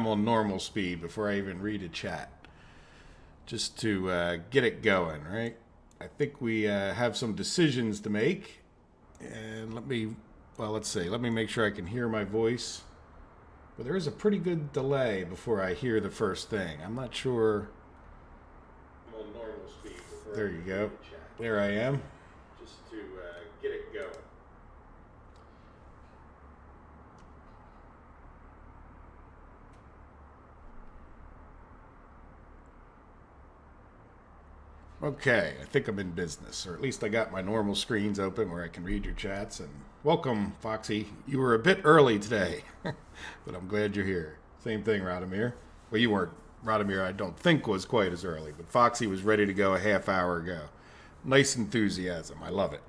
on normal speed before I even read a chat. Just to get it going, right? I think we have some decisions to make. And let's see. Let me make sure I can hear my voice. But there is a pretty good delay before I hear the first thing. I'm not sure. I'm on normal speed. There you go. There I am. Just to get it going. Okay, I think I'm in business, or at least I got my normal screens open where I can read your chats. And welcome, Foxy. You were a bit early today, but I'm glad you're here. Same thing, Radomir. Well, you weren't. Radomir, I don't think, was quite as early, but Foxy was ready to go a half hour ago. Nice enthusiasm. I love it.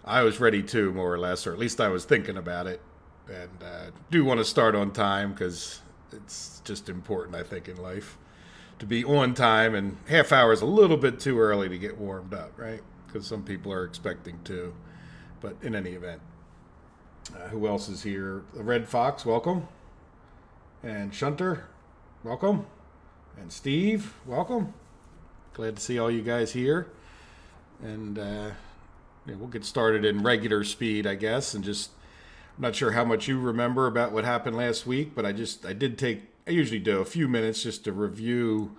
I was ready too, more or less, or at least I was thinking about it. And do want to start on time because it's just important, I think, in life to be on time, and half hour is a little bit too early to get warmed up, right? Because some people are expecting to. But in any event, who else is here? The Red Fox, welcome. And Shunter, welcome. And Steve, welcome. Glad to see all you guys here. And we'll get started in regular speed, I guess. And just, I'm not sure how much you remember about what happened last week, but I usually do a few minutes just to review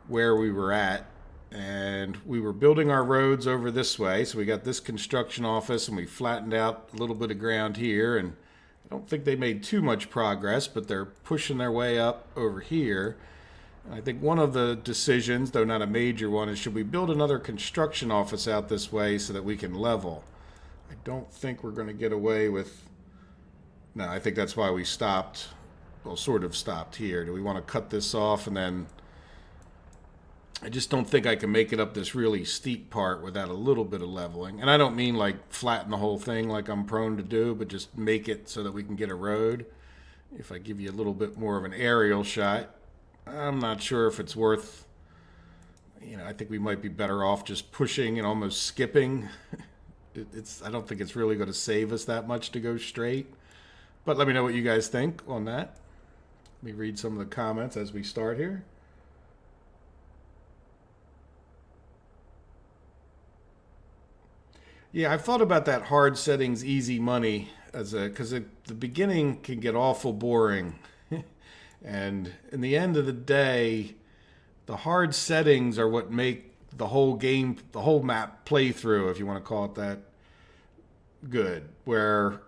where we were at. And we were building our roads over this way. So we got this construction office and we flattened out a little bit of ground here. And I don't think they made too much progress, but they're pushing their way up over here. And I think one of the decisions, though not a major one, is should we build another construction office out this way so that we can level? I don't think we're going to get away with... No, I think that's why we stopped. Well, sort of stopped here. Do we want to cut this off and then... I just don't think I can make it up this really steep part without a little bit of leveling. And I don't mean like flatten the whole thing like I'm prone to do, but just make it so that we can get a road. If I give you a little bit more of an aerial shot, I'm not sure if it's worth... I think we might be better off just pushing and almost skipping. I don't think it's really going to save us that much to go straight. But let me know what you guys think on that. Let me read some of the comments as we start here. Yeah, I've thought about that hard settings, easy money because the beginning can get awful boring. And in the end of the day, the hard settings are what make the whole game, the whole map playthrough, if you want to call it that, good. Where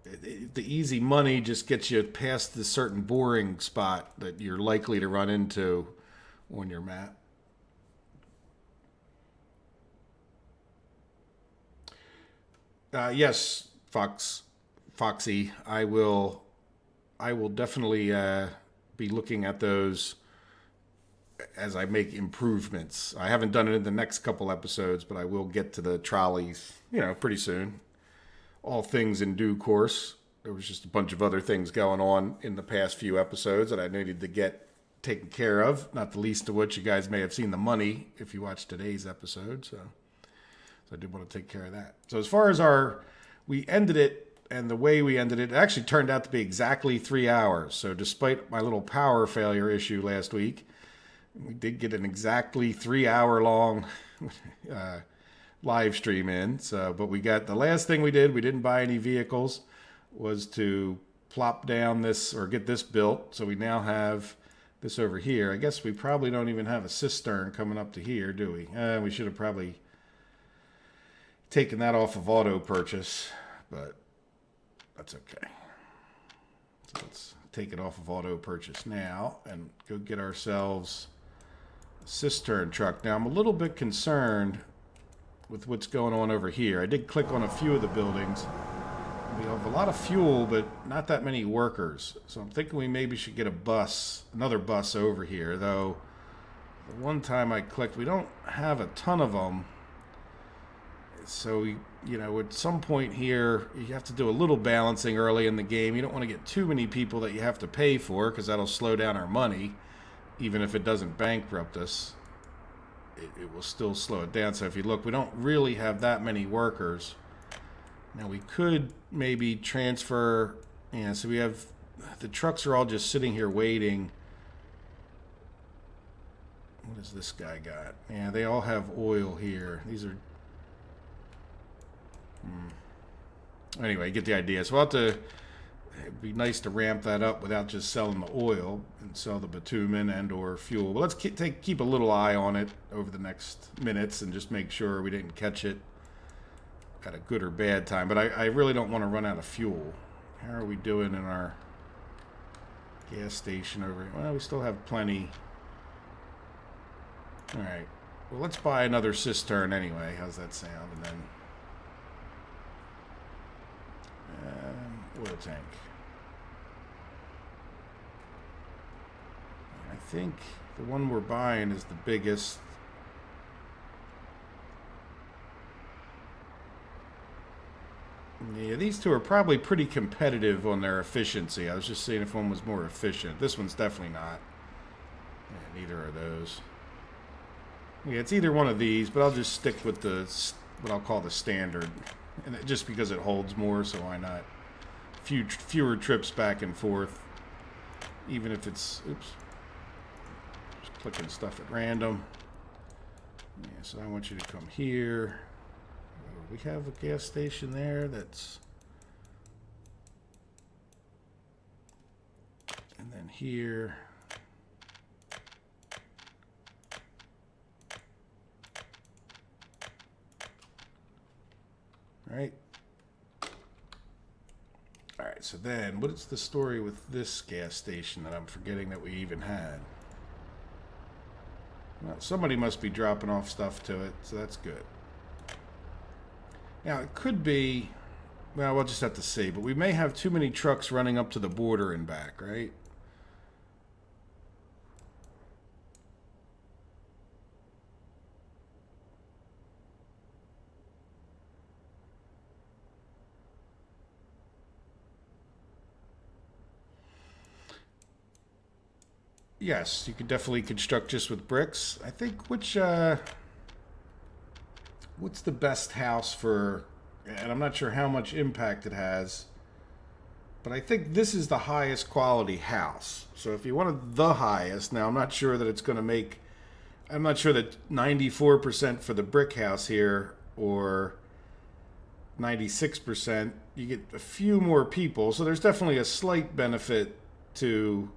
the easy money just gets you past the certain boring spot that you're likely to run into on your map. Yes, Foxy, I will definitely be looking at those as I make improvements. I haven't done it in the next couple episodes, but I will get to the trolleys, pretty soon. All things in due course. There was just a bunch of other things going on in the past few episodes that I needed to get taken care of, not the least of which you guys may have seen the money if you watched today's episode. So I did want to take care of that. So as far as we ended it, and the way we ended it, it actually turned out to be exactly 3 hours. So despite my little power failure issue last week, we did get an exactly 3 hour long live stream in. So, but we got the last thing we didn't buy any vehicles, was to plop down this or get this built. So we now have this over here. I guess we probably don't even have a cistern coming up to here, do we? We should have probably taken that off of auto purchase, but that's okay. So let's take it off of auto purchase now and go get ourselves a cistern truck. Now I'm a little bit concerned with what's going on over here. I did click on a few of the buildings. We have a lot of fuel, but not that many workers. So I'm thinking we maybe should get another bus over here, though the one time I clicked, we don't have a ton of them. So, at some point here, you have to do a little balancing early in the game. You don't want to get too many people that you have to pay for, because that'll slow down our money. Even if it doesn't bankrupt us, it will still slow it down. So if you look, we don't really have that many workers. Now we could maybe transfer, so we have the trucks are all just sitting here waiting. What does this guy got? Yeah, they all have oil here. These are... Anyway, you get the idea. So we'll have to... It'd be nice to ramp that up without just selling the oil and sell the bitumen and or fuel. But let's keep a little eye on it over the next minutes and just make sure we didn't catch it at a good or bad time. But I really don't want to run out of fuel. How are we doing in our gas station over here? Well, we still have plenty. All right. Well, let's buy another cistern anyway. How's that sound? And then oil tank. I think the one we're buying is the biggest. Yeah, these two are probably pretty competitive on their efficiency. I was just seeing if one was more efficient. This one's definitely not. Yeah, neither are those. Yeah, it's either one of these, but I'll just stick with the what I'll call the standard, and just because it holds more, so why not? Fewer trips back and forth, even if it's oops. Just clicking stuff at random. Yeah, so I want you to come here. We have a gas station there that's, and then here. Right. All right, so then what is the story with this gas station that I'm forgetting that we even had? Well, somebody must be dropping off stuff to it, so that's good. Now, it could be, well, we'll just have to see, but we may have too many trucks running up to the border and back, right? Yes, you could definitely construct just with bricks. I think what's the best house for, and I'm not sure how much impact it has, but I think this is the highest quality house. So if you wanted the highest, now I'm not sure that it's going to make, I'm not sure that 94% for the brick house here or 96%, you get a few more people. So there's definitely a slight benefit to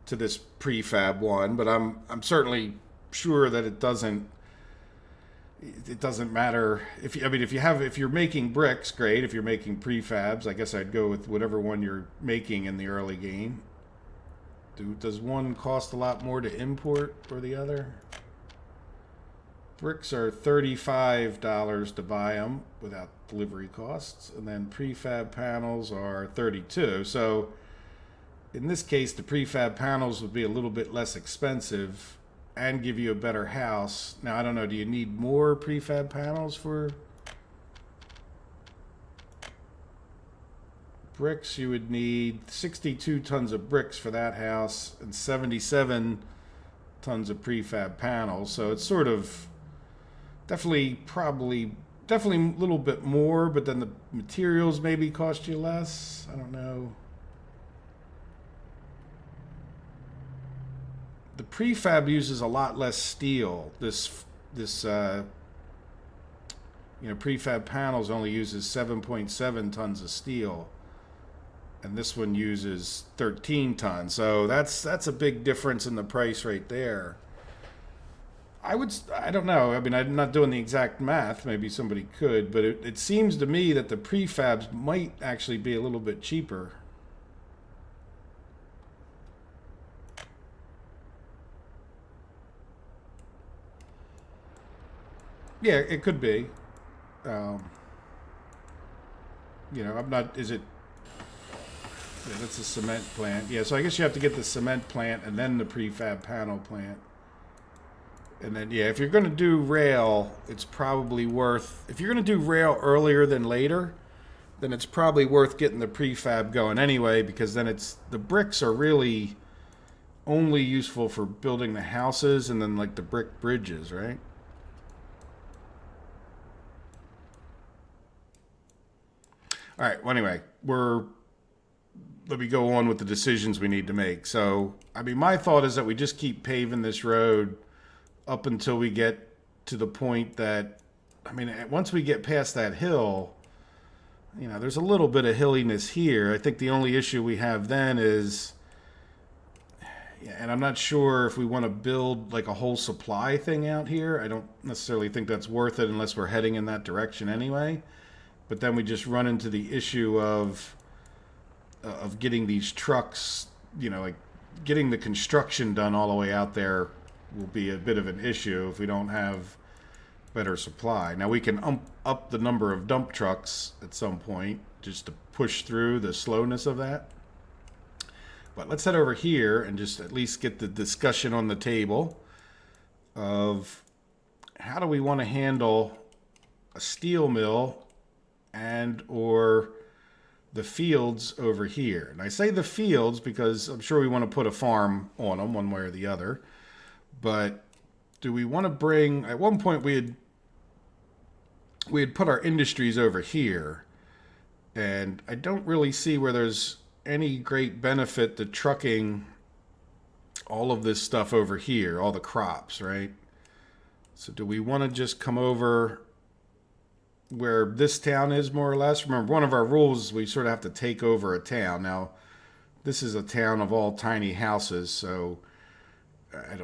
this prefab one, but I'm certainly sure that it doesn't matter if you're making bricks, great. If you're making prefabs, I guess I'd go with whatever one you're making in the early game. Does one cost a lot more to import or the other? Bricks are $35 to buy them without delivery costs, and then prefab panels are $32. So in this case, the prefab panels would be a little bit less expensive and give you a better house. Now, I don't know, do you need more prefab panels for bricks? You would need 62 tons of bricks for that house and 77 tons of prefab panels. So it's sort of definitely a little bit more, but then the materials maybe cost you less. I don't know. The prefab uses a lot less steel. This prefab panels only uses 7.7 tons of steel, and this one uses 13 tons. So that's a big difference in the price right there. I don't know. I mean, I'm not doing the exact math. Maybe somebody could, but it seems to me that the prefabs might actually be a little bit cheaper. Yeah, it could be. I'm not, is it, yeah, that's a cement plant. Yeah, so I guess you have to get the cement plant and then the prefab panel plant. And then, yeah, if you're going to do rail, it's probably worth, if you're going to do rail earlier than later, then it's probably worth getting the prefab going anyway, because then the bricks are really only useful for building the houses and then like the brick bridges, right? All right. Well, anyway, we're let me go on with the decisions we need to make. So, I mean, my thought is that we just keep paving this road up until we get to the point that, I mean, once we get past that hill, there's a little bit of hilliness here. I think the only issue we have then is, and I'm not sure if we want to build like a whole supply thing out here. I don't necessarily think that's worth it unless we're heading in that direction anyway. But then we just run into the issue of getting these trucks, like getting the construction done all the way out there will be a bit of an issue if we don't have better supply. Now we can up the number of dump trucks at some point just to push through the slowness of that. But let's head over here and just at least get the discussion on the table of how do we want to handle a steel mill and or the fields over here. And I say the fields because I'm sure we want to put a farm on them one way or the other. But do we want to bring, at one point we had put our industries over here, and I don't really see where there's any great benefit to trucking all of this stuff over here, all the crops, right? So do we want to just come over where this town is more or less? Remember, one of our rules is we sort of have to take over a town. Now, this is a town of all tiny houses, so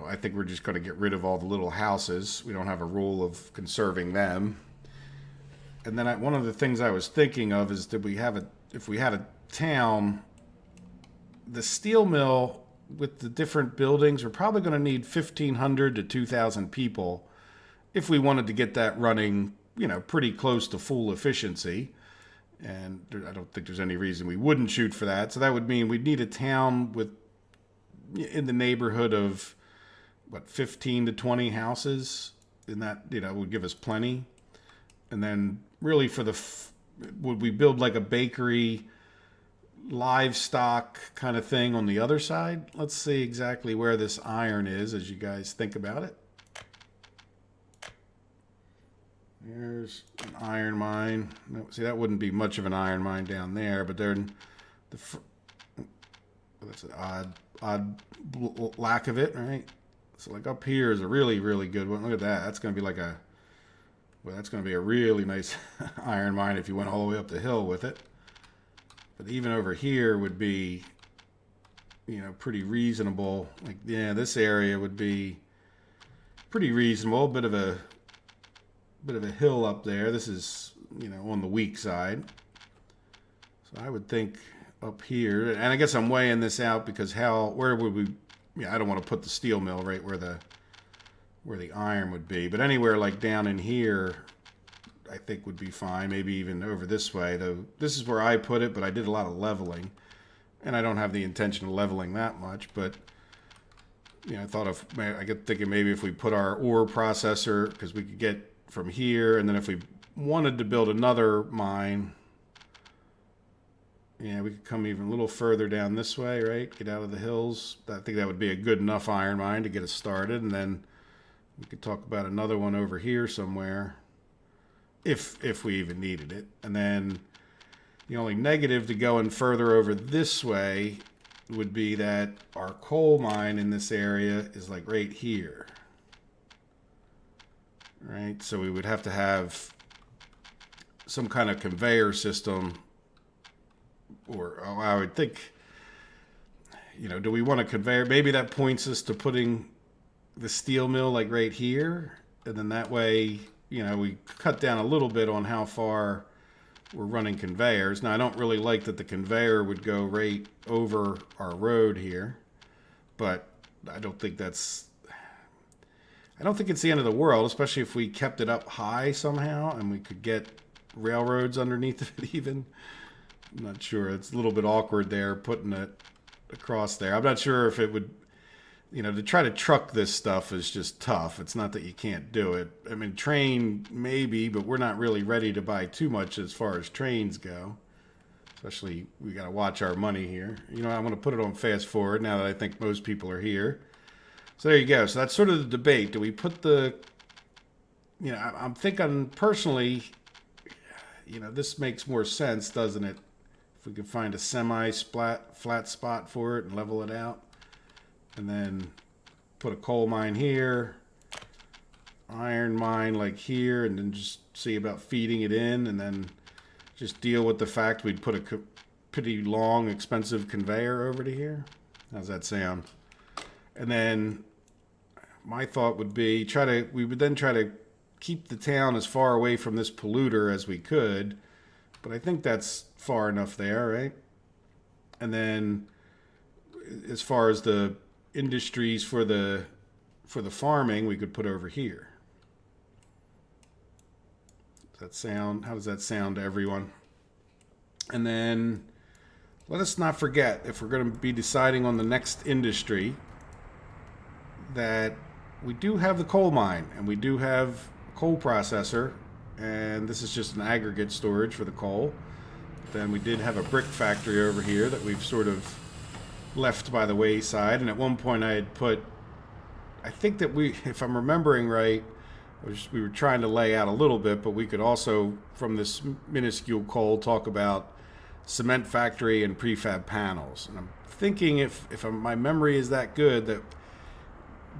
I think we're just going to get rid of all the little houses. We don't have a rule of conserving them. And then one of the things I was thinking of is if we had a town, the steel mill with the different buildings, we're probably going to need 1,500 to 2,000 people if we wanted to get that running, pretty close to full efficiency. And I don't think there's any reason we wouldn't shoot for that. So that would mean we'd need a town in the neighborhood of 15 to 20 houses, and that would give us plenty. And then really would we build like a bakery, livestock kind of thing on the other side? Let's see exactly where this iron is as you guys think about it. There's an iron mine. See, that wouldn't be much of an iron mine down there, but that's an odd lack of it, right? So like up here is a really, really good one. Look at that. That's going to be that's going to be a really nice iron mine if you went all the way up the hill with it. But even over here would be, pretty reasonable. Like, yeah, this area would be pretty reasonable. Bit of a hill up there. This is, on the weak side. So I would think up here, and I guess I'm weighing this out because where would we? I don't want to put the steel mill right where the iron would be, but anywhere like down in here, I think would be fine. Maybe even over this way, though. This is where I put it, but I did a lot of leveling, and I don't have the intention of leveling that much. But I get thinking maybe if we put our ore processor, because we could get from here, and then if we wanted to build another mine, we could come even a little further down this way, right? Get out of the hills. I think that would be a good enough iron mine to get us started, and then we could talk about another one over here somewhere, if we even needed it. And then the only negative to going further over this way would be that our coal mine in this area is like right here, right? So we would have to have some kind of conveyor system, or I would think, do we want a conveyor? Maybe that points us to putting the steel mill like right here, and then that way, we cut down a little bit on how far we're running conveyors. Now, I don't really like that the conveyor would go right over our road here, but I don't think it's the end of the world, especially if we kept it up high somehow and we could get railroads underneath of it even. I'm not sure. It's a little bit awkward there, putting it across there. I'm not sure if it would, to try to truck this stuff is just tough. It's not that you can't do it. I mean, train maybe, but we're not really ready to buy too much as far as trains go. Especially, we got to watch our money here. I'm going to put it on fast forward now that I think most people are here. So there you go. So that's sort of the debate. Do we put I'm thinking personally, this makes more sense, doesn't it? If we could find a semi-flat spot for it and level it out. And then put a coal mine here, iron mine like here, and then just see about feeding it in, and then just deal with the fact we'd put a pretty long, expensive conveyor over to here. How's that sound? And then my thought would be we would then try to keep the town as far away from this polluter as we could, but I think that's far enough there, right? And then as far as the industries for the farming, we could put over here. How does that sound to everyone? And then let us not forget, if we're going to be deciding on the next industry, that we do have the coal mine and we do have a coal processor, and this is just an aggregate storage for the coal. Then we did have a brick factory over here that we've sort of left by the wayside, and at one point I had put, I think that if I'm remembering right, we were trying to lay out a little bit, but we could also, from this minuscule coal, talk about cement factory and prefab panels. And I'm thinking if my memory is that good, that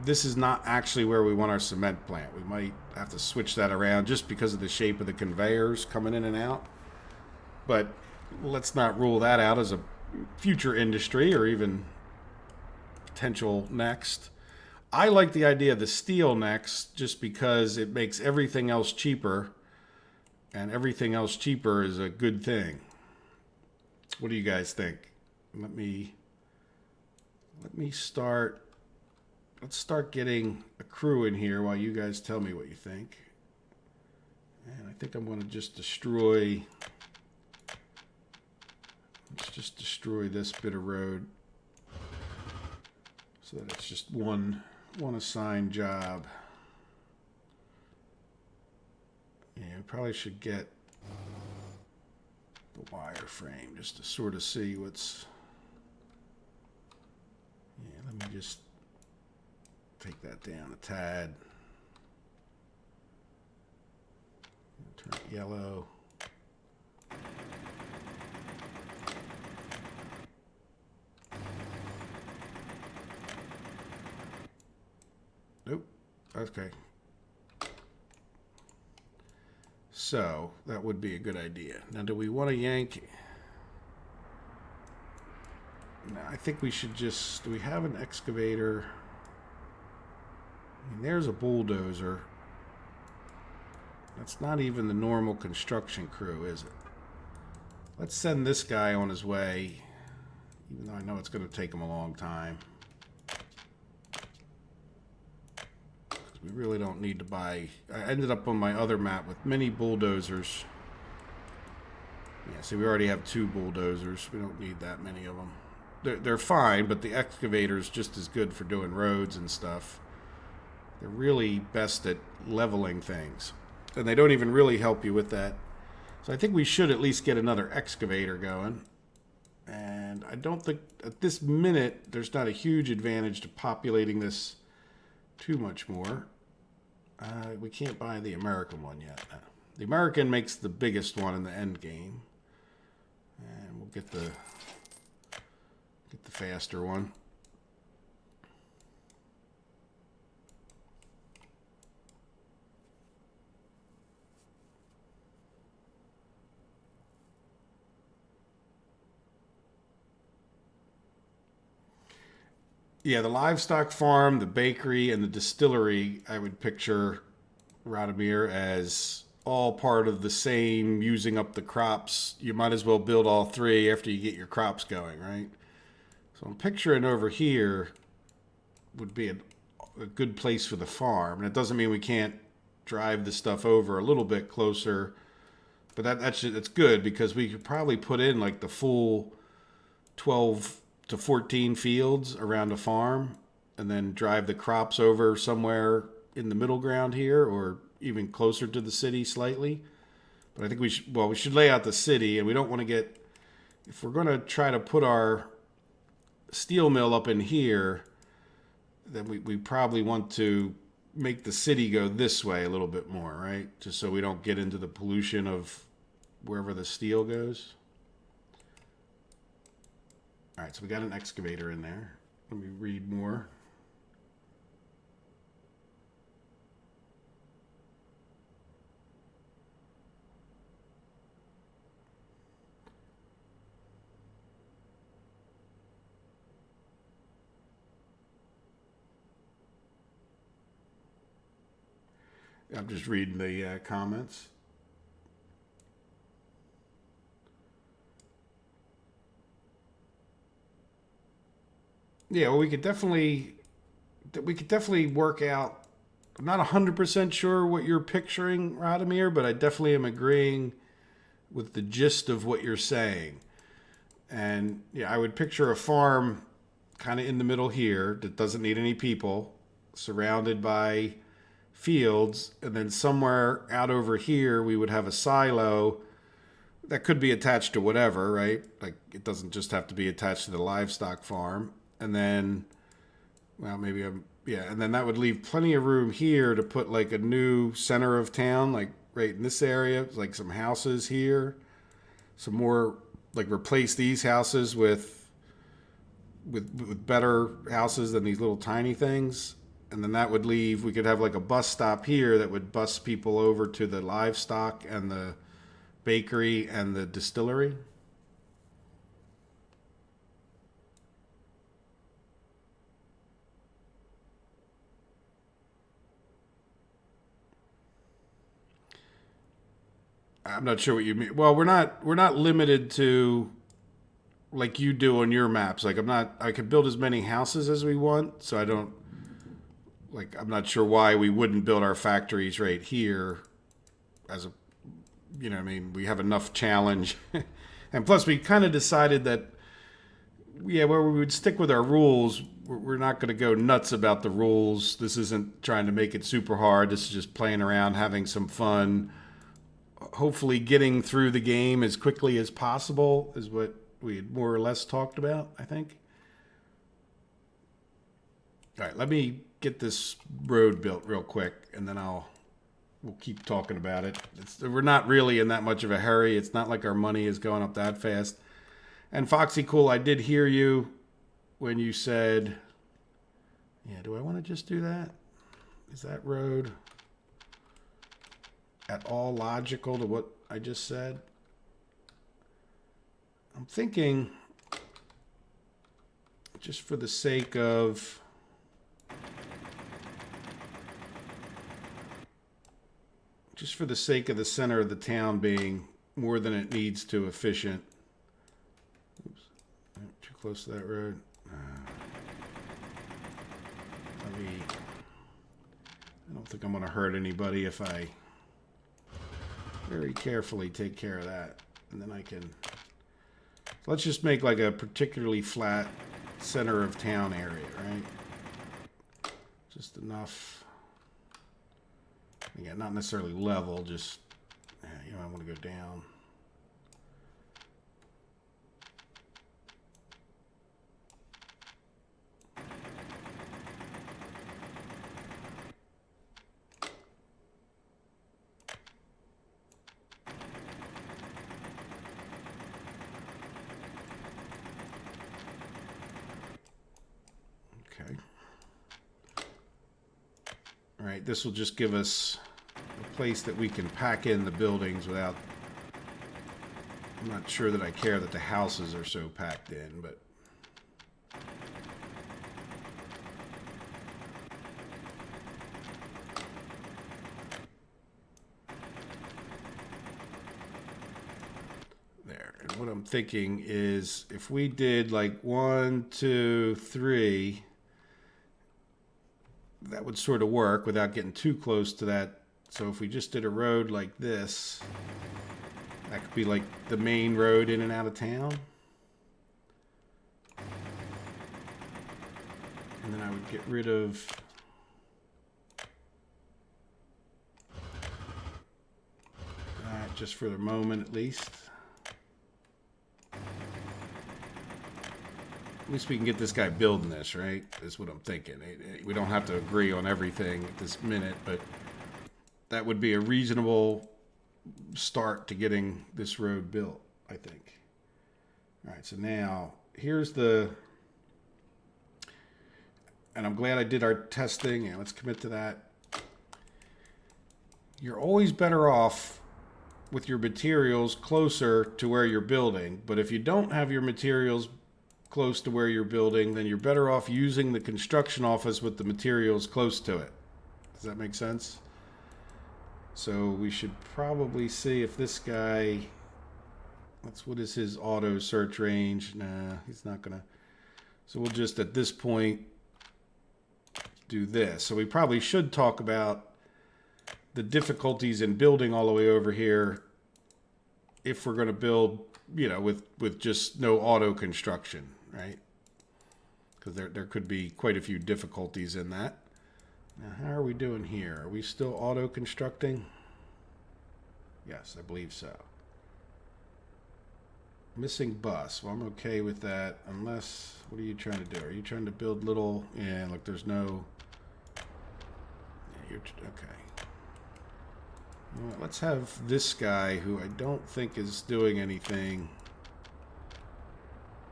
this is not actually where we want our cement plant. We might have to switch that around just because of the shape of the conveyors coming in and out. But let's not rule that out as a future industry or even potential next. I like the idea of the steel next just because it makes everything else cheaper, and everything else cheaper is a good thing. What do you guys think? Let's start getting a crew in here while you guys tell me what you think. And I think I'm going to just destroy this bit of road so that it's just one assigned job. Yeah, we probably should get the wire frame just to sort of see what's... Yeah, let me just take that down a tad. Turn it yellow. Nope. Okay. So that would be a good idea. Now, do we want to yank? No, I think we should just... Do we have an excavator? I mean, there's a bulldozer. That's not even the normal construction crew, is it? Let's send this guy on his way, even though I know it's going to take him a long time. We really don't need to buy... I ended up on my other map with many bulldozers. Yeah, see, we already have 2 bulldozers. We don't need that many of them. They're fine, but the excavator's just as good for doing roads and stuff. They're really best at leveling things. And they don't even really help you with that. So I think we should at least get another excavator going. And I don't think, at this minute, there's not a huge advantage to populating this too much more. We can't buy the American one yet. The American makes the biggest one in the end game, and we'll get the faster one. Yeah, the livestock farm, the bakery, and the distillery, I would picture Radomir as all part of the same using up the crops. You might as well build all 3 after you get your crops going, right? So I'm picturing over here would be a good place for the farm. And it doesn't mean we can't drive the stuff over a little bit closer. But that's good because we could probably put in like the full 12 to 14 fields around a farm and then drive the crops over somewhere in the middle ground here or even closer to the city slightly. But I think we should lay out the city, and we don't want to get, if we're going to try to put our steel mill up in here, then we probably want to make the city go this way a little bit more, right? Just so we don't get into the pollution of wherever the steel goes. All right, so we got an excavator in there. Let me read more. I'm just reading the comments. Yeah, well, we could definitely work out. I'm not 100% sure what you're picturing, Radomir, but I definitely am agreeing with the gist of what you're saying. And yeah, I would picture a farm kind of in the middle here that doesn't need any people, surrounded by fields, and then somewhere out over here we would have a silo that could be attached to whatever, right? Like it doesn't just have to be attached to the livestock farm. And then, well, maybe yeah, and then that would leave plenty of room here to put like a new center of town, like right in this area, like some houses here, some more, like replace these houses with better houses than these little tiny things. And then that would leave, we could have like a bus stop here that would bus people over to the livestock and the bakery and the distillery. I'm not sure what you mean. Well, we're not limited to like you do on your maps. Like I could build as many houses as we want, so I don't like I'm not sure why we wouldn't build our factories right here as a I mean, we have enough challenge. And plus we kind of decided that yeah, where we would stick with our rules, we're not going to go nuts about the rules. This isn't trying to make it super hard. This is just playing around, having some fun. Hopefully getting through the game as quickly as possible is what we had more or less talked about, I think. All right, let me get this road built real quick, and then we'll keep talking about it. We're not really in that much of a hurry. It's not like our money is going up that fast. And Foxy Cool, I did hear you when you said, yeah, do I want to just do that? Is that road at all logical to what I just said? I'm thinking, just for the sake of the center of the town being more than it needs to efficient. Oops, too close to that road. I don't think I'm going to hurt anybody if I very carefully take care of that. And then I can, let's just make like a particularly flat center of town area, right? Just enough. Again, not necessarily level, just, I want to go down. Okay. All right, this will just give us a place that we can pack in the buildings without, I'm not sure that I care that the houses are so packed in, but there. And what I'm thinking is if we did like 1, 2, 3, that would sort of work without getting too close to that. So if we just did a road like this, that could be like the main road in and out of town. And then I would get rid of that just for the moment at least. At least we can get this guy building this, right? Is what I'm thinking. We don't have to agree on everything at this minute, but that would be a reasonable start to getting this road built, I think. All right, so now here's the, and I'm glad I did our testing, and let's commit to that. You're always better off with your materials closer to where you're building. But if you don't have your materials close to where you're building, then you're better off using the construction office with the materials close to it. Does that make sense? So we should probably see if this guy, what is his auto search range? Nah, he's not gonna. So we'll just at this point do this. So we probably should talk about the difficulties in building all the way over here if we're going to build, with just no auto construction, right? Because there could be quite a few difficulties in that. Now, how are we doing here? Are we still auto constructing? Yes, I believe so. Missing bus. Well, I'm okay with that, unless, what are you trying to do? Are you trying to build little, look, there's no, okay. Well, let's have this guy, who I don't think is doing anything,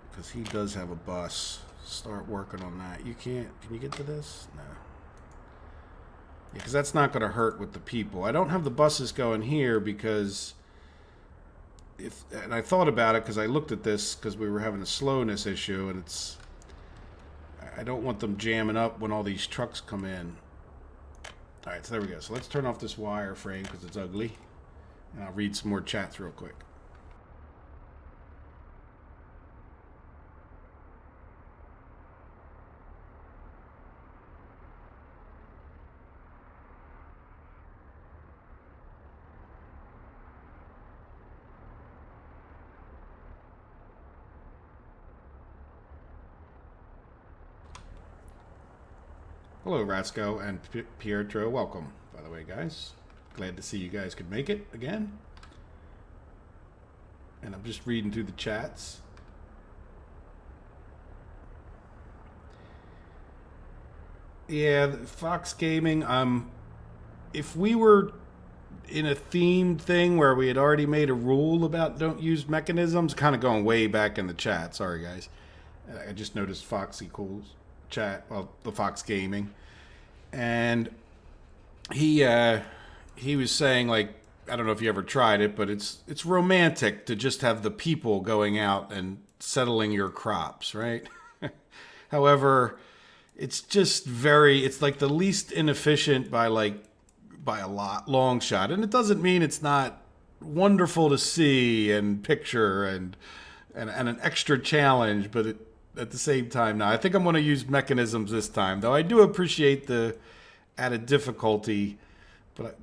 because he does have a bus, start working on that. Can you get to this? No. Yeah, because that's not going to hurt with the people. I don't have the buses going here because and I thought about it because I looked at this because we were having a slowness issue, and I don't want them jamming up when all these trucks come in. All right, so there we go. So let's turn off this wire frame because it's ugly. And I'll read some more chats real quick. Hello, Rasco and Pietro. Welcome, by the way, guys. Glad to see you guys could make it again. And I'm just reading through the chats. Yeah, Fox Gaming, if we were in a themed thing where we had already made a rule about don't use mechanisms, kind of going way back in the chat. Sorry, guys. I just noticed Fox equals chat, well, the Fox Gaming, and he was saying, like, I don't know if you ever tried it, but it's romantic to just have the people going out and settling your crops, right? However, it's just it's like the least inefficient by a long shot, and it doesn't mean it's not wonderful to see and picture and an extra challenge, but at the same time, now I think I'm going to use mechanisms this time, though I do appreciate the added difficulty, but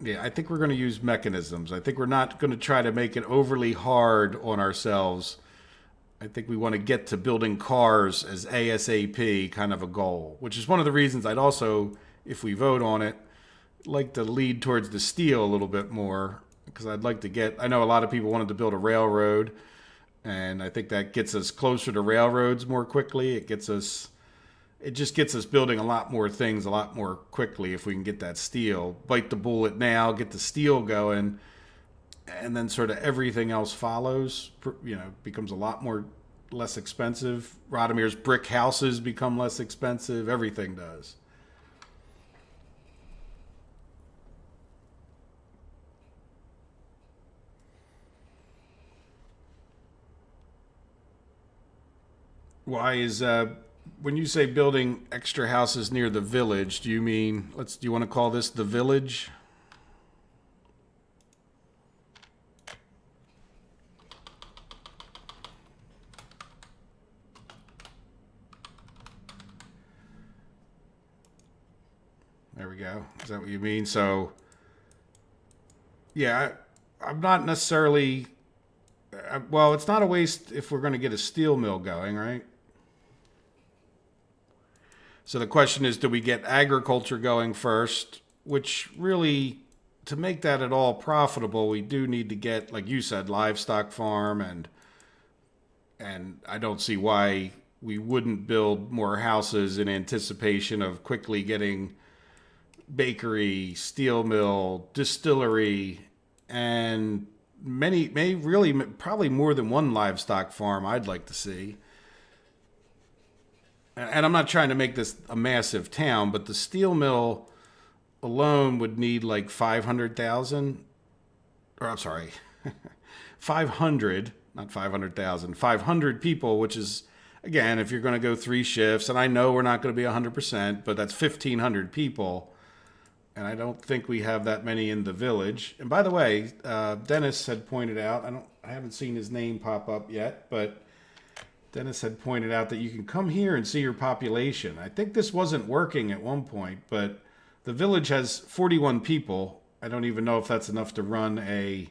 yeah, I think we're going to use mechanisms. I think we're not going to try to make it overly hard on ourselves. I think we want to get to building cars as ASAP kind of a goal, which is one of the reasons I'd also, if we vote on it, like to lead towards the steel a little bit more, because I'd like to I know a lot of people wanted to build a railroad, and I think that gets us closer to railroads more quickly. It just gets us building a lot more things a lot more quickly if we can get that steel. Bite the bullet now, get the steel going, and then sort of everything else follows, becomes a lot less expensive. Radomir's brick houses become less expensive. Everything does. Why is when you say building extra houses near the village, do you mean do you want to call this the village? There we go. Is that what you mean? So yeah, I'm not necessarily well, it's not a waste if we're going to get a steel mill going, right? So the question is, do we get agriculture going first? Which really, to make that at all profitable, we do need to get, like you said, livestock farm, and I don't see why we wouldn't build more houses in anticipation of quickly getting bakery, steel mill, distillery, and probably more than one livestock farm I'd like to see. And I'm not trying to make this a massive town, but the steel mill alone would need like 500,000, or I'm sorry, 500, not 500,000, 500 people, which is, again, if you're going to go 3 shifts, and I know we're not going to be 100%, but that's 1,500 people. And I don't think we have that many in the village. And by the way, Dennis had pointed out, I haven't seen his name pop up yet, but Dennis had pointed out that you can come here and see your population. I think this wasn't working at one point, but the village has 41 people. I don't even know if that's enough to run a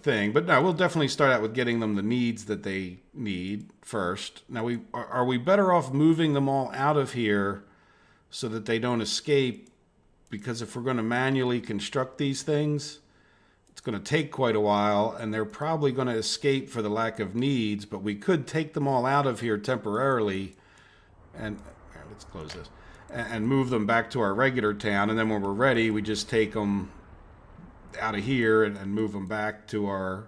thing. But no, we'll definitely start out with getting them the needs that they need first. Now, are we better off moving them all out of here so that they don't escape? Because if we're going to manually construct these things, it's going to take quite a while, and they're probably going to escape for the lack of needs. But we could take them all out of here temporarily, and let's close this, and move them back to our regular town. And then when we're ready, we just take them out of here and move them back to our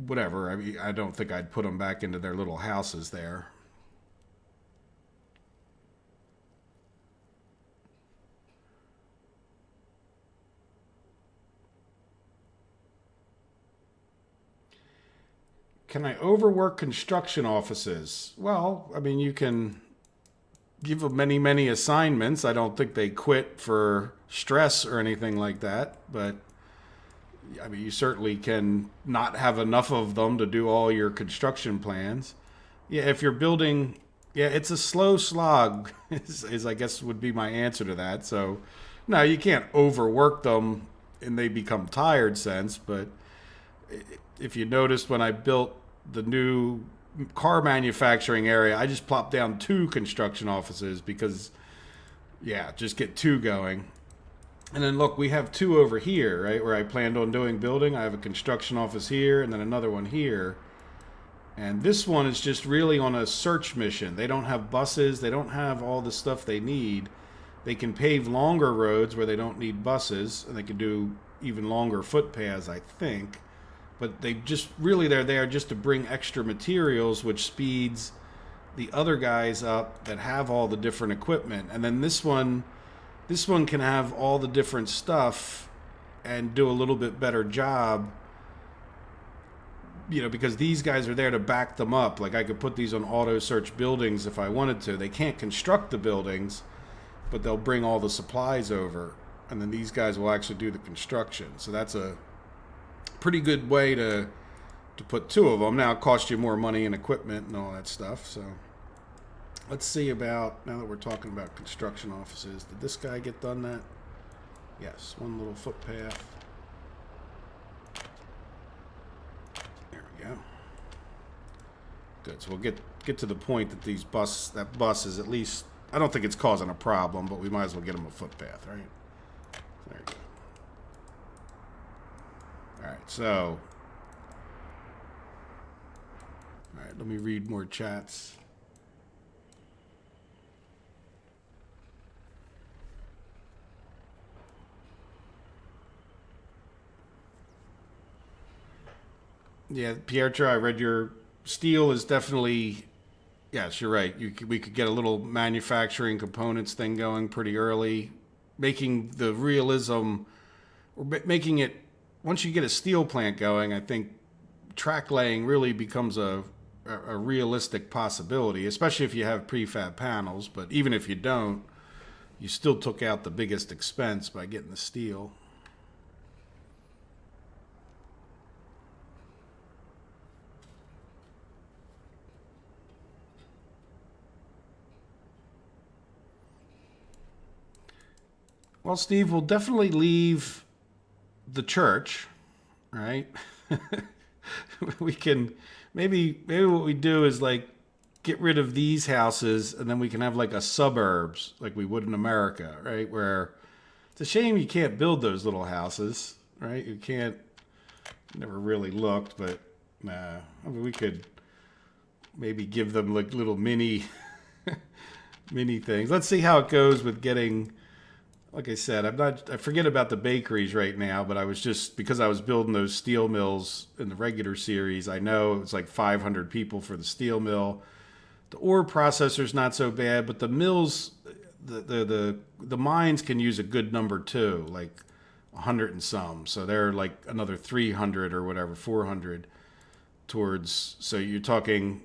whatever. I mean, I don't think I'd put them back into their little houses there. Can I overwork construction offices? Well, I mean, you can give them many, many assignments. I don't think they quit for stress or anything like that. But, I mean, you certainly can not have enough of them to do all your construction plans. Yeah, if you're building, yeah, it's a slow slog, is I guess would be my answer to that. So, no, you can't overwork them and they become tired sense, but if you noticed when I built the new car manufacturing area, I just plopped down 2 construction offices because, yeah, just get 2 going. And then look, we have 2 over here, right, where I planned on doing building. I have a construction office here and then another one here. And this one is just really on a search mission. They don't have buses. They don't have all the stuff they need. They can pave longer roads where they don't need buses, and they can do even longer footpaths, I think. But they're there just to bring extra materials, which speeds the other guys up that have all the different equipment. And then this one can have all the different stuff and do a little bit better job, because these guys are there to back them up. Like, I could put these on auto search buildings if I wanted to. They can't construct the buildings, but they'll bring all the supplies over, and then these guys will actually do the construction. So that's a pretty good way to put 2 of them. Now it costs you more money and equipment and all that stuff. So let's see about, now that we're talking about construction offices, did this guy get done that? Yes, one little footpath. There we go. Good. So we'll get to the point that that bus is at least, I don't think it's causing a problem, but we might as well get them a footpath, right? There you go. All right, so, all right, let me read more chats. Yeah, Pietro, I read your steel is definitely, yes, you're right. We could get a little manufacturing components thing going pretty early, making the realism, or making it, once you get a steel plant going, I think track laying really becomes a realistic possibility, especially if you have prefab panels. But even if you don't, you still took out the biggest expense by getting the steel. Well, Steve, we'll definitely leave the church, right? We can maybe what we do is like get rid of these houses, and then we can have like a suburbs like we would in America, right? Where it's a shame you can't build those little houses, right? You can't. Never really looked, but nah. I mean, we could maybe give them like little mini things. Let's see how it goes with getting like I said, I forget about the bakeries right now, but I was just, because I was building those steel mills in the regular series, I know it was like 500 people for the steel mill. The ore processor's not so bad, but the mills, the mines can use a good number too, like 100 and some. So they're like another 300 or whatever, 400 towards. So you're talking,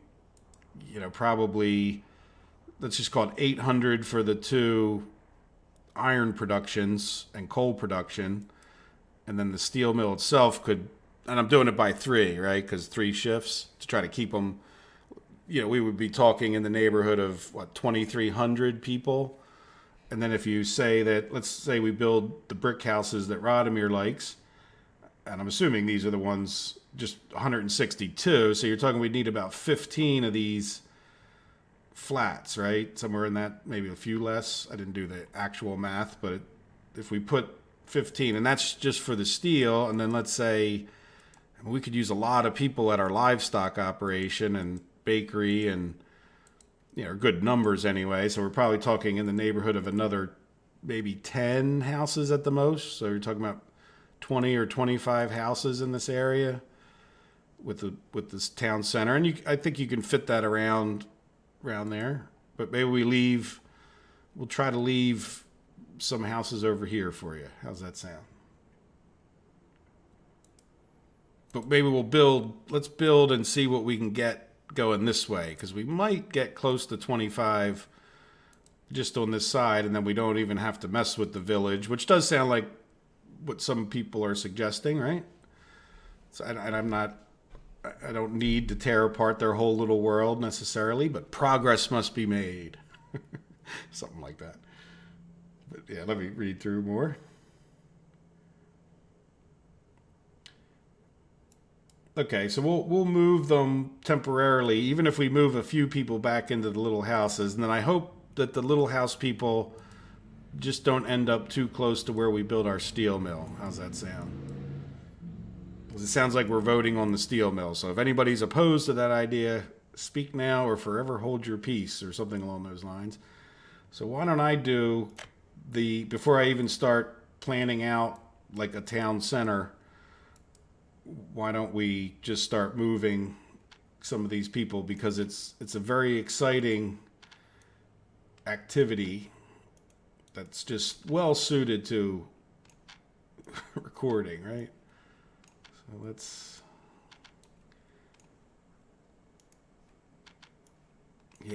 probably, let's just call it 800 for the two iron productions and coal production, and then the steel mill itself could, and I'm doing it by three, right? Because 3 shifts to try to keep them. We would be talking in the neighborhood of 2,300 people. And then if you say that, let's say we build the brick houses that Radomir likes, and I'm assuming these are the ones, just 162. So you're talking we'd need about 15 of these flats, right? Somewhere in that, maybe a few less. I didn't do the actual math, but if we put 15, and that's just for the steel, and then let's say we could use a lot of people at our livestock operation and bakery and good numbers anyway, so we're probably talking in the neighborhood of another maybe 10 houses at the most. So you're talking about 20 or 25 houses in this area with this town center, and I think you can fit that around there. But maybe we'll try to leave some houses over here for you. How's that sound? But maybe let's build and see what we can get going this way, because we might get close to 25 just on this side, and then we don't even have to mess with the village, which does sound like what some people are suggesting, right? So, and I don't need to tear apart their whole little world necessarily, but progress must be made. Something like that. But yeah, let me read through more. Okay, so we'll move them temporarily, even if we move a few people back into the little houses, and then I hope that the little house people just don't end up too close to where we build our steel mill. How's that sound? Because it sounds like we're voting on the steel mill. So if anybody's opposed to that idea, speak now or forever hold your peace, or something along those lines. So why don't I do before I even start planning out like a town center, why don't we just start moving some of these people, because it's a very exciting activity that's just well suited to recording, right? So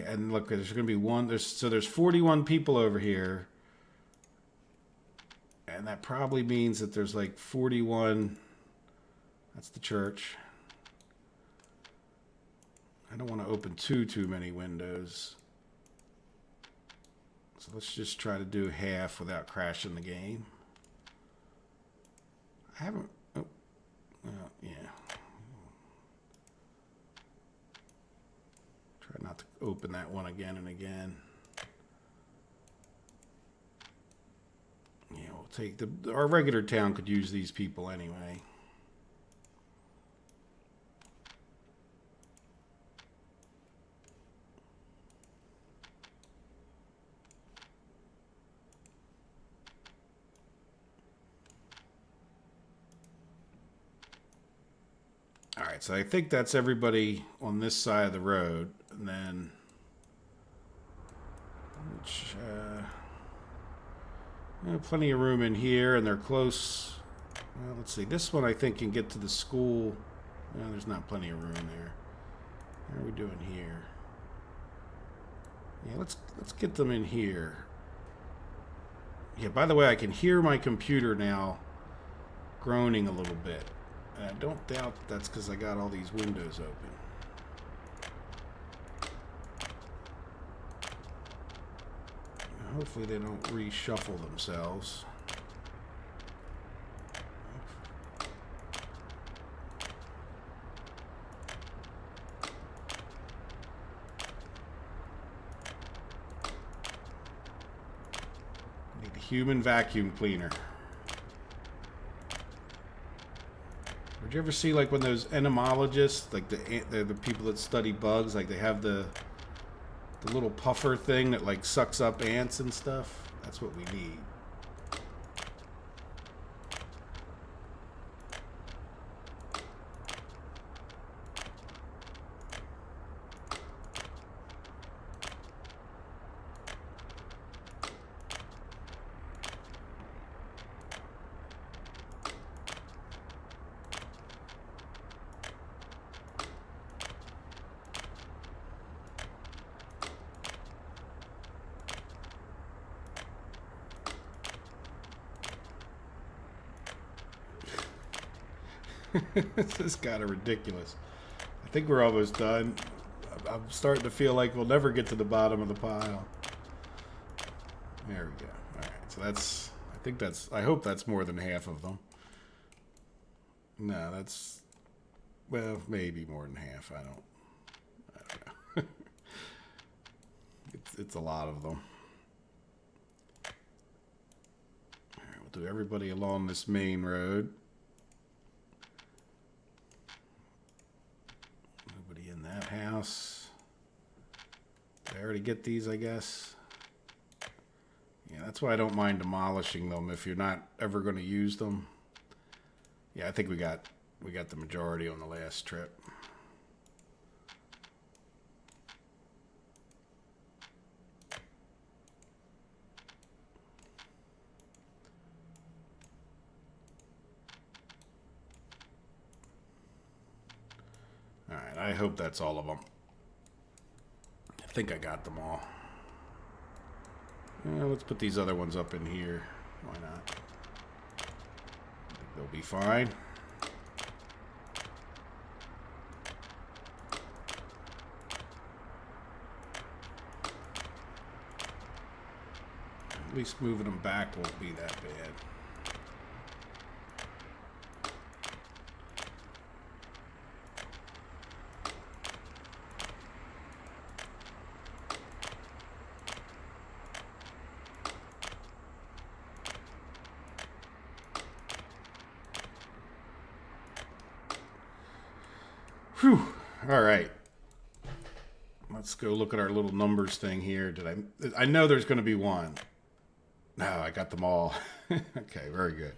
and look, there's going to be there's 41 people over here, and that probably means that there's like 41. That's the church. I don't want to open too many windows. So let's just try to do half without crashing the game. I haven't... Oh, yeah. Try not to open that one again and again. Yeah, we'll take our regular town could use these people anyway. All right, so I think that's everybody on this side of the road, and then plenty of room in here, and they're close. Well, let's see. This one I think can get to the school. Well, there's not plenty of room there. How are we doing here? Yeah, let's get them in here. Yeah, by the way, I can hear my computer now groaning a little bit. And I don't doubt that's because I got all these windows open. Hopefully they don't reshuffle themselves. Need the human vacuum cleaner. Did you ever see, like, when those entomologists, like the people that study bugs, like they have the little puffer thing that like sucks up ants and stuff? That's what we need. This is kind of ridiculous. I think we're almost done. I'm starting to feel like we'll never get to the bottom of the pile. There we go. All right, so that's, I hope that's more than half of them. No, that's, well, maybe more than half. I don't know. It's a lot of them. All right, we'll do everybody along this main road. Nobody in that house. Did I already get these, I guess? Yeah, that's why I don't mind demolishing them if you're not ever going to use them. Yeah, I think we got the majority on the last trip. All right, I hope that's all of them. I think I got them all. Let's put these other ones up in here. Why not? I think they'll be fine. At least moving them back won't be that bad. Whew. All right. Let's go look at our little numbers thing here. I know there's going to be one. No, I got them all. Okay, very good.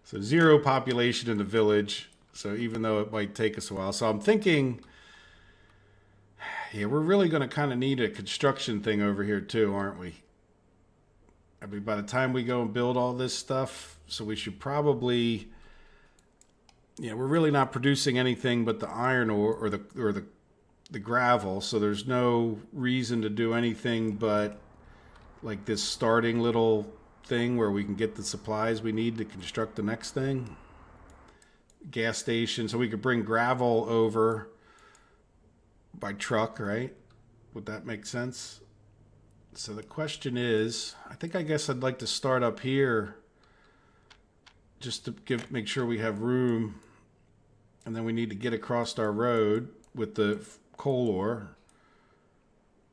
So 0 population in the village. So even though it might take us a while. So I'm thinking, yeah, we're really going to kind of need a construction thing over here too, aren't we? I mean, by the time we go and build all this stuff, so we should probably... Yeah, we're really not producing anything but the iron ore or the gravel, so there's no reason to do anything but like this starting little thing where we can get the supplies we need to construct the next thing. Gas station, so we could bring gravel over by truck, right? Would that make sense? So the question is, I guess I'd like to start up here just to make sure we have room, and then we need to get across our road with the coal ore,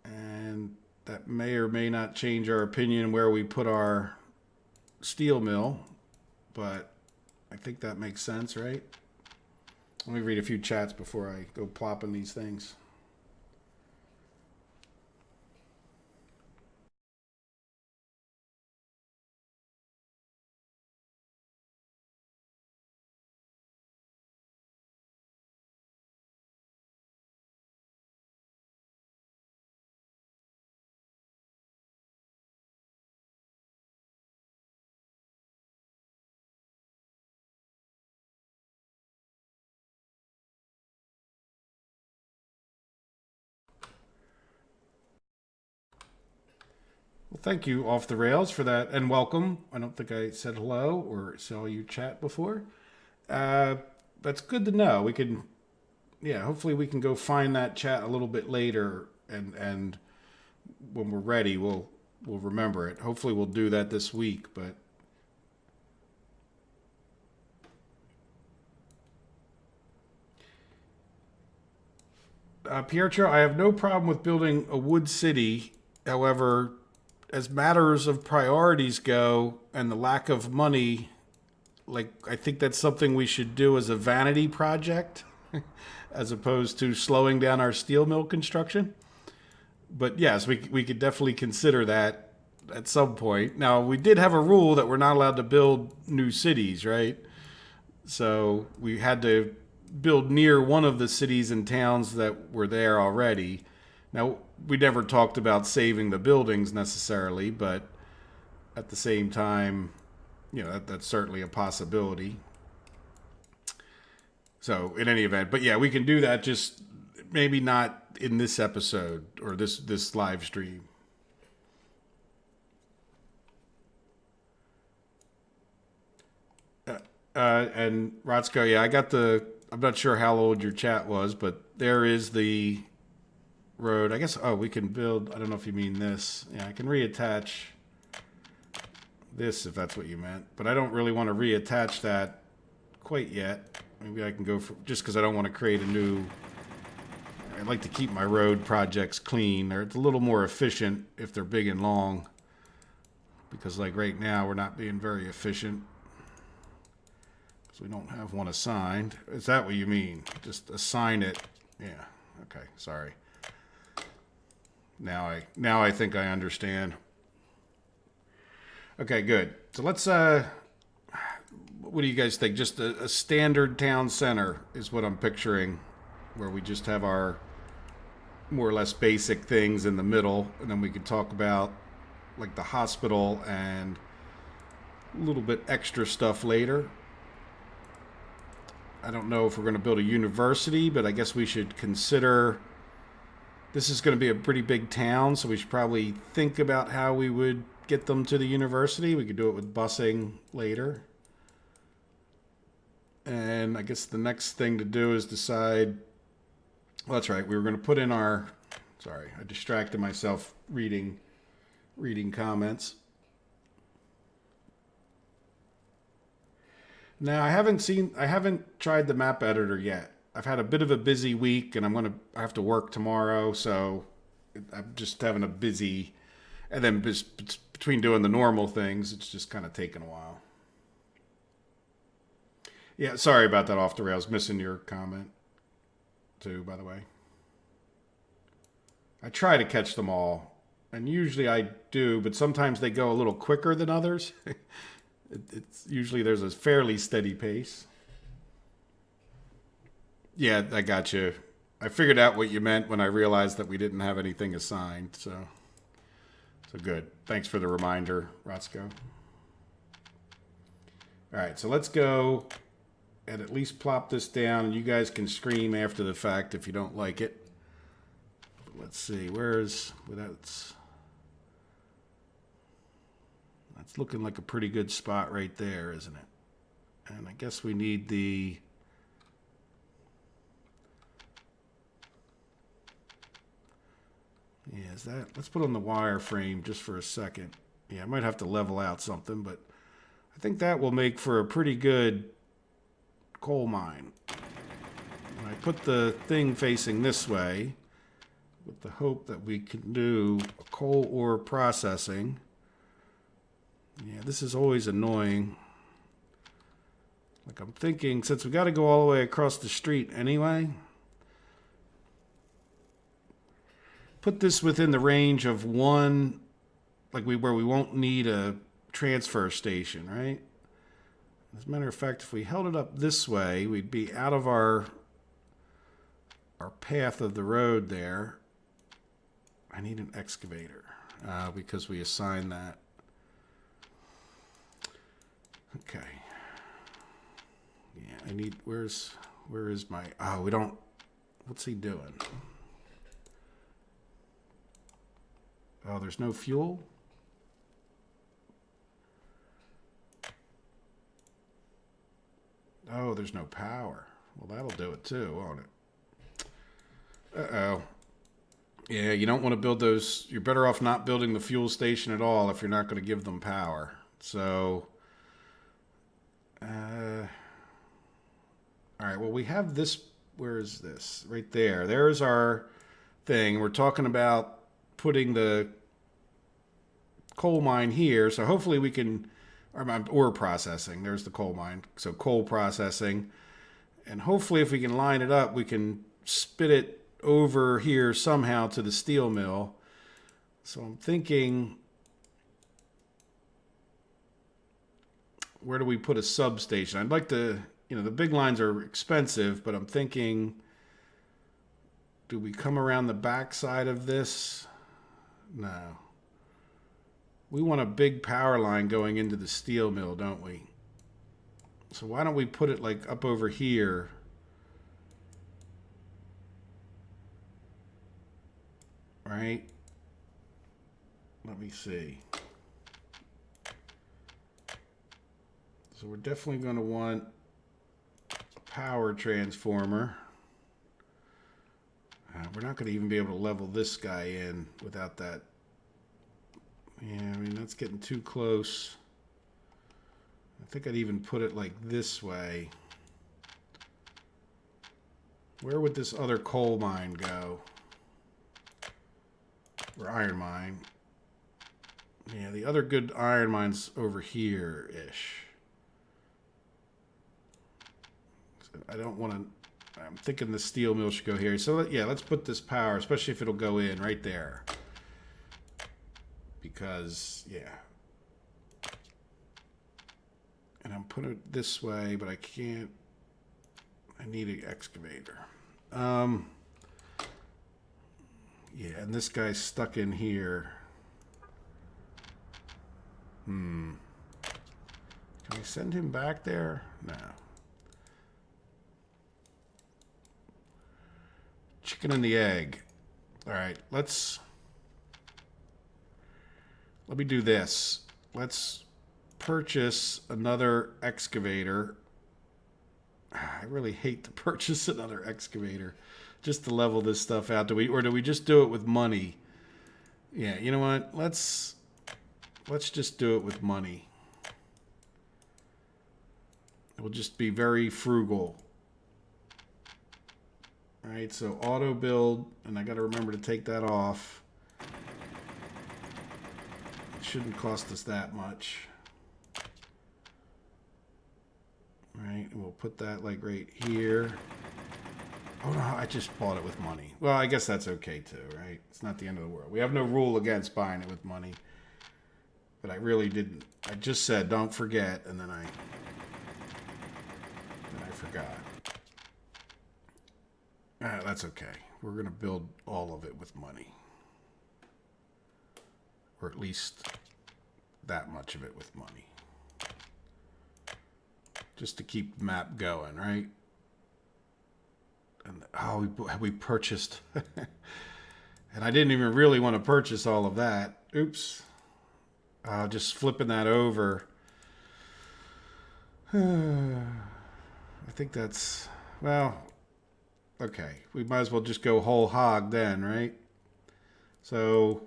and that may or may not change our opinion where we put our steel mill, but I think that makes sense, right? Let me read a few chats before I go plopping these things. Well, thank you, Off the Rails, for that, and welcome. I don't think I said hello or saw you chat before. That's good to know. We can, yeah, hopefully we can go find that chat a little bit later, and when we're ready, we'll remember it. Hopefully we'll do that this week, but Pietro, I have no problem with building a wood city. However, as matters of priorities go and the lack of money, like, I think that's something we should do as a vanity project as opposed to slowing down our steel mill construction. But yes, we could definitely consider that at some point. Now, we did have a rule that we're not allowed to build new cities, right? So we had to build near one of the cities and towns that were there already. Now, we never talked about saving the buildings necessarily, but at the same time, you know, that's certainly a possibility. So in any event, but yeah, we can do that, just maybe not in this episode or this live stream. And Rotsko, yeah, I got the. I'm not sure how old your chat was, but there is the road. I guess. Oh, we can build. I don't know if you mean this. Yeah, I can reattach this if that's what you meant. But I don't really want to reattach that quite yet. Maybe I can go for just because I don't want to create a new. I like to keep my road projects clean. They're a little more efficient if they're big and long. Because like right now, we're not being very efficient. Because we don't have one assigned. Is that what you mean? Just assign it. Yeah. Okay. Sorry. Now I think I understand. Okay, good. So let's what do you guys think? Just a standard town center is what I'm picturing, where we just have our more or less basic things in the middle, and then we could talk about like the hospital and a little bit extra stuff later. I don't know if we're going to build a university, but I guess we should consider this is going to be a pretty big town, so we should probably think about how we would get them to the university. We could do it with busing later. And I guess the next thing to do is decide. Well, that's right. We were going to put in our. Sorry, I distracted myself reading comments. Now I haven't tried the map editor yet. I've had a bit of a busy week, and I have to work tomorrow, so I'm just having a busy. And then between doing the normal things, it's just kind of taken a while. Yeah, sorry about that off the rails. Missing your comment too, by the way. I try to catch them all, and usually I do, but sometimes they go a little quicker than others. It's usually there's a fairly steady pace. Yeah, I got you. I figured out what you meant when I realized that we didn't have anything assigned, so good. Thanks for the reminder, Rotsko. All right, so let's go and at least plop this down, and you guys can scream after the fact if you don't like it. Let's see, that's looking like a pretty good spot right there, isn't it? And I guess we need the yeah, is that let's put on the wireframe just for a second. Yeah, I might have to level out something, but I think that will make for a pretty good coal mine. And I put the thing facing this way with the hope that we can do coal ore processing. Yeah, this is always annoying. Like I'm thinking, since we got to go all the way across the street anyway, put this within the range of one, like where we won't need a transfer station, right? As a matter of fact, if we held it up this way, we'd be out of our path of the road there. I need an excavator because we assigned that. Okay. Yeah, I need, where is my, oh, we don't, what's he doing? Oh, there's no fuel? Oh, there's no power. Well, that'll do it too, won't it? Uh-oh. Yeah, you don't want to build those. You're better off not building the fuel station at all if you're not going to give them power. So, all right, well, we have this. Where is this? Right there. There's our thing. We're talking about putting the coal mine here. So hopefully we can, ore processing. There's the coal mine. So coal processing. And hopefully if we can line it up, we can spit it over here somehow to the steel mill. So I'm thinking, where do we put a substation? I'd like to, the big lines are expensive, but I'm thinking, do we come around the back side of this? No. We want a big power line going into the steel mill, don't we? So why don't we put it like up over here? Right? Let me see. So we're definitely going to want a power transformer. We're not going to even be able to level this guy in without that. Yeah, I mean, that's getting too close. I think I'd even put it like this way. Where would this other coal mine go? Or iron mine. Yeah, the other good iron mine's over here-ish. So I don't want to... I'm thinking the steel mill should go here. So, yeah, let's put this power, especially if it'll go in right there. Because, yeah. And I'm putting it this way, but I can't... I need an excavator. Yeah, and this guy's stuck in here. Can we send him back there? No. Chicken and the egg. All right, let me do this. Let's purchase another excavator. I really hate to purchase another excavator just to level this stuff out. Do we just do it with money? Yeah, you know what? Let's just do it with money. We'll just be very frugal. All right, so auto build, and I got to remember to take that off. It shouldn't cost us that much. All right, and we'll put that like right here. Oh no, I just bought it with money. Well, I guess that's okay too, right? It's not the end of the world. We have no rule against buying it with money. But I really didn't. I just said, don't forget, and then I forgot. That's okay. We're going to build all of it with money. Or at least that much of it with money. Just to keep the map going, right? And oh, we purchased. And I didn't even really want to purchase all of that. Oops. Just flipping that over. I think that's, well, okay. We might as well just go whole hog then, right? So,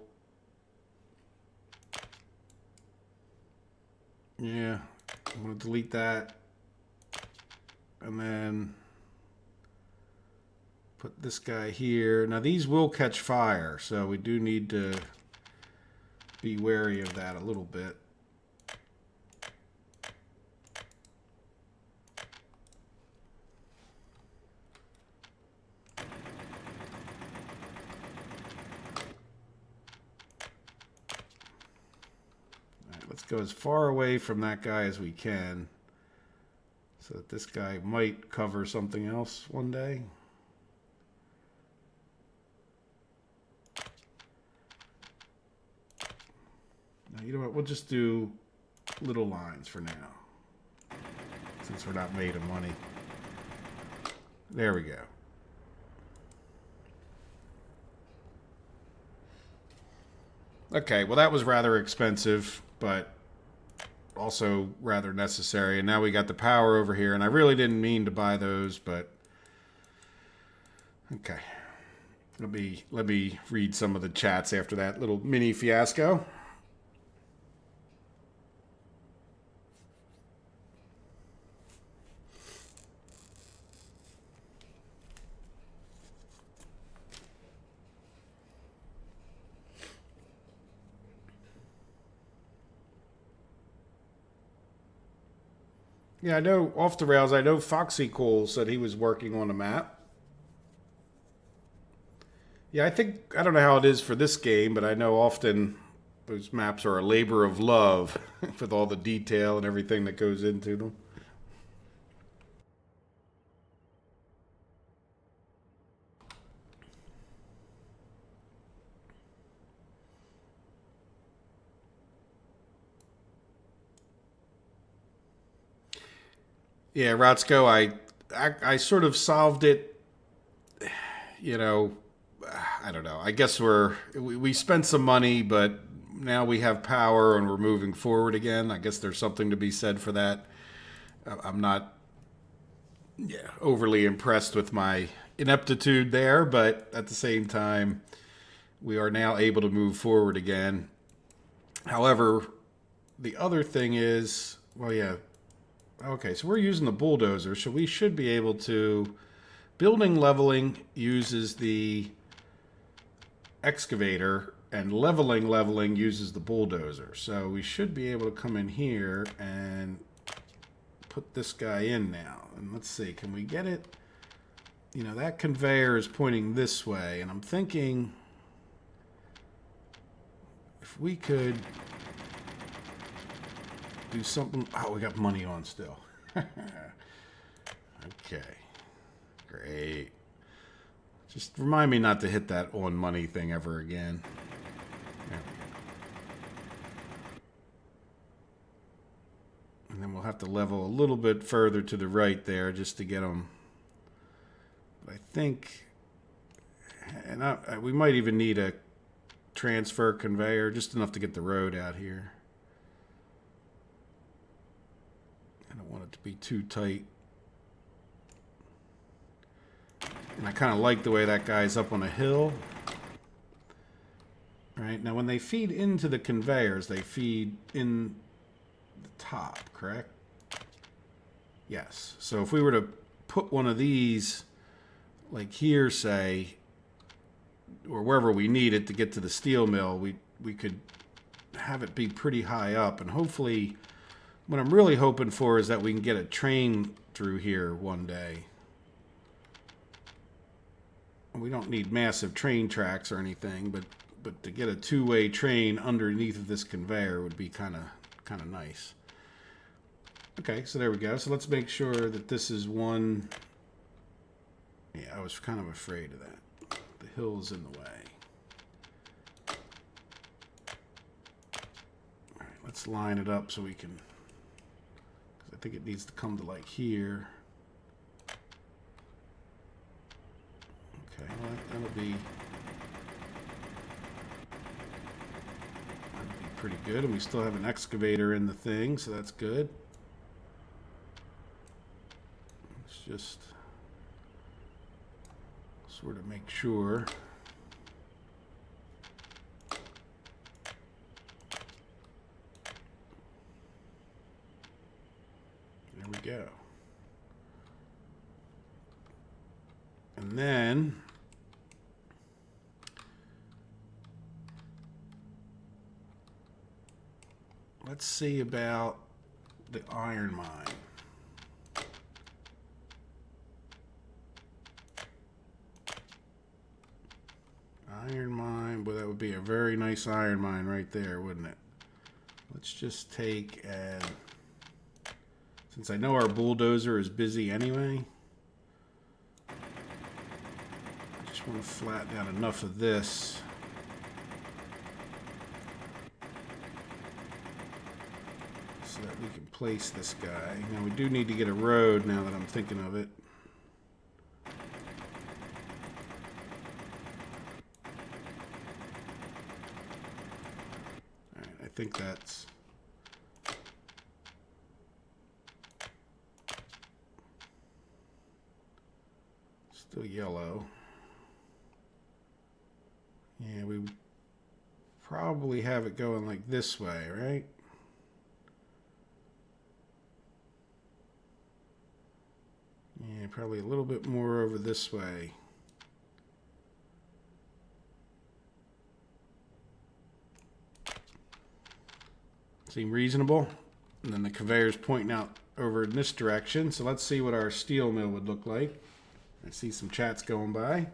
yeah, I'm going to delete that. And then put this guy here. Now, these will catch fire, so we do need to be wary of that a little bit. Let's go as far away from that guy as we can so that this guy might cover something else one day. Now, you know what? We'll just do little lines for now since we're not made of money. There we go. Okay, well that was rather expensive, but also rather necessary. And now we got the power over here, and I really didn't mean to buy those, but okay. Let me read some of the chats after that little mini fiasco. Yeah, I know off the rails. I know Foxy Cool said he was working on a map. Yeah, I don't know how it is for this game, but I know often those maps are a labor of love with all the detail and everything that goes into them. Yeah, Rotsko, I sort of solved it, you know, I don't know. I guess we spent some money, but now we have power and we're moving forward again. I guess there's something to be said for that. I'm not overly impressed with my ineptitude there, but at the same time, we are now able to move forward again. However, the other thing is, well, yeah, okay, so we're using the bulldozer, so we should be able to. Building leveling uses the excavator, and leveling uses the bulldozer. So we should be able to come in here and put this guy in now. And let's see, can we get it? You know, that conveyor is pointing this way, and I'm thinking if we could do something. Oh, we got money on still. Okay. Great. Just remind me not to hit that on money thing ever again. There we go. And then we'll have to level a little bit further to the right there just to get them. But I think, and we might even need a transfer conveyor, just enough to get the road out here. I don't want it to be too tight. And I kind of like the way that guy's up on a hill. Right, now when they feed into the conveyors, they feed in the top, correct? Yes. So if we were to put one of these, like here, say, or wherever we need it to get to the steel mill, we could have it be pretty high up. And hopefully, what I'm really hoping for is that we can get a train through here one day. We don't need massive train tracks or anything, but to get a two-way train underneath of this conveyor would be kind of nice. Okay, so there we go. So let's make sure that this is one. Yeah, I was kind of afraid of that. The hill's in the way. All right, let's line it up so we can. Because I think it needs to come to like here. Okay, well, that'll be pretty good, and we still have an excavator in the thing, so that's good. Let's just sort of make sure. There we go. And then let's see about the iron mine. Iron mine, well, that would be a very nice iron mine right there, wouldn't it? Let's just take, and since I know our bulldozer is busy anyway, I just want to flatten out enough of this. So that we can place this guy. Now we do need to get a road now that I'm thinking of it. Alright, I think that's still yellow. Yeah, we probably have it going like this way, right? Yeah, probably a little bit more over this way. Seem reasonable? And then the conveyor's pointing out over in this direction. So let's see what our steel mill would look like. I see some chats going by.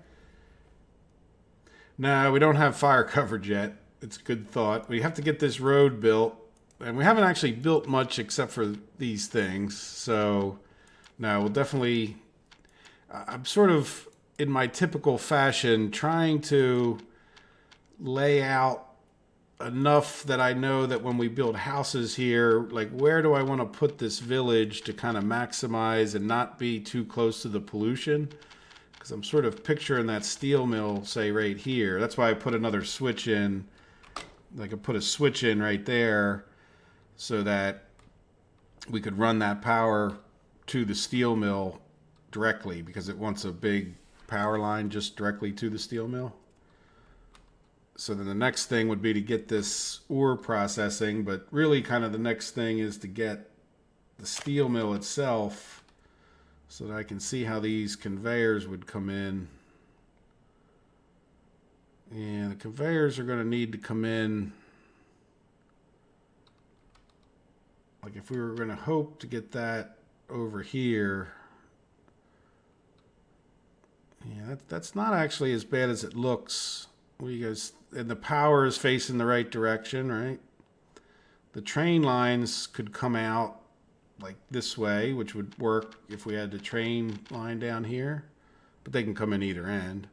No, we don't have fire coverage yet. It's a good thought. We have to get this road built. And we haven't actually built much except for these things. So no, we'll definitely. I'm sort of in my typical fashion trying to lay out enough that I know that when we build houses here, like where do I want to put this village to kind of maximize and not be too close to the pollution? Because I'm sort of picturing that steel mill, say right here. That's why I put another switch in. Like I put a switch in right there so that we could run that power to the steel mill directly because it wants a big power line just directly to the steel mill. So then the next thing would be to get this ore processing, but really kind of the next thing is to get the steel mill itself so that I can see how these conveyors would come in. And the conveyors are going to need to come in, like if we were going to hope to get that over here. Yeah, that's not actually as bad as it looks. What do you guys, and the power is facing the right direction, right? The train lines could come out like this way, which would work if we had the train line down here, but they can come in either end.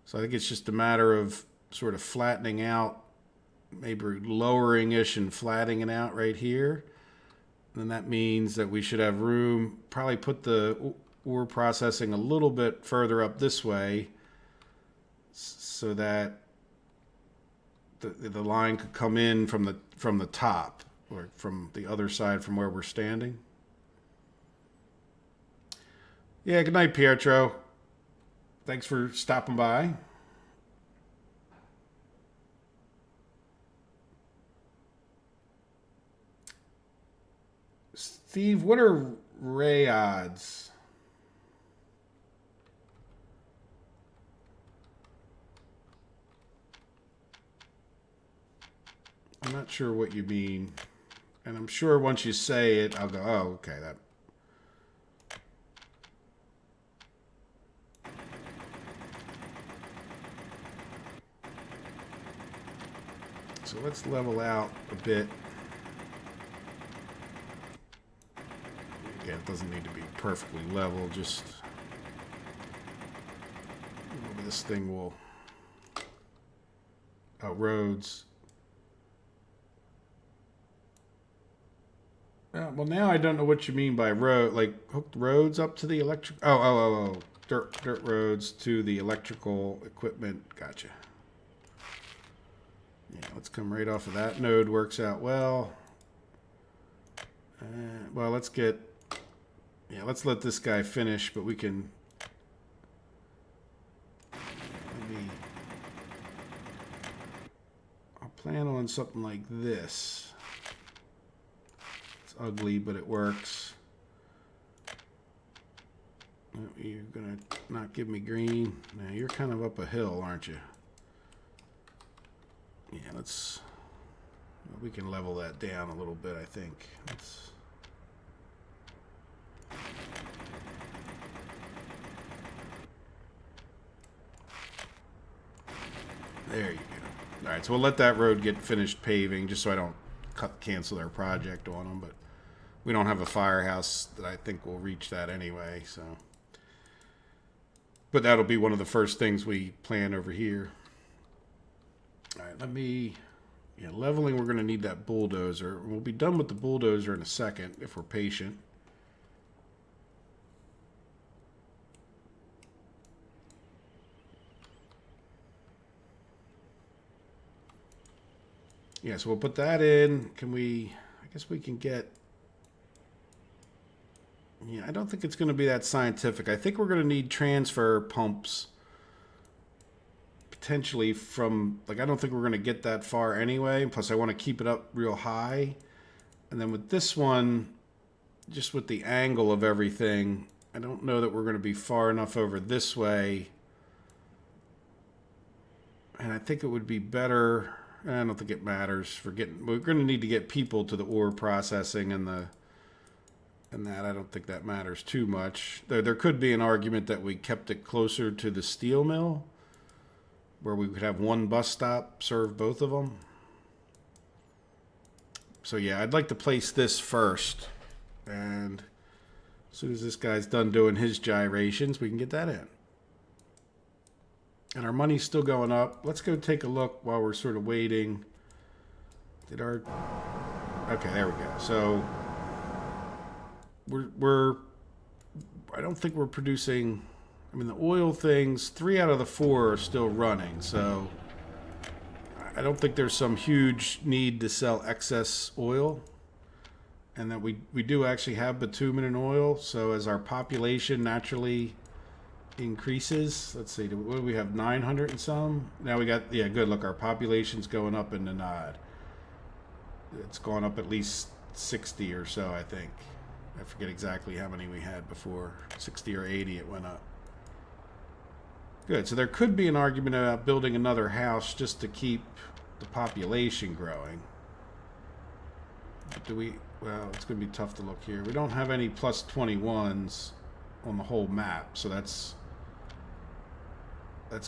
So I think it's just a matter of sort of flattening out, maybe lowering-ish and flattening it out right here. And that means that we should have room, probably put the ore processing a little bit further up this way so that the line could come in from the top or from the other side from where we're standing. Yeah, good night, Pietro. Thanks for stopping by. Steve, what are ray odds? I'm not sure what you mean. And I'm sure once you say it, I'll go, oh, okay, that. So let's level out a bit. Yeah, it doesn't need to be perfectly level, just maybe this thing will, roads. Well, now I don't know what you mean by road, like hooked roads up to the electric, dirt roads to the electrical equipment, gotcha. Yeah, let's come right off of that node, works out well. Well, let's let this guy finish, but we can I'll plan on something like this. It's ugly, but it works. You're gonna not give me green. Now you're kind of up a hill, aren't you? Yeah, we can level that down a little bit, I think. There you go. All right, so we'll let that road get finished paving just so I don't cancel their project on them, but we don't have a firehouse that I think will reach that anyway, so. But that'll be one of the first things we plan over here. All right, leveling, we're going to need that bulldozer. We'll be done with the bulldozer in a second if we're patient. Yeah, so we'll put that in. I guess we can get, yeah, I don't think it's going to be that scientific. I think we're going to need transfer pumps potentially from, I don't think we're going to get that far anyway. Plus, I want to keep it up real high. And then with this one, just with the angle of everything, I don't know that we're going to be far enough over this way. And I think it would be better. I don't think it matters we're going to need to get people to the ore processing and that. I don't think that matters too much. There could be an argument that we kept it closer to the steel mill, where we could have one bus stop serve both of them. So yeah, I'd like to place this first. And as soon as this guy's done doing his gyrations, we can get that in. And our money's still going up. Let's go take a look while we're sort of waiting. Okay, there we go. So I don't think we're producing, the oil things, 3 out of the 4 are still running. So I don't think there's some huge need to sell excess oil. and that we do actually have bitumen and oil. So as our population naturally increases, let's see, what do we have, 900 and some? Now we got, yeah, good. Look, our population's going up in the nod. It's gone up at least 60 or so, I think. I forget exactly how many we had before. 60 or 80 it went up. Good. So there could be an argument about building another house just to keep the population growing. Do we? Well, it's going to be tough to look here. We don't have any plus 21s on the whole map, so that's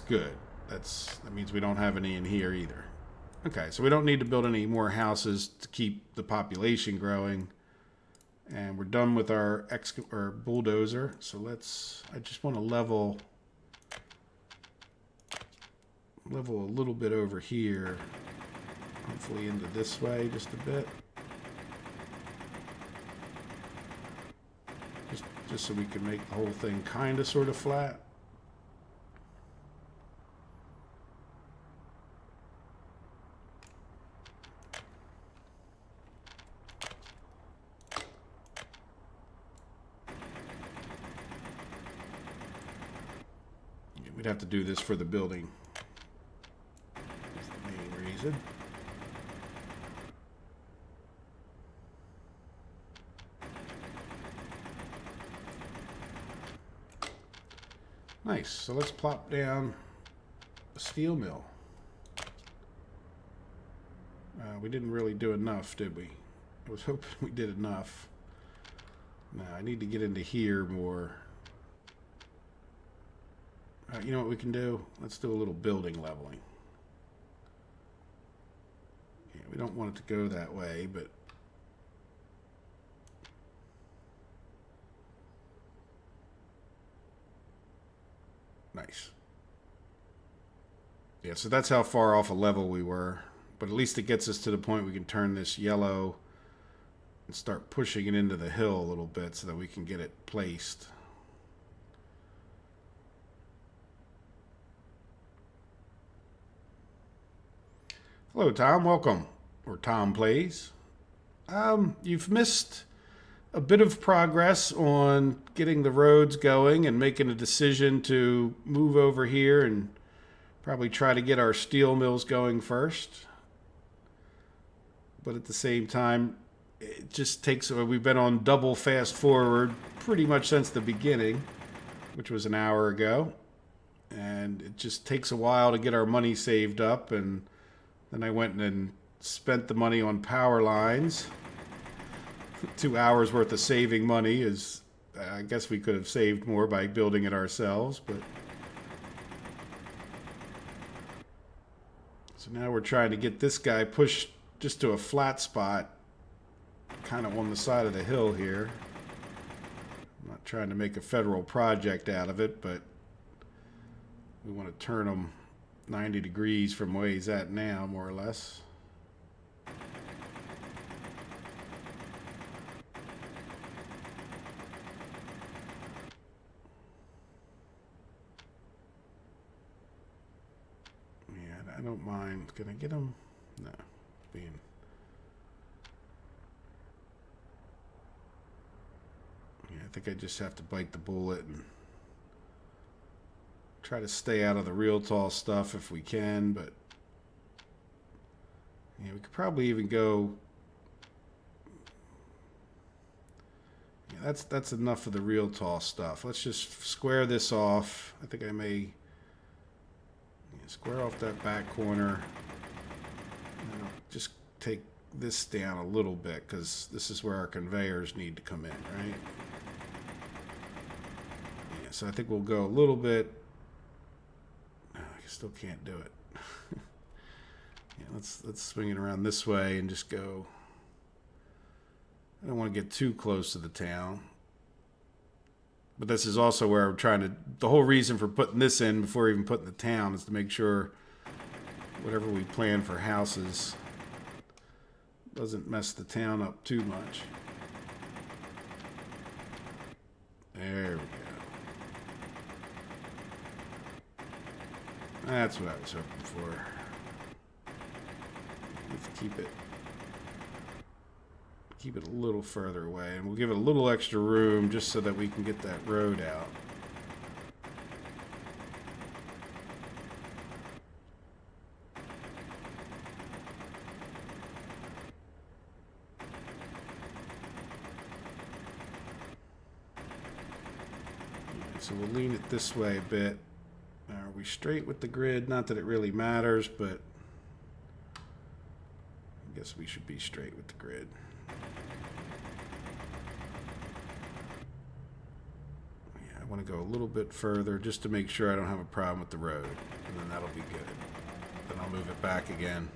good. That means we don't have any in here either. Okay, so we don't need to build any more houses to keep the population growing. And we're done with our bulldozer. So I just want to level a little bit over here. Hopefully into this way just a bit. Just so we can make the whole thing kind of sort of flat. We'd have to do this for the building. That's the main reason. Nice. So let's plop down a steel mill. We didn't really do enough, did we? I was hoping we did enough. Now I need to get into here more. You know what we can do? Let's do a little building leveling. Yeah, we don't want it to go that way, but nice. Yeah, so that's how far off a level we were. But at least it gets us to the point we can turn this yellow and start pushing it into the hill a little bit so that we can get it placed. Hello, Tom. Welcome. Or Tom Plays. You've missed a bit of progress on getting the roads going and making a decision to move over here and probably try to get our steel mills going first. But at the same time, it just takes, we've been on double fast forward pretty much since the beginning, which was an hour ago. And it just takes a while to get our money saved up, and then I went and spent the money on power lines. 2 hours worth of saving money is, I guess we could have saved more by building it ourselves, but. So now we're trying to get this guy pushed just to a flat spot, kind of on the side of the hill here. I'm not trying to make a federal project out of it, but we want to turn him 90 degrees from where he's at now, more or less. Yeah, I don't mind. Can I get him? No. Being... Yeah, I think I just have to bite the bullet and try to stay out of the real tall stuff if we can, but yeah, we could probably even go. Yeah, that's enough of the real tall stuff. Let's just square this off. I think I may square off that back corner. And I'll just take this down a little bit because this is where our conveyors need to come in, right? Yeah, so I think we'll go a little bit. Still can't do it. Yeah, let's swing it around this way and just go. I don't want to get too close to the town. But this is also where I'm trying to. The whole reason for putting this in before even putting the town is to make sure whatever we plan for houses doesn't mess the town up too much. There we go. That's what I was hoping for. Let's keep it a little further away, and we'll give it a little extra room just so that we can get that road out. So we'll lean it this way a bit. Now, are we straight with the grid? Not that it really matters, but I guess we should be straight with the grid. Yeah, I want to go a little bit further just to make sure I don't have a problem with the road. And then that'll be good. Then I'll move it back again.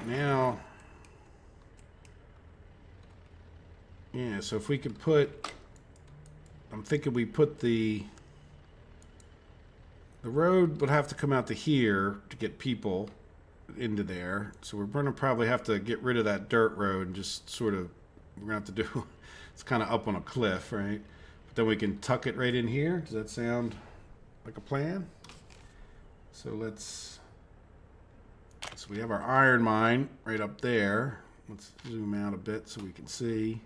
Now, yeah, so if we could put, I'm thinking we put the road would have to come out to here to get people into there. So we're going to probably have to get rid of that dirt road and just sort of, we're going to have to do, it's kind of up on a cliff, right? But then we can tuck it right in here. Does that sound like a plan? So so we have our iron mine right up there. Let's zoom out a bit so we can see.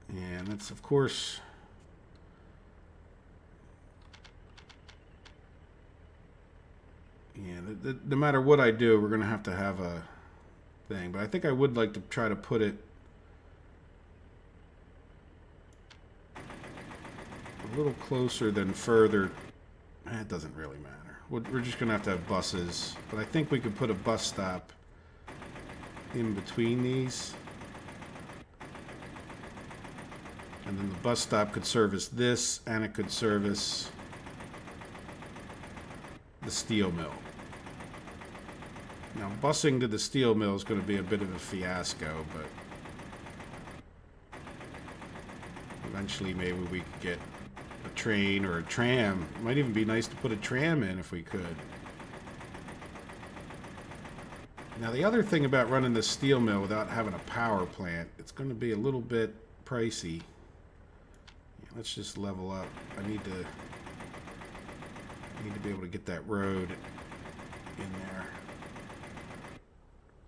And that's, of course, yeah, no matter what I do, we're going to have a thing. But I think I would like to try to put it a little closer than further. It doesn't really matter. We're just going to have buses. But I think we could put a bus stop in between these. And then the bus stop could service this, and it could service the steel mill. Now, busing to the steel mill is going to be a bit of a fiasco, but eventually maybe we could get a train or a tram. It might even be nice to put a tram in if we could. Now, the other thing about running the steel mill without having a power plant, it's going to be a little bit pricey. Yeah, let's just level up. I need to be able to get that road in there.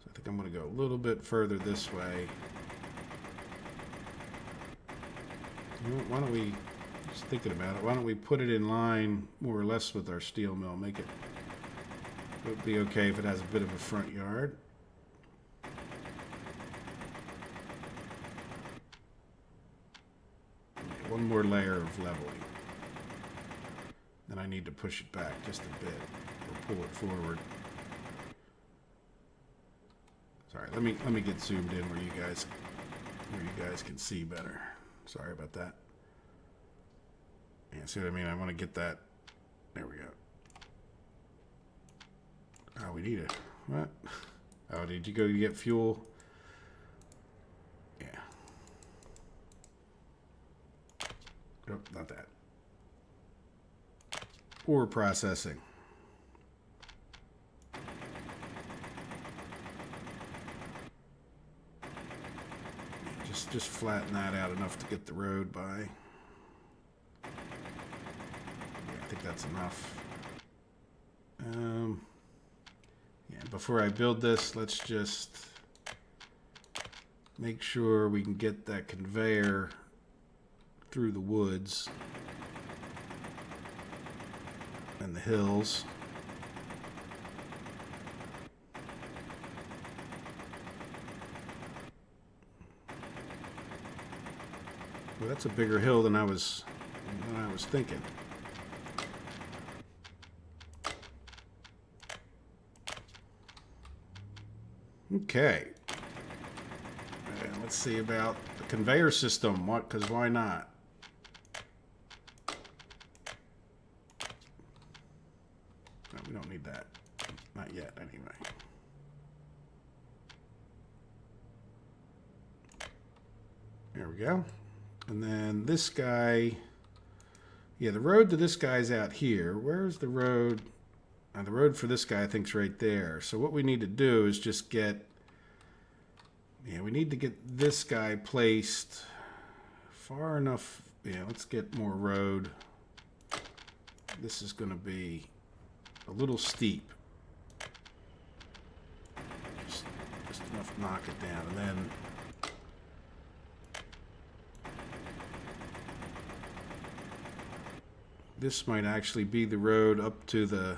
So I think I'm going to go a little bit further this way. You know, why don't we, just thinking about it, why don't we put it in line more or less with our steel mill? Make it would be okay if it has a bit of a front yard. One more layer of leveling. Then I need to push it back just a bit or pull it forward. Sorry, let me get zoomed in where you guys can see better. Sorry about that. Yeah, see what I mean? I want to get that. There we go. Oh, we need it. What? Oh, did you go get fuel? Yeah. Nope, not that. Ore processing. Just flatten that out enough to get the road by. Yeah, I think that's enough. Yeah, before I build this, let's just make sure we can get that conveyor through the woods and the hills. Well, that's a bigger hill than I was thinking. Okay. And let's see about the conveyor system. What? Because why not? No, we don't need that. Not yet, anyway. There we go. And then this guy, yeah, the road to this guy's out here. Where's the road? The road for this guy, I think, is right there. So what we need to do is just get, yeah, we need to get this guy placed far enough. Yeah, let's get more road this is going to be a little steep. Just enough to knock it down, and then this might actually be the road up to the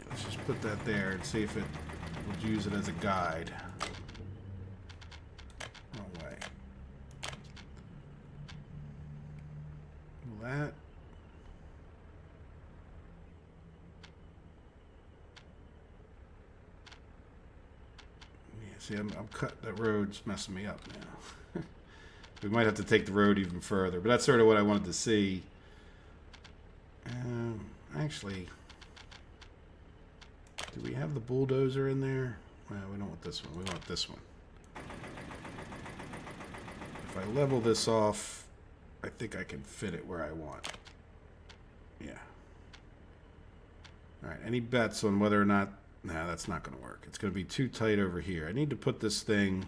let's just put that there and see if it would use it as a guide. Wrong way. Well, that see, I'm cut. That road's messing me up now. We might have to take the road even further, but that's sort of what I wanted to see. Actually, do we have the bulldozer in there? Well, we don't want this one. We want this one. If I level this off, I think I can fit it where I want. Yeah. All right. Any bets on whether or not... Nah, that's not going to work. It's going to be too tight over here. I need to put this thing...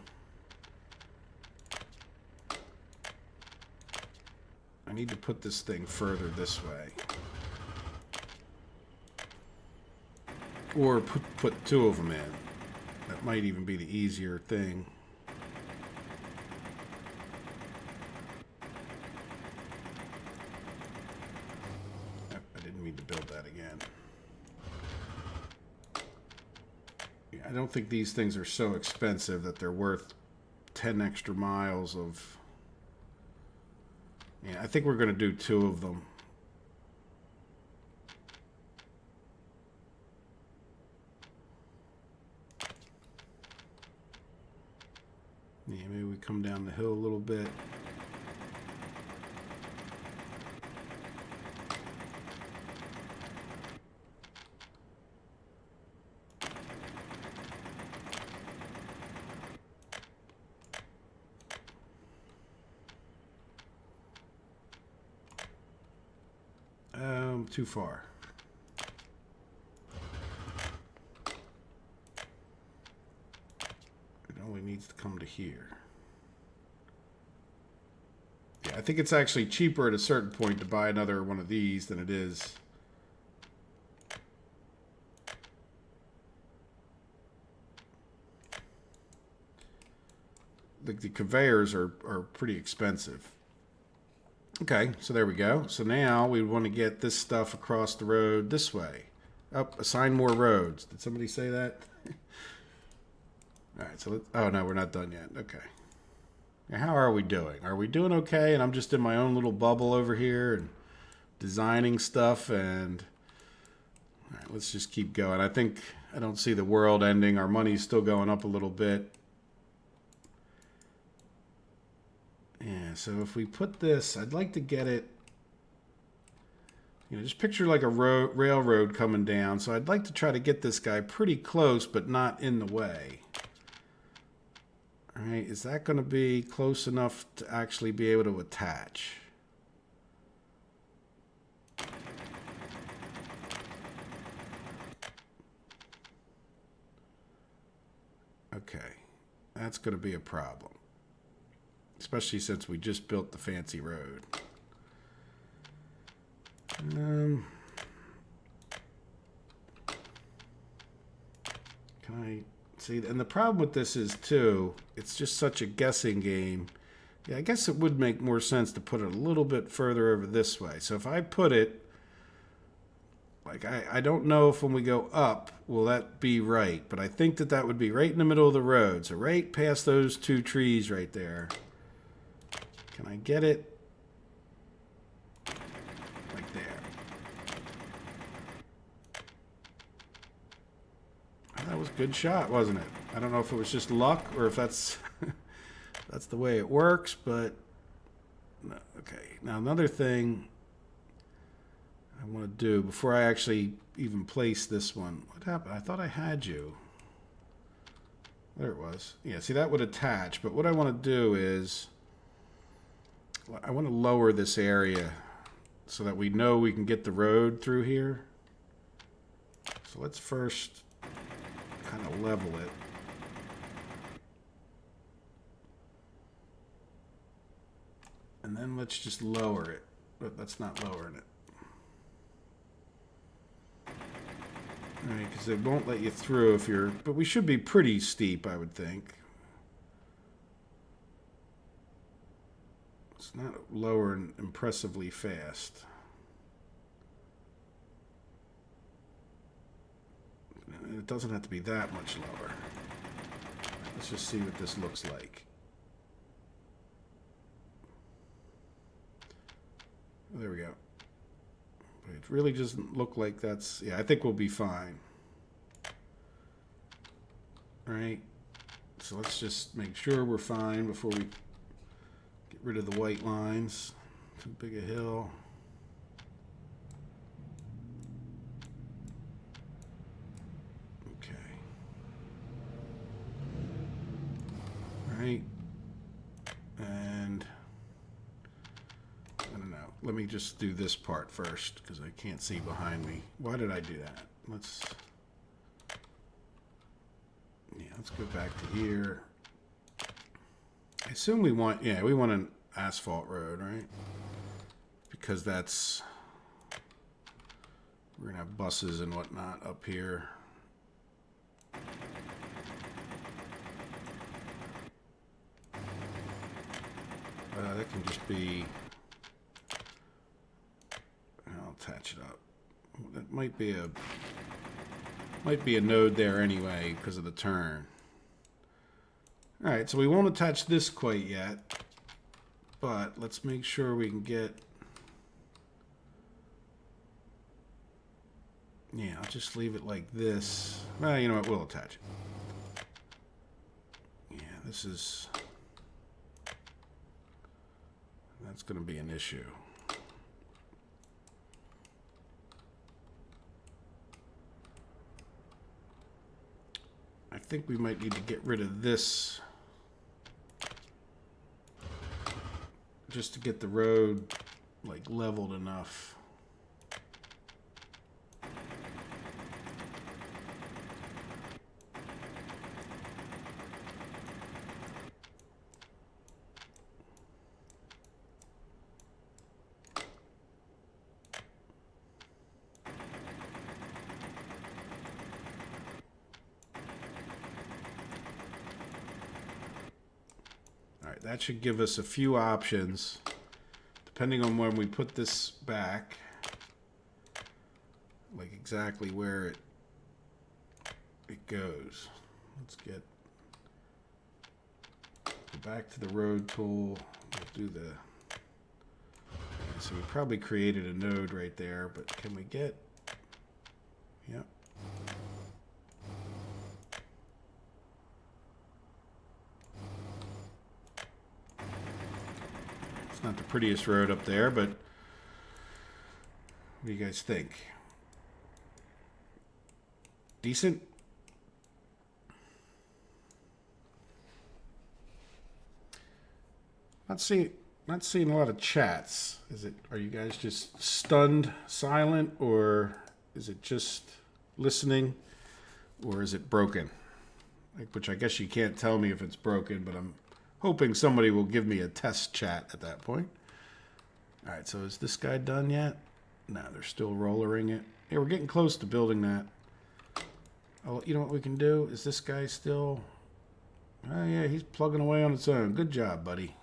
I need to put this thing further this way. Or put two of them in. That might even be the easier thing. I didn't mean to build that again. I don't think these things are so expensive that they're worth 10 extra miles of... Yeah, I think we're going to do two of them. Yeah, maybe we come down the hill a little bit. Too far. It only needs to come to here. Yeah, I think it's actually cheaper at a certain point to buy another one of these than it is. The conveyors are pretty expensive. Okay, so there we go. So now we want to get this stuff across the road this way. Up, assign more roads. Did somebody say that? All right, so let's... Oh, no, we're not done yet. Okay. Now, how are we doing? Are we doing okay? And I'm just in my own little bubble over here and designing stuff. And all right, let's just keep going. I think I don't see the world ending. Our money's still going up a little bit. Yeah, so if we put this, I'd like to get it, just picture like a railroad coming down. So I'd like to try to get this guy pretty close, but not in the way. All right, is that going to be close enough to actually be able to attach? Okay, that's going to be a problem. Especially since we just built the fancy road. Can I see? And the problem with this is, too, it's just such a guessing game. Yeah, I guess it would make more sense to put it a little bit further over this way. So if I put it, like, I don't know if when we go up, will that be right? But I think that would be right in the middle of the road. So right past those two trees right there. Can I get it like there? Oh, that was a good shot, wasn't it? I don't know if it was just luck or if that's that's the way it works, but no. Okay. Now another thing I want to do before I actually even place this one. What happened? I thought I had you. There it was. Yeah, see, that would attach, but what I want to do is I want to lower this area so that we know we can get the road through here. So let's first kind of level it. then let's just lower it. But that's not lowering it. Alright, because it won't let you through if you're... But we should be pretty steep, I would think. It's not lowering impressively fast. It doesn't have to be that much lower. Let's just see what this looks like. There we go. But it really doesn't look like that's... Yeah, I think we'll be fine. All right. So let's just make sure we're fine before we get rid of the white lines. Too big a hill. Okay. All right. And... I don't know. Let me just do this part first because I can't see behind me. Why did I do that? Let's go back to here. I assume we want, we want an asphalt road, right? Because that's, we're gonna have buses and whatnot up here. That can just be, I'll attach it up. That might be a node there anyway because of the turn. All right, so we won't attach this quite yet, but let's make sure we can get. Yeah, I'll just leave it like this. Well, you know what? We'll attach it. Yeah, this is. That's going to be an issue. I think we might need to get rid of this just to get the road like leveled enough. That should give us a few options, depending on when we put this back, like exactly where it goes. Let's go back to the road tool. We'll do the. So we probably created a node right there, but can we get? Yep. It's not the prettiest road up there, but what do you guys think? Decent? Not seeing a lot of chats. Are you guys just stunned, silent, or is it just listening, or is it broken? Which I guess you can't tell me if it's broken, but I'm hoping somebody will give me a test chat at that point. All right, so is this guy done yet? No, they're still rollering it. Yeah, we're getting close to building that. Oh, you know what we can do? Is this guy still... Oh, yeah, he's plugging away on its own. Good job, buddy.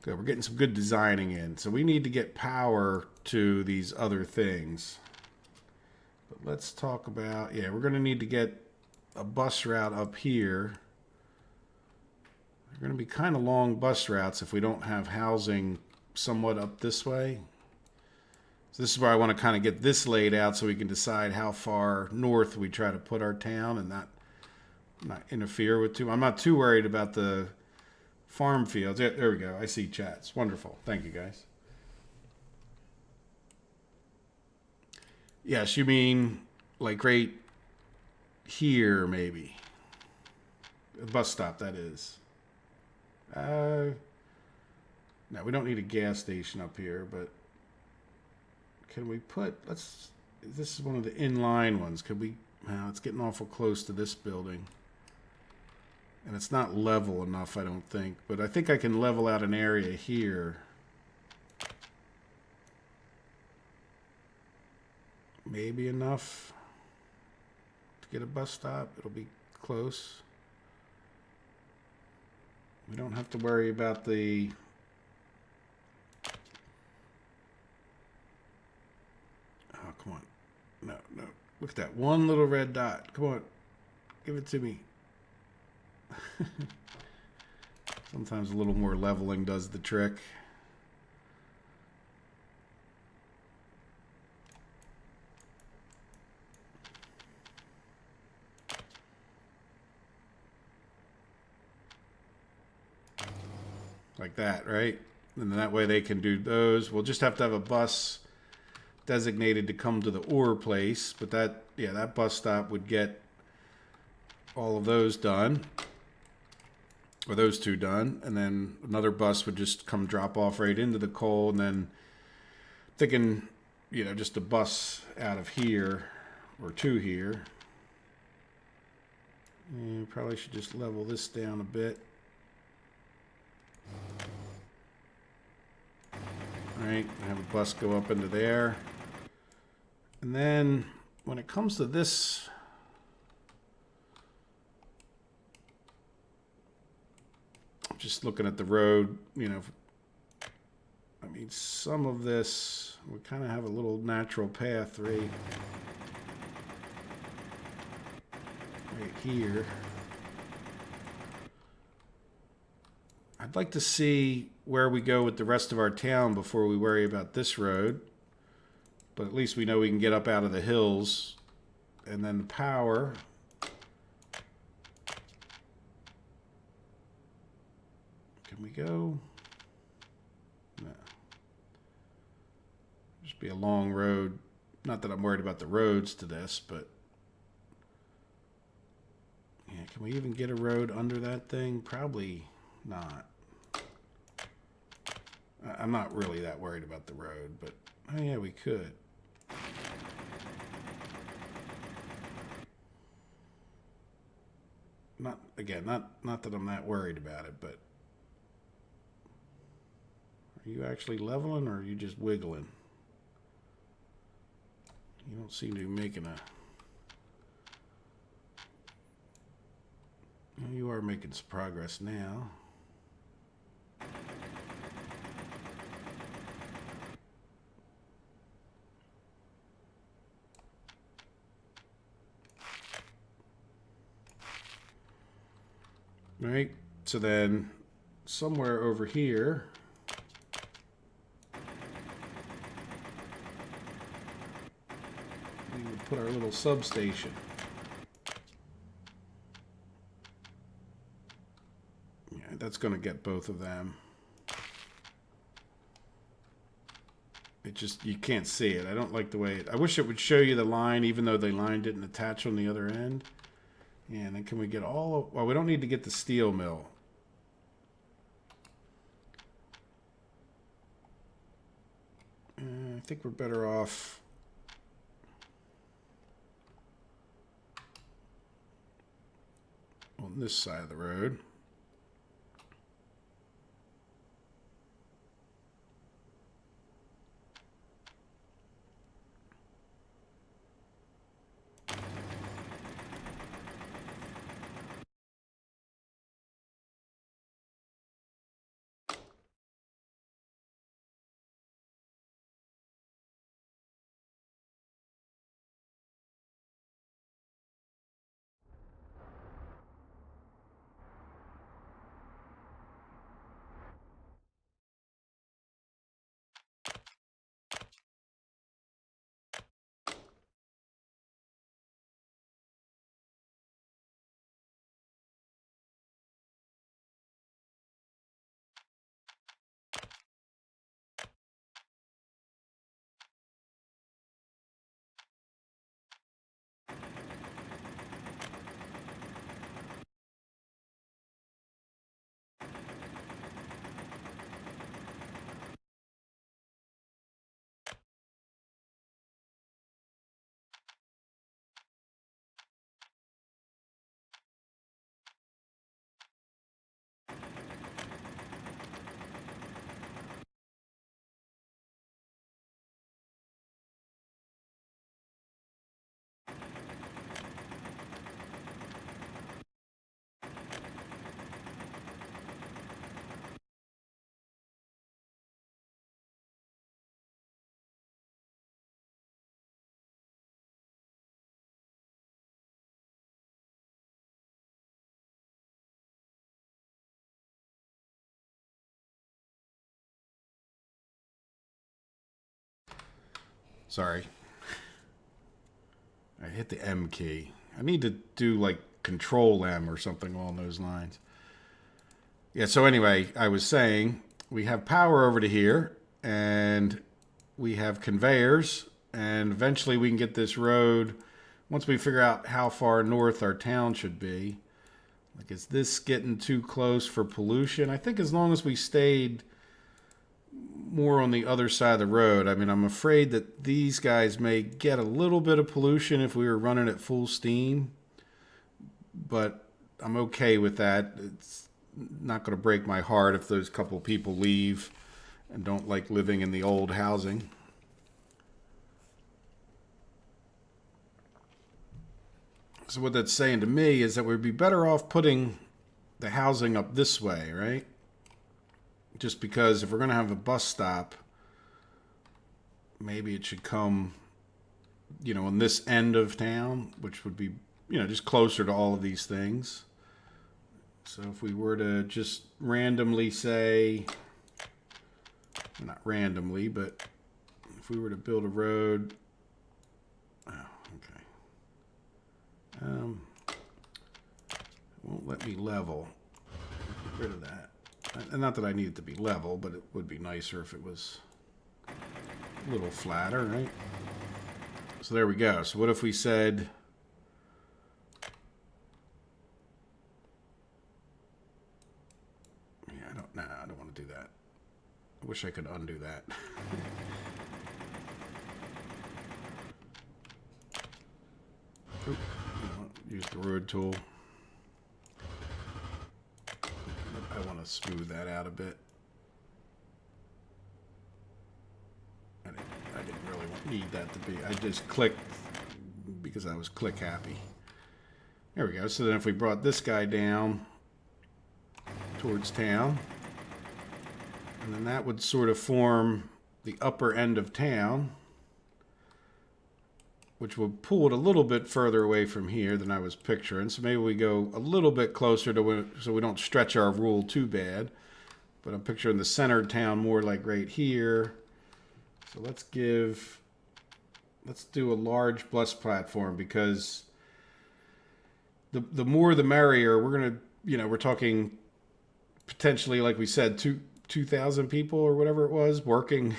Good, we're getting some good designing in. So we need to get power to these other things. But let's talk about... Yeah, we're going to need to get a bus route up here. They're going to be kind of long bus routes if we don't have housing somewhat up this way. So this is where I want to kind of get this laid out so we can decide how far north we try to put our town and not interfere with too. I'm not too worried about the farm fields. Yeah, there we go. I see chats. Wonderful. Thank you, guys. Yes, you mean like right here, maybe. A bus stop, that is. No, we don't need a gas station up here, but can we put, this is one of the inline ones. Could we, it's getting awful close to this building. And it's not level enough, I don't think. But I think I can level out an area here. Maybe enough to get a bus stop. It'll be close. We don't have to worry about the... Oh, come on. No, no. Look at that one little red dot. Come on. Give it to me. Sometimes a little more leveling does the trick. Like that, right? And then that way they can do those. We'll just have to have a bus designated to come to the ore place. But that, yeah, that bus stop would get all of those done. Or those two done, and then another bus would just come drop off right into the coal, and then thinking, you know, just a bus out of here or two here. And probably should just level this down a bit. All right, have a bus go up into there, and then when it comes to this. Just looking at the road, you know, I mean, some of this, we kind of have a little natural path right here. I'd like to see where we go with the rest of our town before we worry about this road. But at least we know we can get up out of the hills. And then the power... Can we go? No. Just be a long road. Not that I'm worried about the roads to this, but yeah, can we even get a road under that thing? Probably not. I'm not really that worried about the road, but oh yeah, we could. Not again, not that I'm that worried about it, but are you actually leveling or are you just wiggling? You don't seem to be making a... Well, you are making some progress now. Right, so then somewhere over here... put our little substation. Yeah, that's going to get both of them. It just, you can't see it. I don't like the way it, I wish it would show you the line even though the line didn't attach on the other end. Yeah, and then can we get all of, well, we don't need to get the steel mill. I think we're better off on this side of the road. Sorry. I hit the M key. I need to do like Control M or something along those lines. Yeah, so anyway, I was saying we have power over to here, and we have conveyors, and eventually we can get this road, once we figure out how far north our town should be. Like, is this getting too close for pollution? I think as long as we stayed more on the other side of the road. I mean, I'm afraid that these guys may get a little bit of pollution if we were running at full steam, but I'm okay with that. It's not going to break my heart if those couple people leave and don't like living in the old housing. So what that's saying to me is that we'd be better off putting the housing up this way, right? Just because if we're going to have a bus stop, maybe it should come, on this end of town, which would be, just closer to all of these things. So if we were to just randomly say, not randomly, but if we were to build a road, it won't let me level. Get rid of that. And not that I need it to be level, but it would be nicer if it was a little flatter, right? So there we go. So what if we said, I don't want to do that. I wish I could undo that. Oop, use the road tool. I want to smooth that out a bit. I didn't really need that to be. I just clicked because I was click happy. There we go. So then if we brought this guy down towards town, and then that would sort of form the upper end of town, which will pull it a little bit further away from here than I was picturing. So maybe we go a little bit closer to so we don't stretch our rule too bad. But I'm picturing the center of town more like right here. So let's do a large bus platform, because the more the merrier. We're going to, we're talking potentially, like we said, 2,000 people or whatever it was working,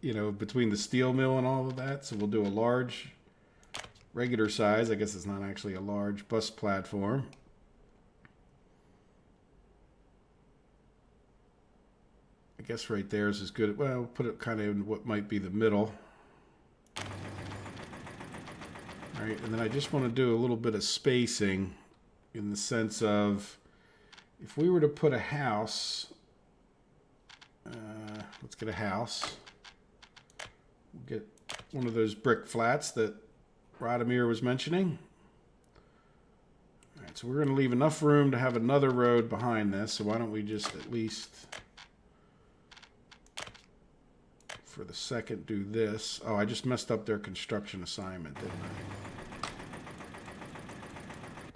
between the steel mill and all of that. So we'll do a large, regular size, I guess it's not actually a large bus platform. I guess right there is as good. Well, we'll put it kind of in what might be the middle. All right, and then I just want to do a little bit of spacing in the sense of, if we were to put a house, let's get a house. We'll get one of those brick flats that Radomir was mentioning. All right, so we're going to leave enough room to have another road behind this. So why don't we just at least, for the second, do this. Oh, I just messed up their construction assignment, didn't I?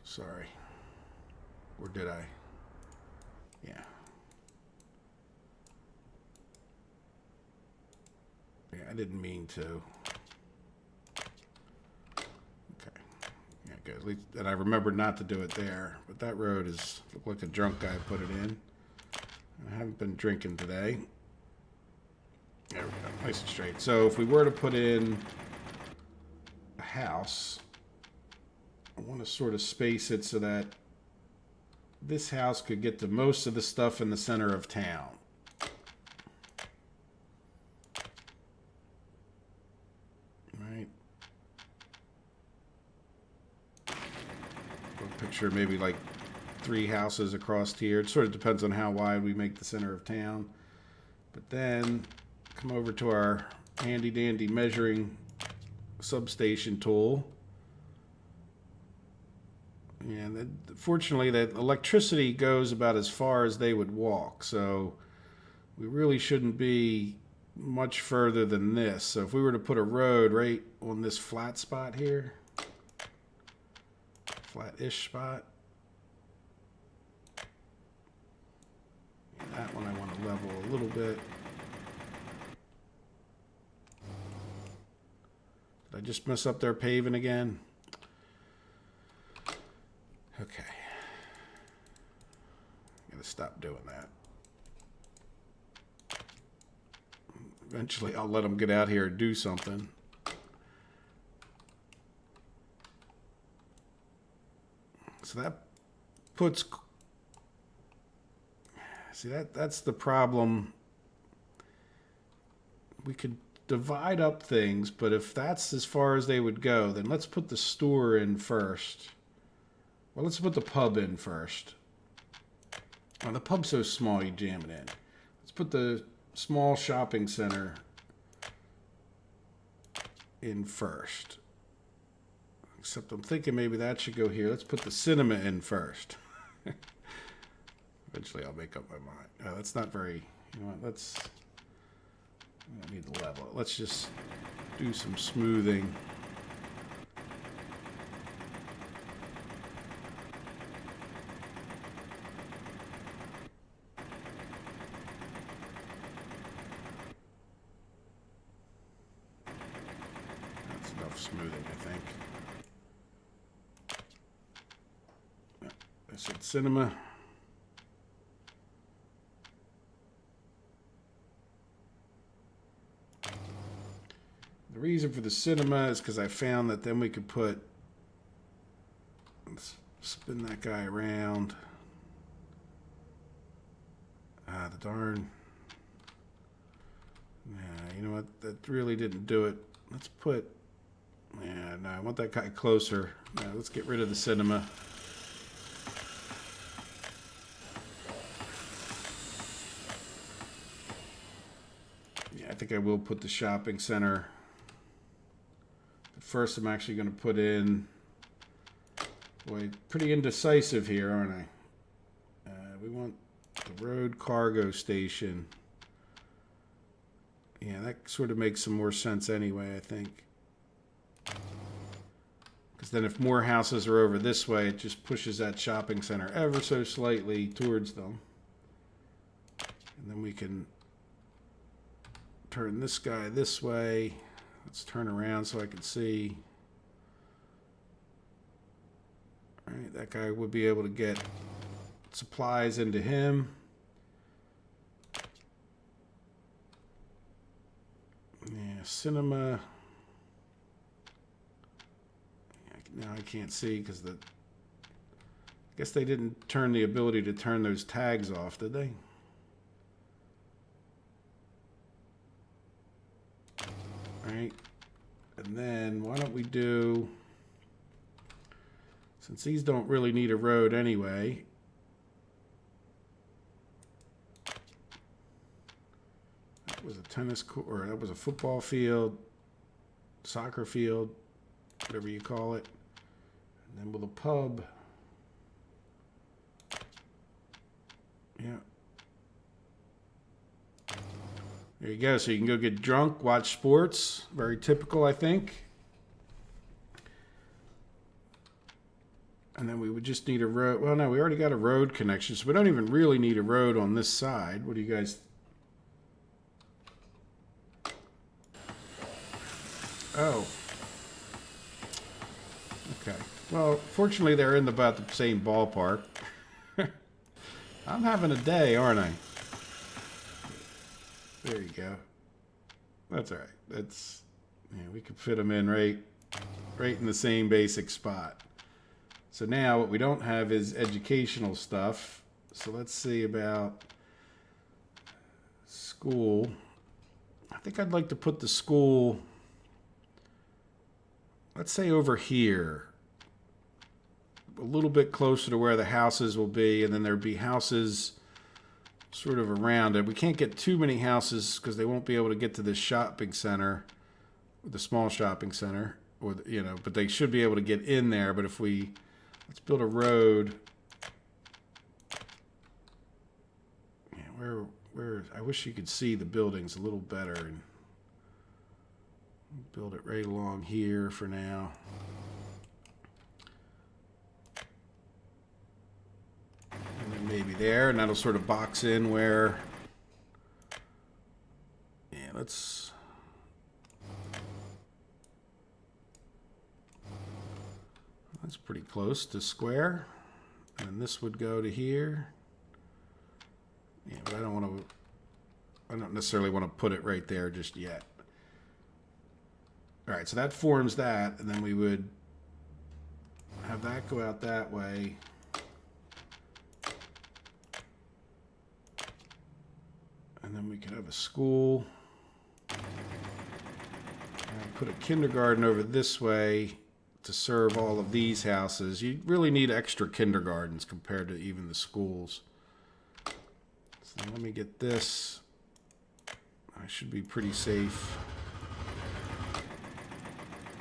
Sorry. Or did I? Yeah. Yeah, I didn't mean to. Okay. Yeah, good. At least, and I remembered not to do it there. But that road is, looked like a drunk guy put it in. I haven't been drinking today. There we go. Nice and straight. So if we were to put in a house, I want to sort of space it so that this house could get to most of the stuff in the center of town. Right. We'll picture maybe like 3 houses across here. It sort of depends on how wide we make the center of town. But then come over to our handy dandy measuring substation tool. And fortunately, that electricity goes about as far as they would walk. So we really shouldn't be much further than this. So if we were to put a road right on this flat spot here, flat-ish spot, that one I want to level a little bit. just mess up their paving again? Okay. Gotta stop doing that. Eventually, I'll let them get out here and do something. So that puts... See, that's the problem. We could divide up things, but if that's as far as they would go, then let's put the store in first. Well, let's put the pub in first. Oh, the pub's so small, you jam it in. Let's put the small shopping center in first. Except I'm thinking maybe that should go here. Let's put the cinema in first. Eventually I'll make up my mind. Oh, that's not very... You know what, let's... I don't need to level it. Let's just do some smoothing. That's enough smoothing, I think. I said cinema. The reason for the cinema is because I found that then we could put, let's spin that guy around. Ah, the darn. Yeah, you know what? That really didn't do it. Let's put, yeah, no, I want that guy closer. No, let's get rid of the cinema. Yeah, I think I will put the shopping center. First, I'm actually going to put in, boy, pretty indecisive here, aren't I? We want the road cargo station. Yeah, that sort of makes some more sense anyway, I think. Because then if more houses are over this way, it just pushes that shopping center ever so slightly towards them. And then we can turn this guy this way. Let's turn around so I can see. All right, that guy would be able to get supplies into him. Yeah, cinema. Now I can't see because I guess they didn't turn the ability to turn those tags off, did they? Right, and then why don't we do, since these don't really need a road anyway, that was a tennis court, or that was a football field, soccer field, whatever you call it, and then with a pub, yeah. There you go. So you can go get drunk, watch sports. Very typical, I think. And then we would just need a road. Well, no, we already got a road connection, so we don't even really need a road on this side. What do you guys... Oh. Okay. Well, fortunately, they're in about the same ballpark. I'm having a day, aren't I? There you go. That's all right. That's, yeah, we could fit them in right in the same basic spot. So now what we don't have is educational stuff. So let's see about school. I think I'd like to put the school, let's say over here, a little bit closer to where the houses will be, and then there'd be houses sort of around it. We can't get too many houses because they won't be able to get to this shopping center, the small shopping center, or the, you know, but they should be able to get in there. But if we, let's build a road. Yeah, where I wish you could see the buildings a little better, and build it right along here for now. And then maybe there, and that'll sort of box in where, yeah, let's, That's pretty close to square. And then this would go to here. Yeah, but I don't necessarily want to put it right there just yet. All right, so that forms that, and then we would have that go out that way. And then we could have a school. And put a kindergarten over this way to serve all of these houses. You really need extra kindergartens compared to even the schools. So let me get this. I should be pretty safe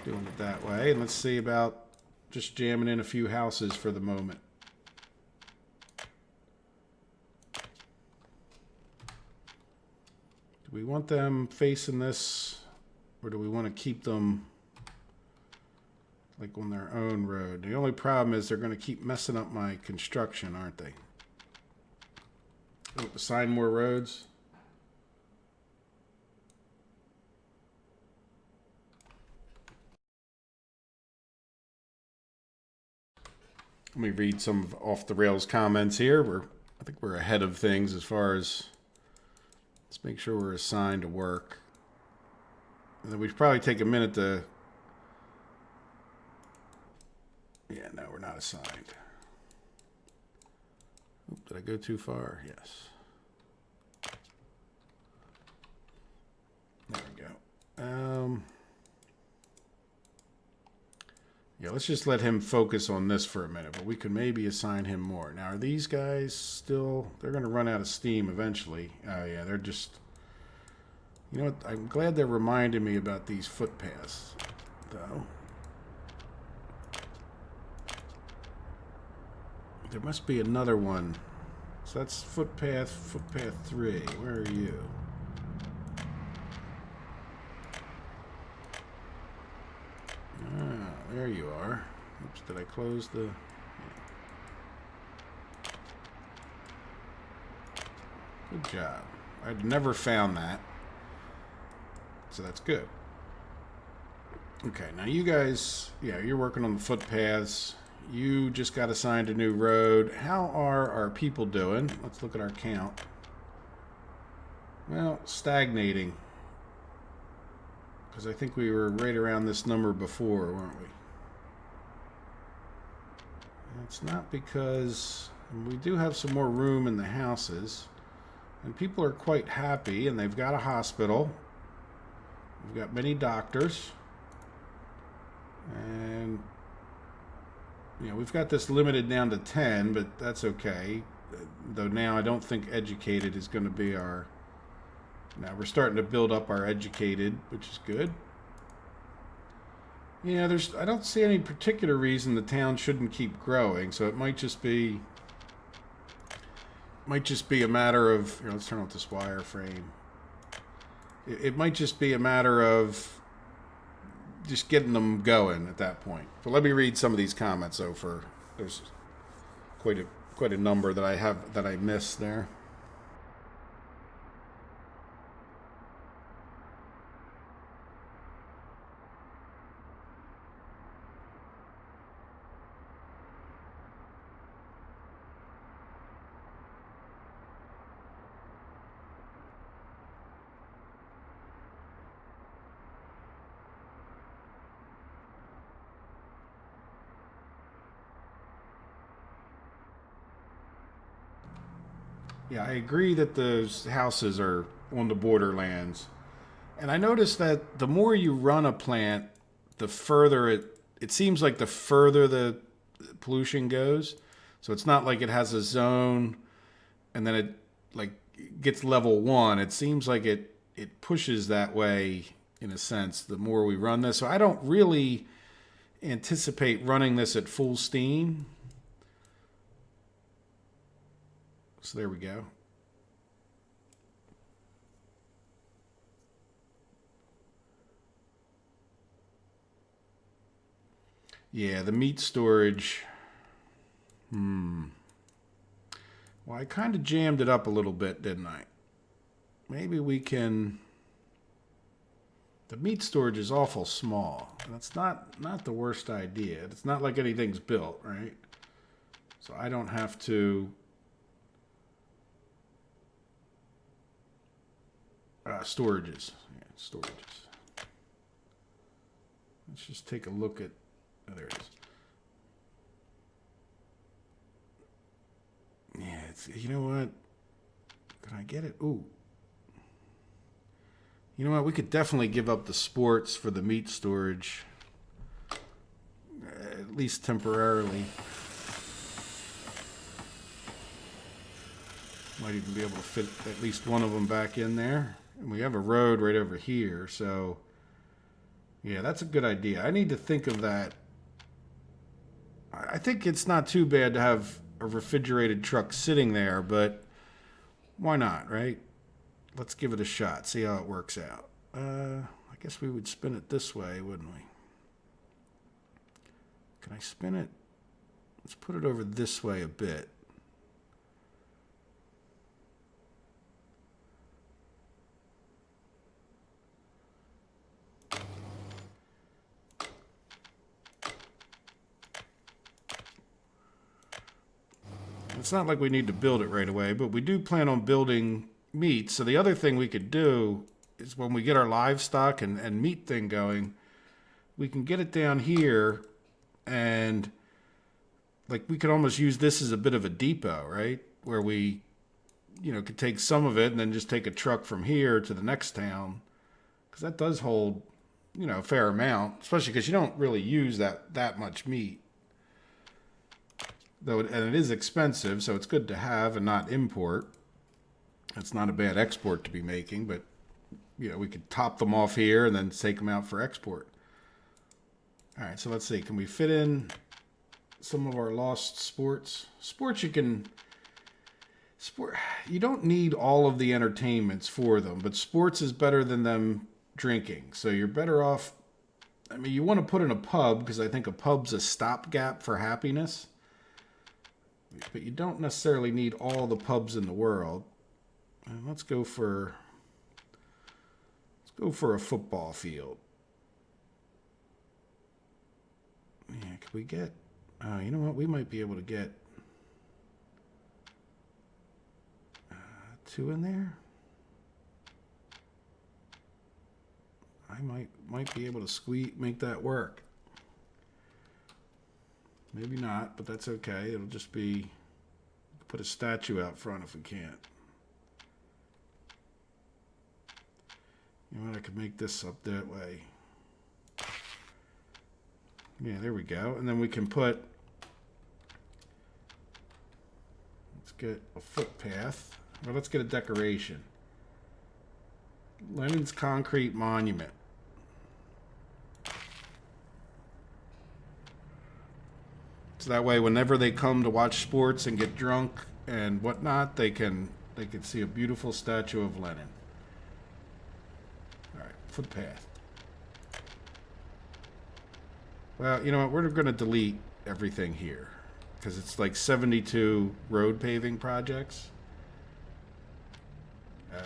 doing it that way. And let's see about just jamming in a few houses for the moment. Do we want them facing this, or do we want to keep them like on their own road? The only problem is they're going to keep messing up my construction, aren't they? Oh, assign more roads. Let me read some off the rails comments here. I think we're ahead of things as far as, let's make sure we're assigned to work. And then we should probably take a minute to, yeah, no, we're not assigned. Oop, did I go too far? Yes. There we go. Yeah, let's just let him focus on this for a minute, but we could maybe assign him more. Now, are these guys still, they're going to run out of steam eventually. Oh, yeah, they're just, you know what, I'm glad they're reminding me about these footpaths, though. There must be another one. So that's footpath 3. Where are you? Ah, there you are. Oops, did I close the... Good job. I'd never found that. So that's good. Okay, now you guys, yeah, you're working on the footpaths. You just got assigned a new road. How are our people doing? Let's look at our count. Well, stagnating. Because I think we were right around this number before, weren't we? It's not because we do have some more room in the houses. And people are quite happy, and they've got a hospital. We've got many doctors. And, you know, we've got this limited down to 10, but that's okay. Though now I don't think educated is going to be our... Now we're starting to build up our educated, which is good. Yeah, I don't see any particular reason the town shouldn't keep growing, so it might just be a matter of, here, let's turn off this wireframe. It might just be a matter of just getting them going at that point. But let me read some of these comments over. There's quite a number that I missed there. Yeah, I agree that those houses are on the borderlands. And I noticed that the more you run a plant, the further it seems like the further the pollution goes. So it's not like it has a zone and then it like gets level 1. It seems like it pushes that way in a sense the more we run this. So I don't really anticipate running this at full steam. So there we go. Yeah, the meat storage. Well, I kind of jammed it up a little bit, didn't I? Maybe we can... The meat storage is awful small. And it's not the worst idea. It's not like anything's built, right? So I don't have to storages. Yeah, storages. Let's just take a look at, oh, there it is. Yeah, it's, you know what? Can I get it? Ooh. You know what? We could definitely give up the sports for the meat storage, at least temporarily. Might even be able to fit at least one of them back in there. And we have a road right over here, so yeah, that's a good idea. I need to think of that. I think it's not too bad to have a refrigerated truck sitting there, but why not, right? Let's give it a shot, see how it works out. I guess we would spin it this way, wouldn't we? Can I spin it? Let's put it over this way a bit. It's not like we need to build it right away, but we do plan on building meat. So the other thing we could do is when we get our livestock and meat thing going, we can get it down here and like we could almost use this as a bit of a depot, right? Where we, could take some of it and then just take a truck from here to the next town. Because that does hold, a fair amount, especially because you don't really use that much meat. Though, and it is expensive, so it's good to have and not import. It's not a bad export to be making, but we could top them off here and then take them out for export. All right, so let's see. Can we fit in some of our lost sports? Sports you don't need all of the entertainments for them, but sports is better than them drinking. So you're better off. I mean, you want to put in a pub because I think a pub's a stopgap for happiness. But you don't necessarily need all the pubs in the world. And let's go for a football field. Yeah, can we get? You know what? We might be able to get 2 in there. I might be able to make that work. Maybe not, but that's okay. It'll just be put a statue out front if we can't. You know what? I could make this up that way. Yeah, there we go. And then we can put. Let's get a footpath. Or let's get a decoration. Lenin's concrete monument. So that way, whenever they come to watch sports and get drunk and whatnot, they can see a beautiful statue of Lenin. All right, footpath. Well, you know what? We're going to delete everything here because it's like 72 road paving projects. Yeah,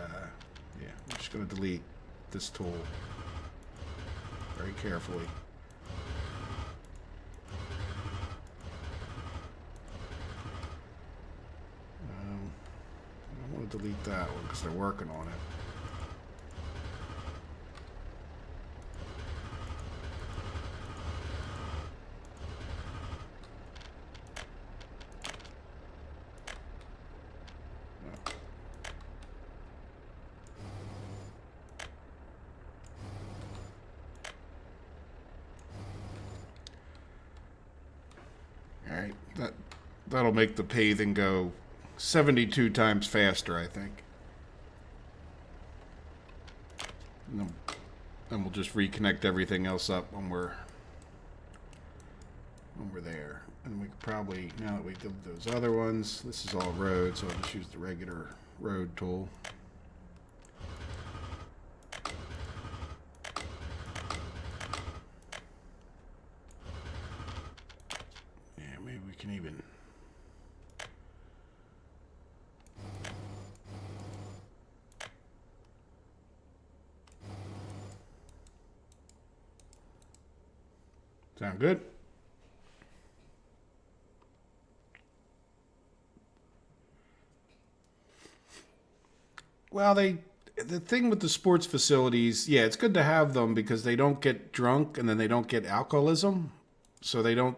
I'm just going to delete this tool very carefully. I want to delete that one because they're working on it. All right, that'll make the paving go 72 times faster, I think. And then we'll just reconnect everything else up when we're there. And we could probably, now that we did those other ones, this is all road, so I'll just use the regular road tool. Yeah, maybe we can even. Sound good? Well, the thing with the sports facilities, yeah, it's good to have them because they don't get drunk and then they don't get alcoholism. So they don't,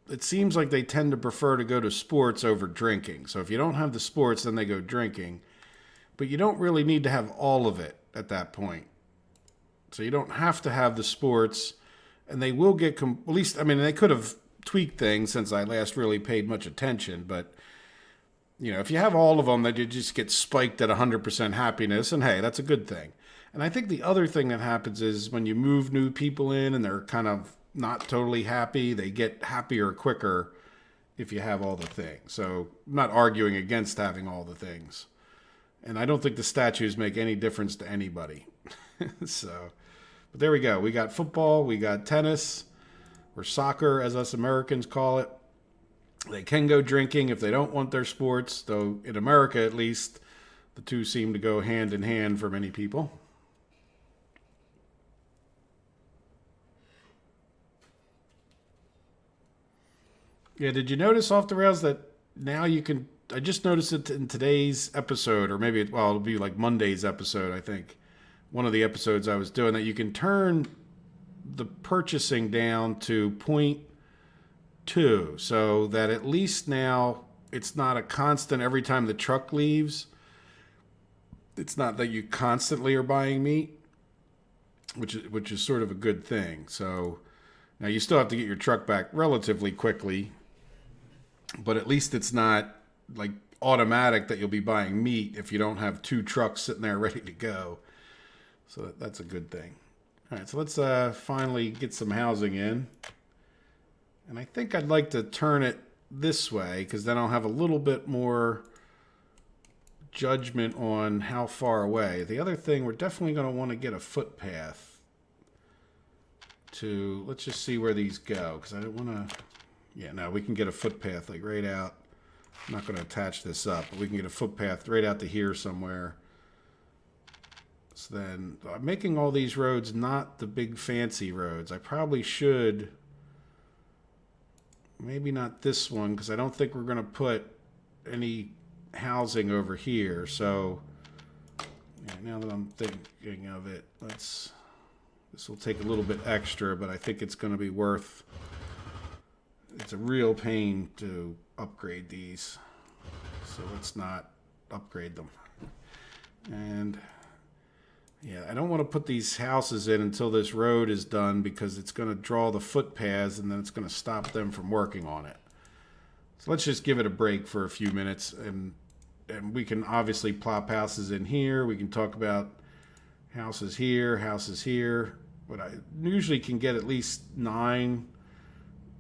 it seems like they tend to prefer to go to sports over drinking. So if you don't have the sports, then they go drinking. But you don't really need to have all of it at that point. So you don't have to have the sports, and they will get, at least, I mean, they could have tweaked things since I last really paid much attention, but if you have all of them, then you just get spiked at 100% happiness, and hey, that's a good thing. And I think the other thing that happens is when you move new people in and they're kind of not totally happy, they get happier quicker if you have all the things. So I'm not arguing against having all the things. And I don't think the statues make any difference to anybody. So, but there we go. We got football, we got tennis, or soccer, as us Americans call it. They can go drinking if they don't want their sports, though in America at least, the two seem to go hand in hand for many people. Yeah, did you notice off the rails that now you can, I just noticed it in today's episode, or maybe, it'll be like Monday's episode, I think. One of the episodes I was doing, that you can turn the purchasing down to 0.2, so that at least now it's not a constant every time the truck leaves. It's not that you constantly are buying meat, which is sort of a good thing. So now you still have to get your truck back relatively quickly, but at least it's not like automatic that you'll be buying meat if you don't have two trucks sitting there ready to go. So that's a good thing. All right, so let's finally get some housing in. And I think I'd like to turn it this way because then I'll have a little bit more judgment on how far away. The other thing, we're definitely going to want to get a footpath to, let's just see where these go because I don't want to, we can get a footpath like right out. I'm not going to attach this up, but we can get a footpath right out to here somewhere. So then I'm making all these roads not the big fancy roads. I probably should, maybe not this one because I don't think we're going to put any housing over here. So now that I'm thinking of it, this will take a little bit extra, but I think it's going to be worth, it's a real pain to upgrade these. So let's not upgrade them. And yeah, I don't want to put these houses in until this road is done because it's going to draw the footpaths and then it's going to stop them from working on it. So let's just give it a break for a few minutes and we can obviously plop houses in here. We can talk about houses here. But I usually can get at least 9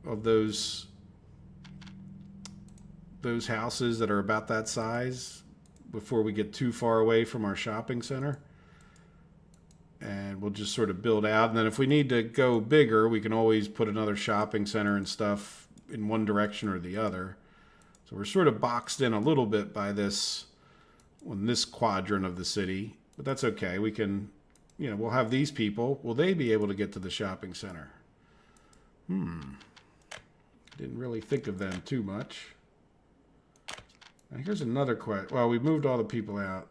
of those houses that are about that size before we get too far away from our shopping center. And we'll just sort of build out. And then if we need to go bigger, we can always put another shopping center and stuff in one direction or the other. So we're sort of boxed in a little bit by this quadrant of the city. But that's okay. We can, we'll have these people. Will they be able to get to the shopping center? Didn't really think of them too much. Now here's another question. Well, we moved all the people out.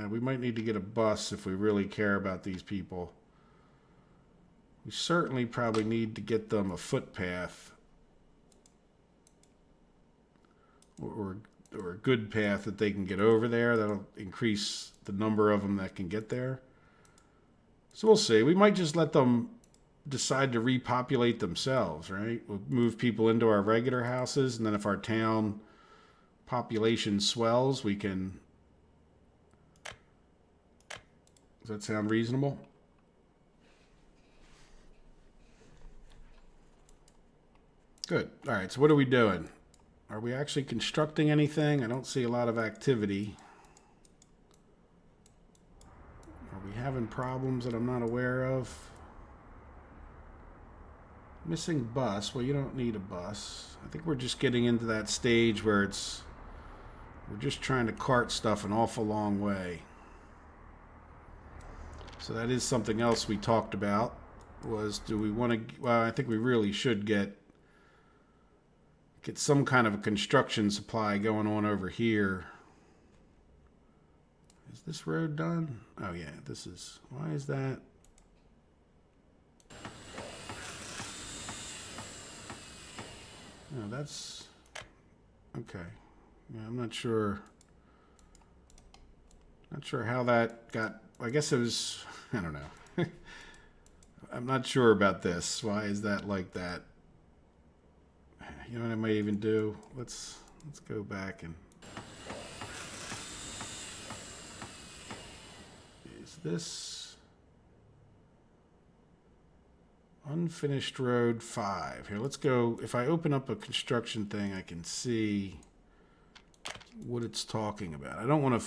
We might need to get a bus if we really care about these people. We certainly probably need to get them a footpath or a good path that they can get over there. That'll increase the number of them that can get there. So we'll see. We might just let them decide to repopulate themselves, right? We'll move people into our regular houses, and then if our town population swells, we can... Does that sound reasonable? Good. All right, so what are we doing? Are we actually constructing anything? I don't see a lot of activity. Are we having problems that I'm not aware of? Missing bus. Well, you don't need a bus. I think we're just getting into that stage where we're just trying to cart stuff an awful long way. So that is something else we talked about. was, do we want to? Well, I think we really should get some kind of a construction supply going on over here. Is this road done? Oh yeah, this is. Why is that? No, that's okay. Yeah, I'm not sure. Not sure how that got. I guess it was. I don't know. I'm not sure about this. Why is that like that? You know what I might even do? Let's go back and. Is this unfinished road 5? Here, let's go. If I open up a construction thing, I can see what it's talking about. I don't want to.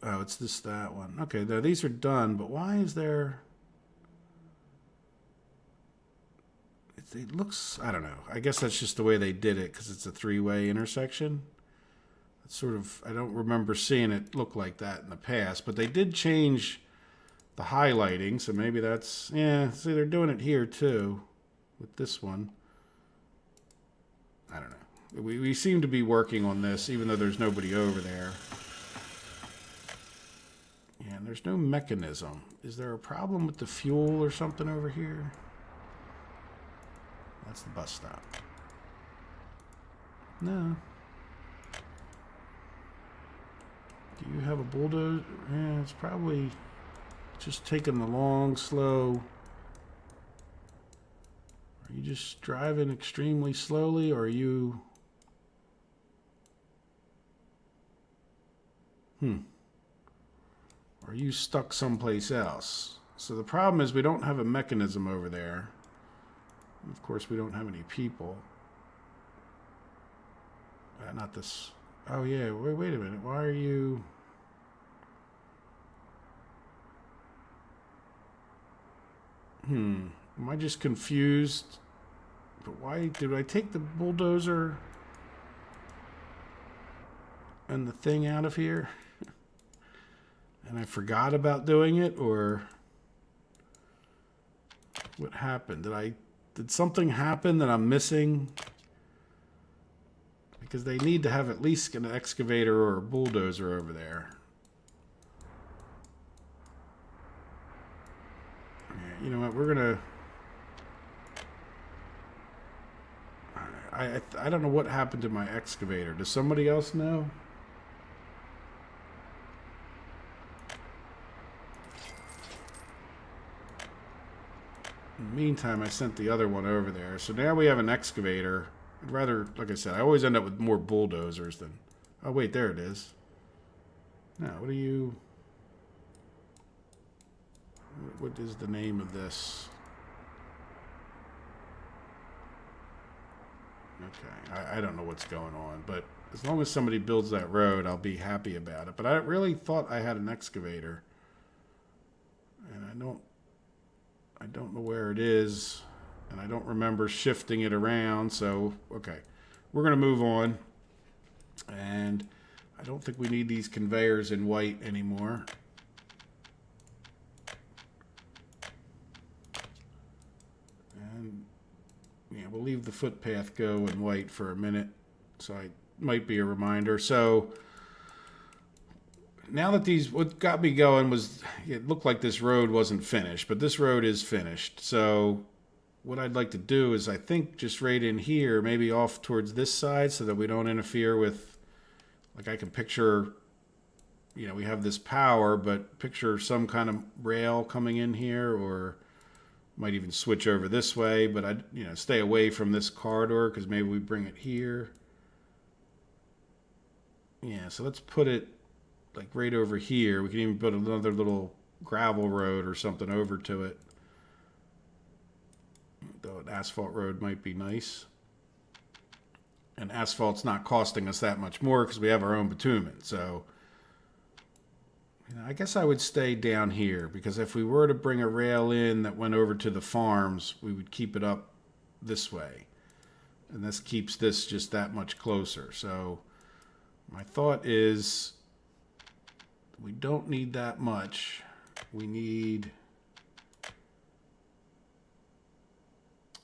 Oh, it's that one. Okay, now these are done, but why is there? It looks. I don't know. I guess that's just the way they did it because it's a 3-way intersection. It's sort of. I don't remember seeing it look like that in the past, but they did change the highlighting, so maybe that's. Yeah, see, they're doing it here too with this one. I don't know. We seem to be working on this, even though there's nobody over there. Yeah, and there's no mechanism. Is there a problem with the fuel or something over here? That's the bus stop. No. Do you have a bulldozer? Yeah, it's probably just taking the long, slow. Are you just driving extremely slowly, or are you... Or are you stuck someplace else? So the problem is we don't have a mechanism over there. Of course, we don't have any people. Not this. Oh, yeah. Wait a minute. Why are you... Am I just confused? But why did I take the bulldozer and the thing out of here? And I forgot about doing it, or what happened? Did something happen that I'm missing? Because they need to have at least an excavator or a bulldozer over there. Yeah, you know what? We're gonna. I don't know what happened to my excavator. Does somebody else know? In the meantime, I sent the other one over there. So now we have an excavator. I'd rather, like I said, I always end up with more bulldozers than... Oh, wait, there it is. Now, what are you... What is the name of this? Okay, I don't know what's going on, but as long as somebody builds that road, I'll be happy about it. But I really thought I had an excavator. And I don't know where it is, and I don't remember shifting it around, so, okay. We're going to move on, and I don't think we need these conveyors in white anymore. And, yeah, we'll leave the footpath go in white for a minute, so it might be a reminder. So... Now that what got me going was, it looked like this road wasn't finished, but this road is finished. So what I'd like to do is, I think, just right in here, maybe off towards this side so that we don't interfere with, like I can picture, you know, we have this power, but picture some kind of rail coming in here, or might even switch over this way, but I'd, you know, stay away from this corridor because maybe we bring it here. Yeah, so let's put it like right over here. We can even put another little gravel road or something over to it. Though an asphalt road might be nice. And asphalt's not costing us that much more because we have our own bitumen. So, you know, I guess I would stay down here, because if we were to bring a rail in that went over to the farms, we would keep it up this way. And this keeps this just that much closer. So my thought is, we don't need that much. We need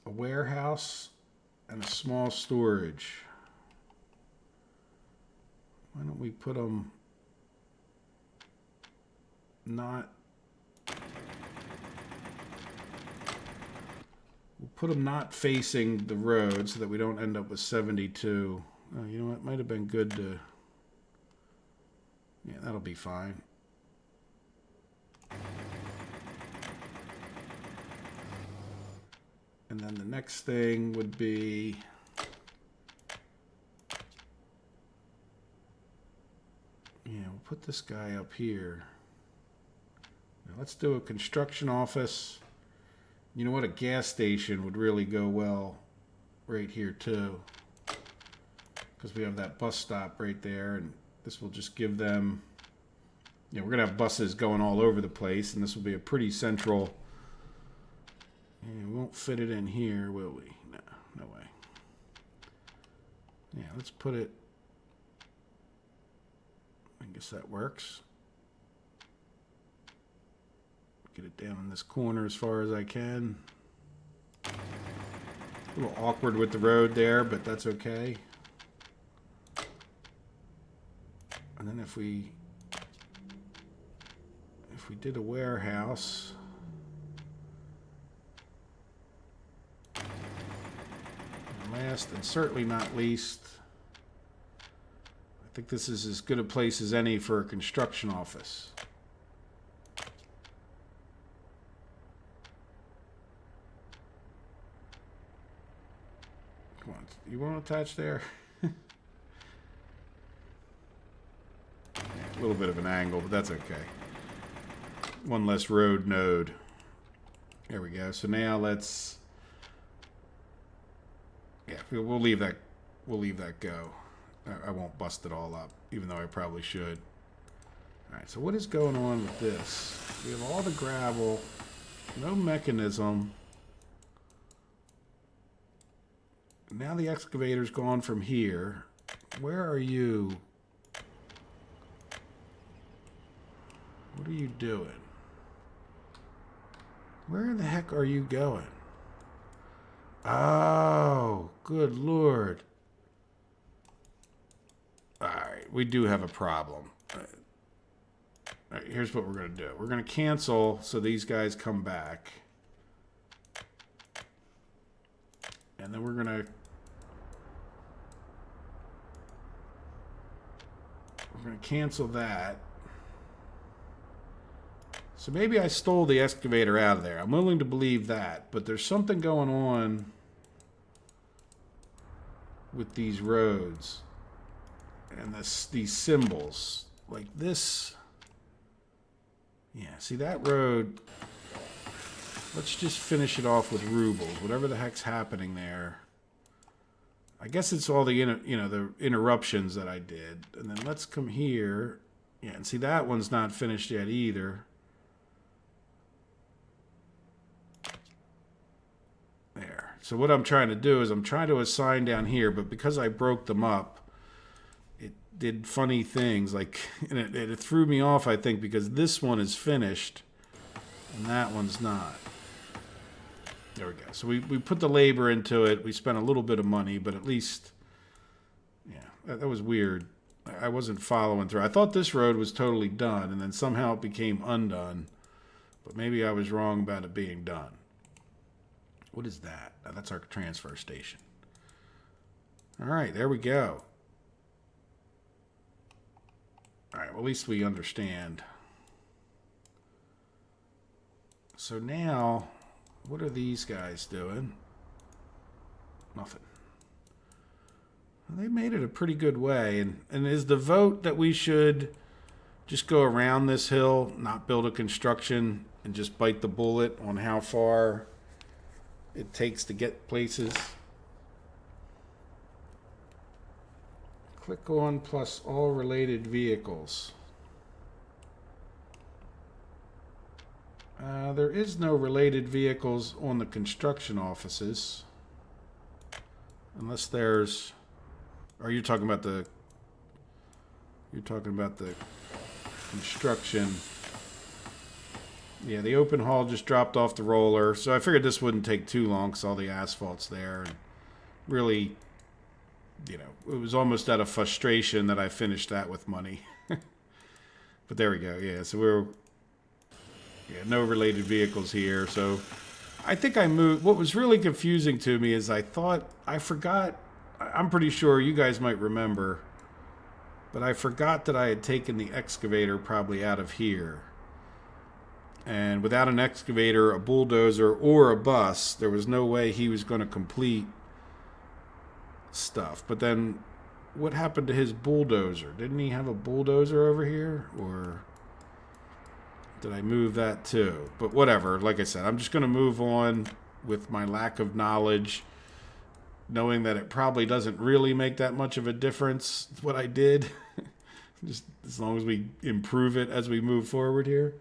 a warehouse, and a small storage. Why don't we put them not... We'll put them not facing the road so that we don't end up with 72. Oh, you know what? Might have been good to... Yeah, that'll be fine. And then the next thing would be... Yeah, we'll put this guy up here. Now let's do a construction office. You know what? A gas station would really go well right here too, because we have that bus stop right there, and this will just give them, you know, we're gonna have buses going all over the place, and this will be a pretty central. And we won't fit it in here, will we? No, no way. Yeah, let's put it. I guess that works. Get it down in this corner as far as I can. A little awkward with the road there, but that's okay. And then if we did a warehouse, and last and certainly not least, I think this is as good a place as any for a construction office. Come on, you want to attach there? A little bit of an angle, but that's okay. One less road node. There we go. So now let's... Yeah, we'll leave that. We'll leave that go. I won't bust it all up, even though I probably should. All right. So what is going on with this? We have all the gravel, no mechanism. Now the excavator's gone from here. Where are you? What are you doing? Where the heck are you going? Oh, good Lord. Alright, we do have a problem. Alright, here's what we're going to do. We're going to cancel so these guys come back. And then we're going to... We're going to cancel that. So maybe I stole the excavator out of there. I'm willing to believe that, but there's something going on with these roads and these symbols. Like this. Yeah, see that road. Let's just finish it off with rubles. Whatever the heck's happening there. I guess it's all the the interruptions that I did. And then let's come here. Yeah, and see that one's not finished yet either. There. So what I'm trying to do is I'm trying to assign down here, but because I broke them up, it did funny things. Like, and it threw me off, I think, because this one is finished and that one's not. There we go. So we put the labor into it. We spent a little bit of money, but at least, yeah, that was weird. I wasn't following through. I thought this road was totally done, and then somehow it became undone. But maybe I was wrong about it being done. What is that? Oh, that's our transfer station. All right, there we go. All right, well, at least we understand. So now, what are these guys doing? Nothing. Well, they made it a pretty good way. And is the vote that we should just go around this hill, not build a construction, and just bite the bullet on how far it takes to get places? Click on plus all related vehicles. There is no related vehicles on the construction offices. Unless there's... Are you talking about the... You're talking about the construction. Yeah, the open haul just dropped off the roller, so I figured this wouldn't take too long because all the asphalt's there. And really, it was almost out of frustration that I finished that with money. But there we go. Yeah, so no related vehicles here. So I think I moved. What was really confusing to me is I forgot. I'm pretty sure you guys might remember, but I forgot that I had taken the excavator probably out of here. And without an excavator, a bulldozer, or a bus, there was no way he was going to complete stuff. But then what happened to his bulldozer? Didn't he have a bulldozer over here? Or did I move that too? But whatever. Like I said, I'm just going to move on with my lack of knowledge, knowing that it probably doesn't really make that much of a difference what I did. Just as long as we improve it as we move forward here.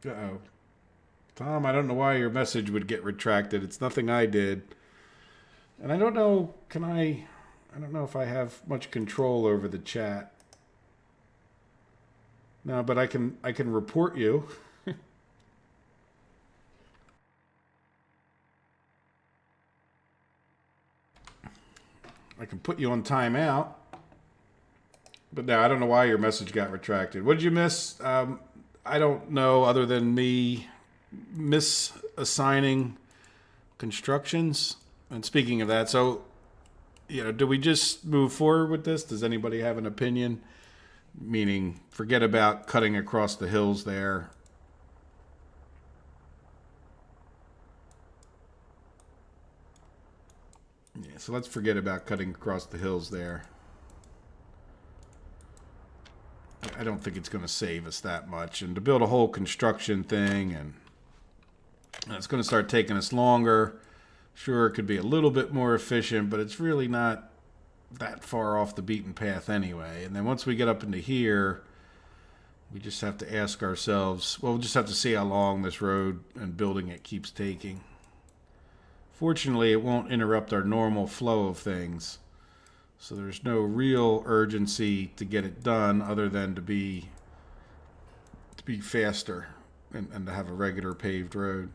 Uh-oh. Tom, I don't know why your message would get retracted. It's nothing I did. And I don't know, I don't know if I have much control over the chat. No, but I can report you. I can put you on timeout. But no, I don't know why your message got retracted. What did you miss? I don't know, other than me misassigning constructions. And speaking of that, so, do we just move forward with this? Does anybody have an opinion? Meaning, forget about cutting across the hills there. Yeah, so let's forget about cutting across the hills there. I don't think it's going to save us that much. And to build a whole construction thing, and it's going to start taking us longer. Sure, it could be a little bit more efficient, but it's really not that far off the beaten path anyway. And then once we get up into here, we just have to ask ourselves, well, we'll just have to see how long this road and building it keeps taking. Fortunately, it won't interrupt our normal flow of things. So there's no real urgency to get it done other than to be faster and to have a regular paved road.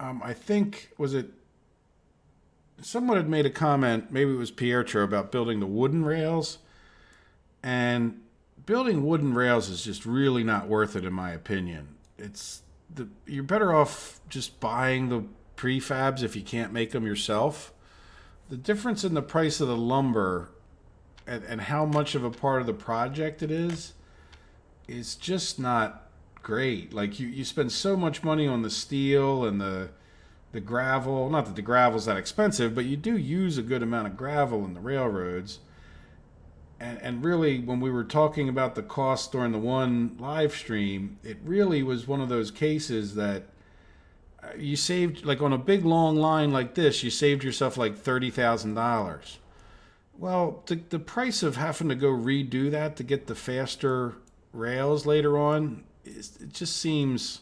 I think, someone had made a comment, maybe it was Pietro, about building the wooden rails. And building wooden rails is just really not worth it in my opinion. You're better off just buying the prefabs if you can't make them yourself. The difference in the price of the lumber and how much of a part of the project it is just not great. Like you spend so much money on the steel and the gravel. Not that the gravel's that expensive, but you do use a good amount of gravel in the railroads. And really, when we were talking about the cost during the one live stream, it really was one of those cases that you saved, like on a big long line like this, you saved yourself like $30,000. Well, the price of having to go redo that to get the faster rails later on, it just seems,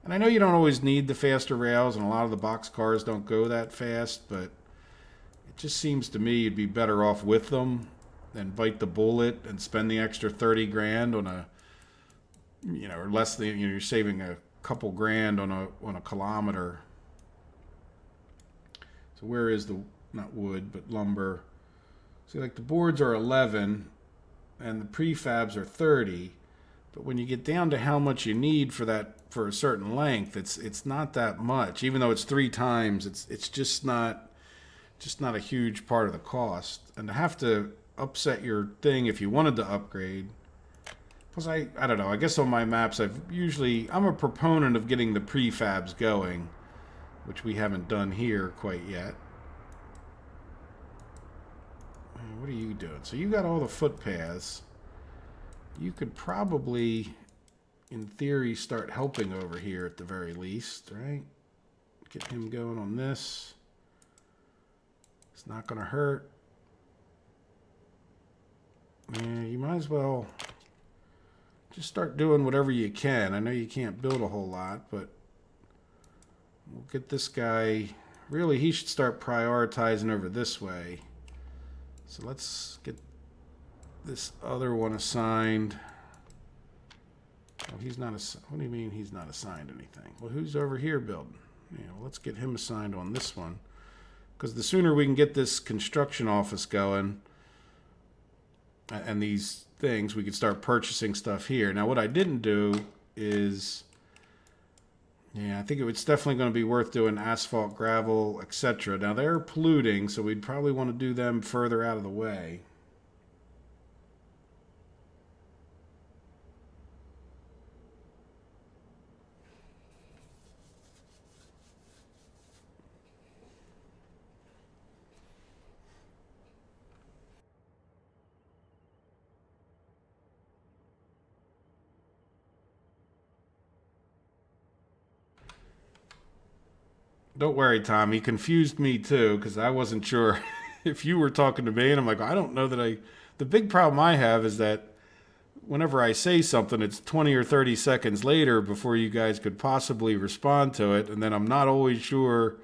and I know you don't always need the faster rails, and a lot of the box cars don't go that fast, but it just seems to me you'd be better off with them than bite the bullet and spend the extra 30 grand on or less than, you're saving a couple grand on a kilometer. So where is not wood, but lumber? See, like the boards are 11 and the prefabs are 30, but when you get down to how much you need for a certain length, it's not that much. Even though it's 3 times, it's just not a huge part of the cost. And to have to upset your thing if you wanted to upgrade. Plus, I don't know. I guess on my maps, I'm a proponent of getting the prefabs going, which we haven't done here quite yet. What are you doing? So you got all the footpaths. You could probably, in theory, start helping over here at the very least, right? Get him going on this. It's not going to hurt. Yeah, you might as well just start doing whatever you can. I know you can't build a whole lot, but We'll get this guy. Really, he should start prioritizing over this way. So let's get this other one assigned. Oh, he's not. What do you mean he's not assigned anything? Well, who's over here building? Yeah, well, let's get him assigned on this one. Because the sooner we can get this construction office going and these things, we can start purchasing stuff here. Now, what I didn't do is, yeah, I think it's definitely going to be worth doing asphalt, gravel, etc. Now, they're polluting, so we'd probably want to do them further out of the way. Don't worry, Tom. He confused me too because I wasn't sure if you were talking to me, and I'm like, I don't know that I. The big problem I have is that whenever I say something, it's 20 or 30 seconds later before you guys could possibly respond to it, and then I'm not always sure.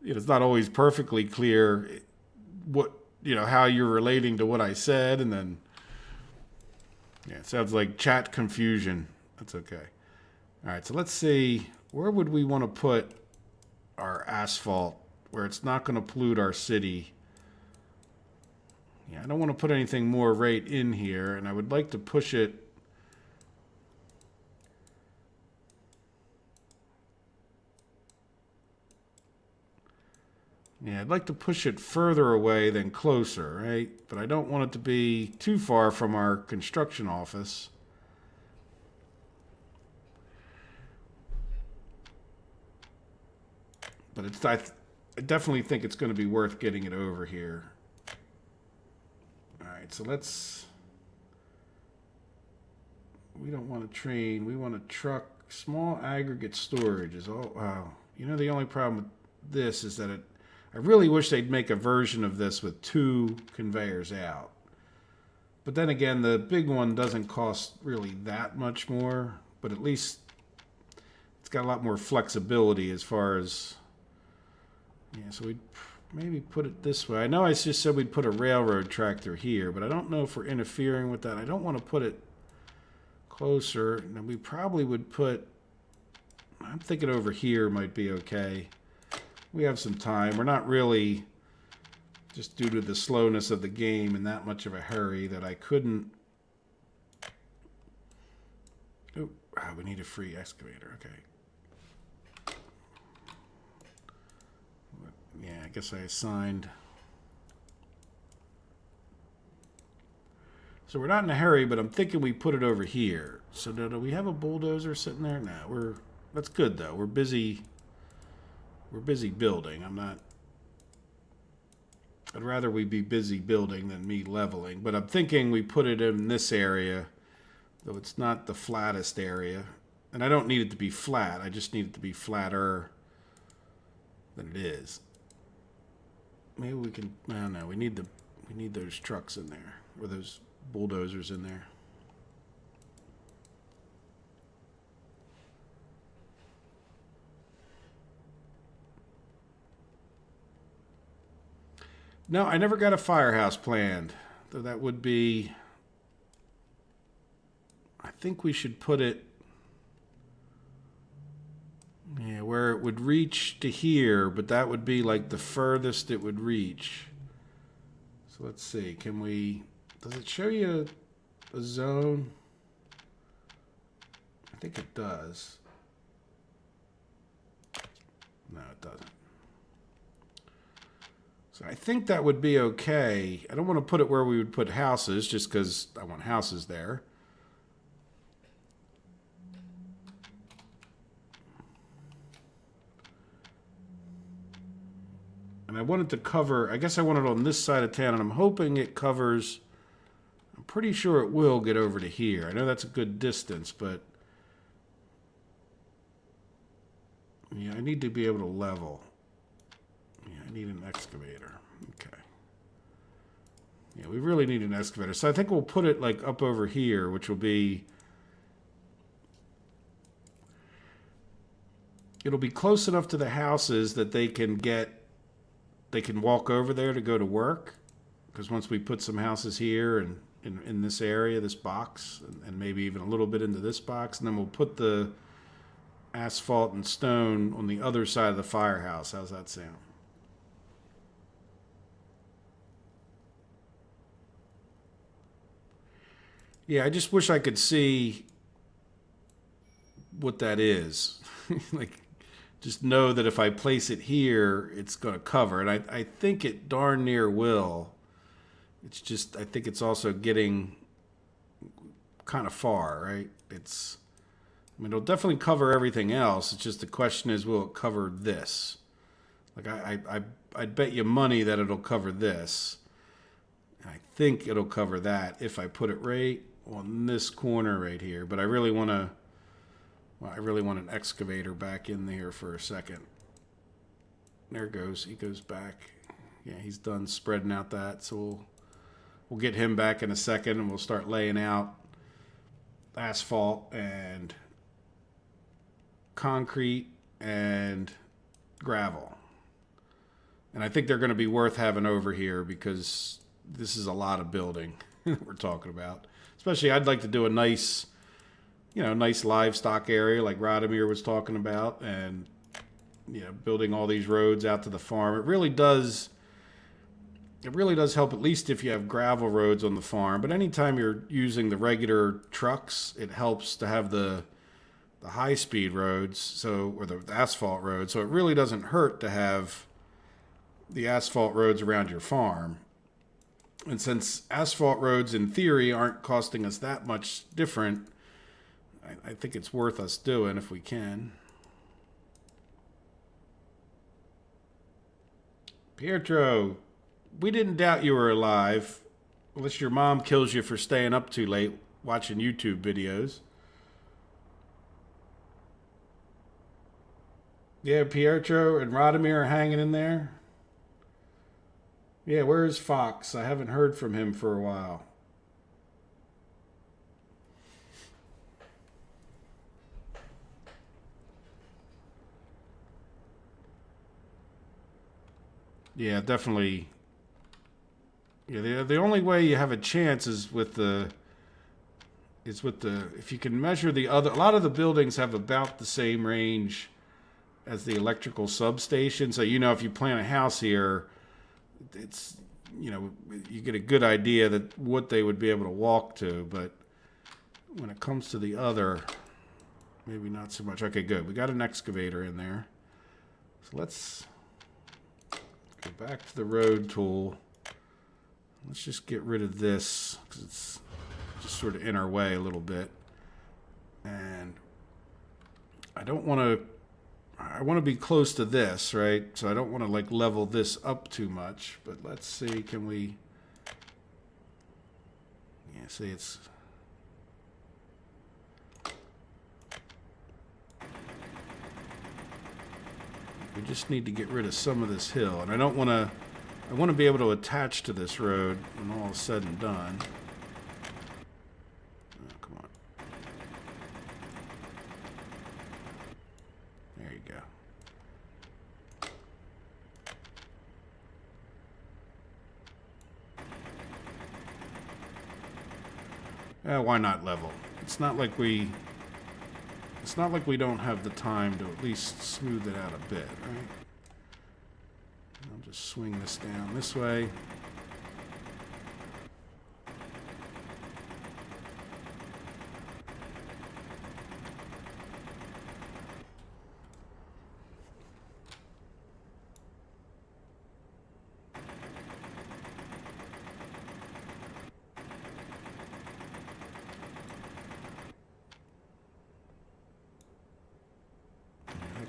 It's not always perfectly clear what how you're relating to what I said, and then yeah, it sounds like chat confusion. That's okay. All right, so let's see. Where would we want to put our asphalt where it's not going to pollute our city? Yeah, I don't want to put anything more right in here, and I would like to push it. Yeah, I'd like to push it further away than closer, right? But I don't want it to be too far from our construction office. But I definitely think it's going to be worth getting it over here. All right, so let's. We don't want a train. We want a truck. Small aggregate storage is all. Wow. The only problem with this is that I really wish they'd make a version of this with 2 conveyors out. But then again, the big one doesn't cost really that much more. But at least it's got a lot more flexibility as far as. Yeah, so we'd maybe put it this way. I know I just said we'd put a railroad track through here, but I don't know if we're interfering with that. I don't want to put it closer. And we probably would put, I'm thinking over here might be okay. We have some time. We're not really, just due to the slowness of the game, in that much of a hurry that I couldn't. Oh, we need a free excavator. Okay. Yeah, I guess I assigned. So we're not in a hurry, but I'm thinking we put it over here. So do we have a bulldozer sitting there? No, that's good though. We're busy. We're busy building. I'd rather we be busy building than me leveling. But I'm thinking we put it in this area, though it's not the flattest area. And I don't need it to be flat. I just need it to be flatter than it is. Maybe we can. No, we need those trucks in there, or those bulldozers in there. No, I never got a firehouse planned. Though that would be. I think we should put it. Yeah, where it would reach to here, but that would be like the furthest it would reach. So let's see. Can we. Does it show you a zone? I think it does. No, it doesn't. So I think that would be okay. I don't want to put it where we would put houses, just because I want houses there. And I wanted to cover, I guess I want it on this side of town, and I'm hoping it covers, I'm pretty sure it will get over to here. I know that's a good distance, but yeah, I need to be able to level. Yeah, I need an excavator. Okay. Yeah, we really need an excavator. So I think we'll put it like up over here, which will be it'll be close enough to the houses that they can walk over there to go to work. Because once we put some houses here and in this area, this box, and maybe even a little bit into this box, and then we'll put the asphalt and stone on the other side of the firehouse. How's that sound? Yeah, I just wish I could see what that is. Like, just know that if I place it here, it's going to cover. And I think it darn near will. It's just, I think it's also getting kind of far, right? I mean, it'll definitely cover everything else. It's just the question is, will it cover this? Like, I'd bet you money that it'll cover this. I think it'll cover that if I put it right on this corner right here. But I really want an excavator back in there for a second. There it goes. He goes back. Yeah, he's done spreading out that. So we'll get him back in a second, and we'll start laying out asphalt and concrete and gravel. And I think they're going to be worth having over here because this is a lot of building we're talking about. Especially, I'd like to do a nice livestock area like Radomir was talking about, and building all these roads out to the farm. It really does help, at least if you have gravel roads on the farm. But anytime you're using the regular trucks, it helps to have the high-speed roads, or the asphalt roads. So it really doesn't hurt to have the asphalt roads around your farm. And since asphalt roads, in theory, aren't costing us that much different, I think it's worth us doing if we can. Pietro, we didn't doubt you were alive, unless your mom kills you for staying up too late watching YouTube videos. Yeah, Pietro and Radomir are hanging in there. Yeah, where's Fox? I haven't heard from him for a while. Yeah, definitely. Yeah, the only way you have a chance is with the if you can measure the other. A lot of the buildings have about the same range as the electrical substation. So if you plant a house here, it's you get a good idea that what they would be able to walk to. But when it comes to the other, maybe not so much. Okay, good. We got an excavator in there. So let's go back to the road tool. Let's just get rid of this because it's just sort of in our way a little bit. And I want to be close to this, right? So I don't want to level this up too much. But let's see, can we... Yeah, see, it's... We just need to get rid of some of this hill. And I want to be able to attach to this road when all is said and done. Oh, come on. There you go. Why not level? It's not like we don't have the time to at least smooth it out a bit, right? I'll just swing this down this way.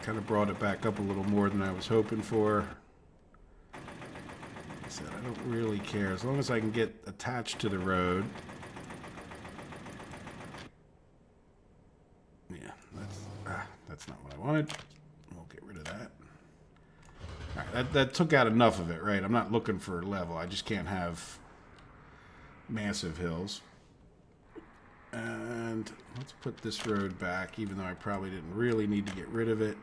Kind of brought it back up a little more than I was hoping for. Like I said, I don't really care as long as I can get attached to the road. Yeah, that's not what I wanted. We'll get rid of that. All right, that took out enough of it, right? I'm not looking for a level. I just can't have massive hills. And let's put this road back, even though I probably didn't really need to get rid of it.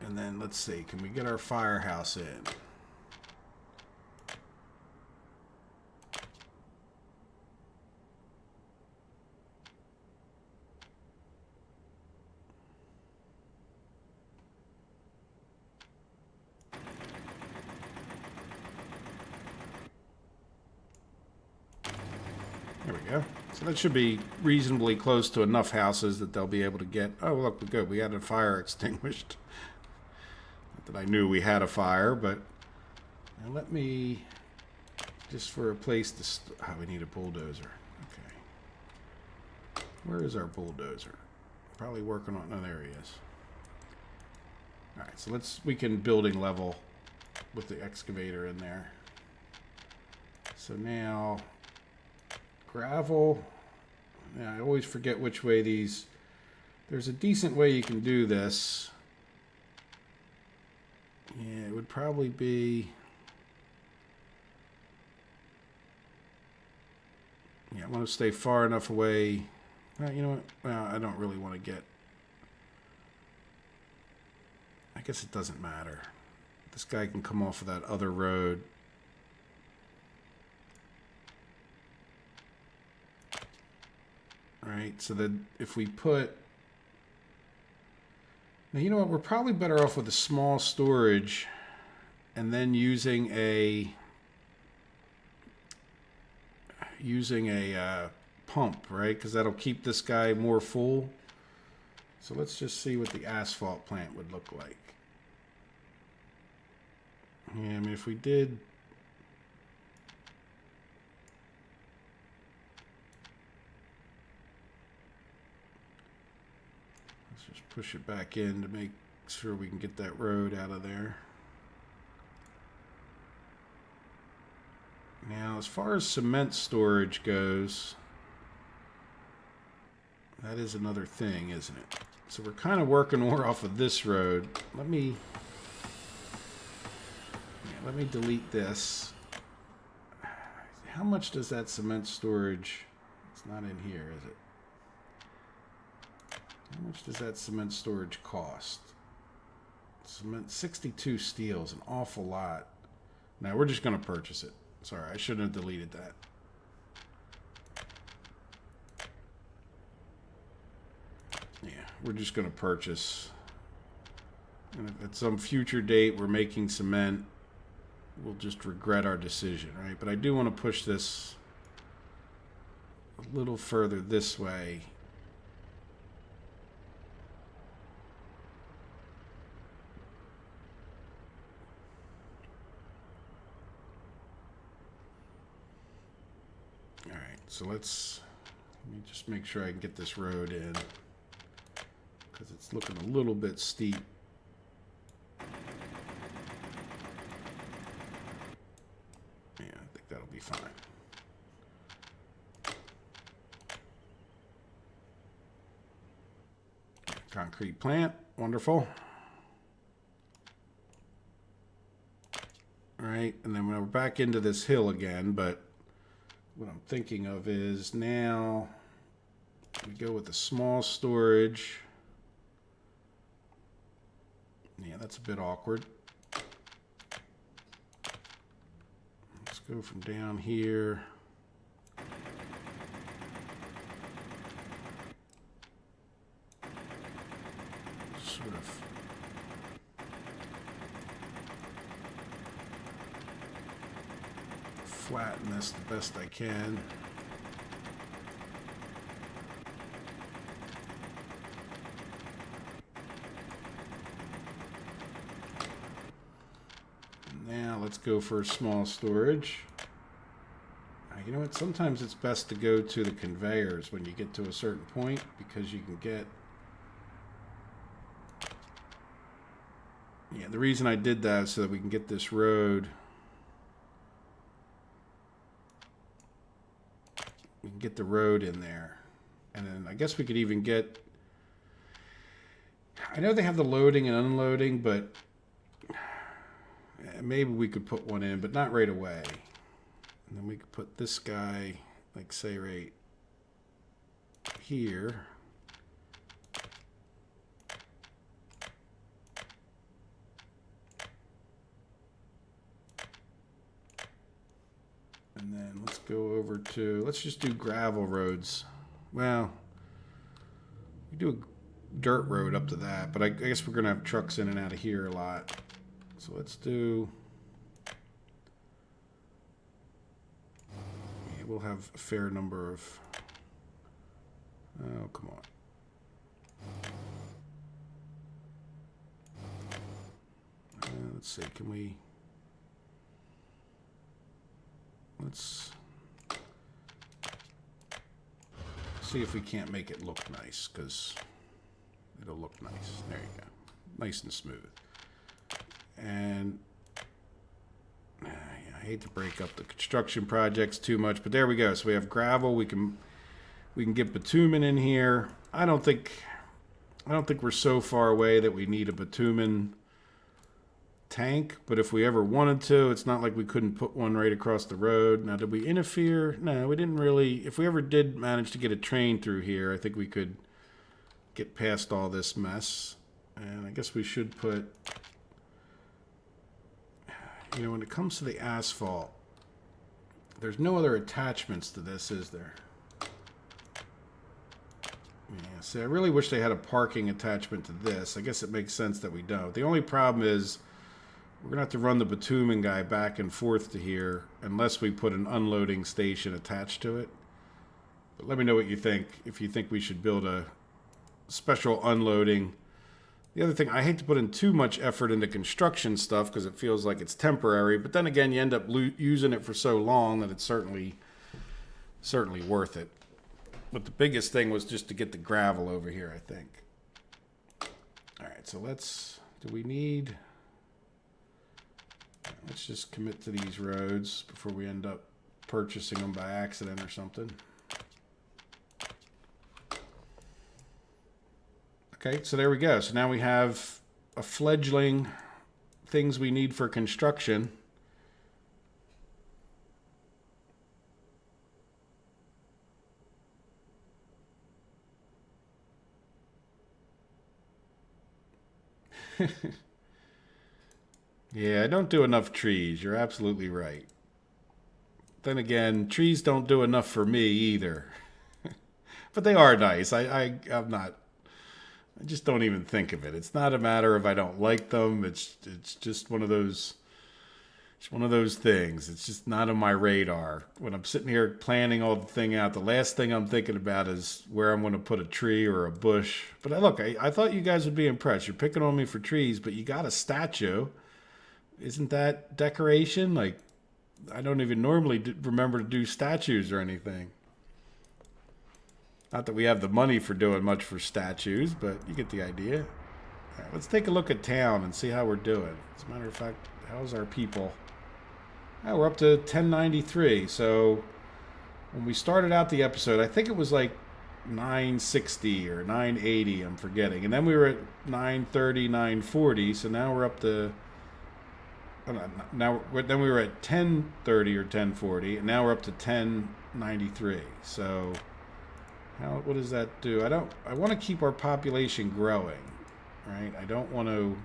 And then let's see, can we get our firehouse in? There we go. So that should be reasonably close to enough houses that they'll be able to get... Oh, look, we're good. We had a fire extinguished. Not that I knew we had a fire, but... Now let me... Just for a place to... Oh, we need a bulldozer. Okay. Where is our bulldozer? Probably working on... Oh, there he is. Alright, so we can building level with the excavator in there. So now... Gravel. Yeah, I always forget which way these... There's a decent way you can do this. Yeah, it would probably be... Yeah, I want to stay far enough away. Well, you know what? Well, I don't really want to get... I guess it doesn't matter. This guy can come off of that other road. Right, so then if we put... Now, you know what? We're probably better off with a small storage and then using a pump, right? Because that'll keep this guy more full. So let's just see what the asphalt plant would look like. Yeah, I mean, if we did... Push it back in to make sure we can get that road out of there. Now, as far as cement storage goes, that is another thing, isn't it? So we're kind of working more off of this road. Let me delete this. How much does that cement storage? It's not in here, is it? How much does that cement storage cost? Cement, 62 steel is an awful lot. Now we're just going to purchase it. Sorry, I shouldn't have deleted that. Yeah, we're just going to purchase. And if at some future date we're making cement, we'll just regret our decision, right? But I do want to push this a little further this way. So let me just make sure I can get this road in because it's looking a little bit steep. Yeah, I think that'll be fine. Concrete plant, wonderful. All right, and then we're back into this hill again, but what I'm thinking of is now we go with a small storage. Yeah, that's a bit awkward. Let's go from down here. Sort of flatten this the best I can. Now let's go for small storage. You know what? Sometimes it's best to go to the conveyors when you get to a certain point because you can get... Yeah, the reason I did that is so that we can get this road... We can get the road in there. And then I guess we could even get... I know they have the loading and unloading, but maybe we could put one in, but not right away. And then we could put this guy, like say right here. to, let's just do gravel roads. Well, we do a dirt road up to that, but I guess we're going to have trucks in and out of here a lot. So let's do, yeah, we'll have a fair number of, oh, come on. Let's see, can we, let's see if we can't make it look nice, because it'll look nice. There you go. Nice and smooth. And I hate to break up the construction projects too much, but there we go. So we have gravel. We can get bitumen in here. I don't think we're so far away that we need a bitumen tank, but if we ever wanted to, it's not like we couldn't put one right across the road. Now, did we interfere? No, we didn't really. If we ever did manage to get a train through here, I think we could get past all this mess. And I guess we should put, you know, when it comes to the asphalt, there's no other attachments to this, is there? Yeah, see, I really wish they had a parking attachment to this. I guess it makes sense that we don't. The only problem is we're going to have to run the bitumen guy back and forth to here unless we put an unloading station attached to it. But let me know what you think, if you think we should build a special unloading. The other thing, I hate to put in too much effort into construction stuff because it feels like it's temporary, but then again, you end up using it for so long that it's certainly worth it. But the biggest thing was just to get the gravel over here, I think. All right, so let's just commit to these roads before we end up purchasing them by accident or something. Okay, so there we go. So now we have a fledgling things we need for construction. Yeah, I don't do enough trees. You're absolutely right. Then again, trees don't do enough for me either. But they are nice. I'm not. I just don't even think of it. It's not a matter of I don't like them. It's just one of those. It's one of those things. It's just not on my radar. When I'm sitting here planning all the thing out, the last thing I'm thinking about is where I'm going to put a tree or a bush. But look, I thought you guys would be impressed. You're picking on me for trees, but you got a statue. Isn't that decoration? Like, I don't even normally remember to do statues or anything. Not that we have the money for doing much for statues, but you get the idea. All right, let's take a look at town and see how we're doing. As a matter of fact, how's our people? Oh, we're up to 1093. So when we started out the episode, I think it was like 960 or 980, I'm forgetting. And then we were at 930, 940. So now we're up to... Then we were at 1030 or 1040, and now we're up to 1093. So, what does that do? I want to keep our population growing, right? I don't want to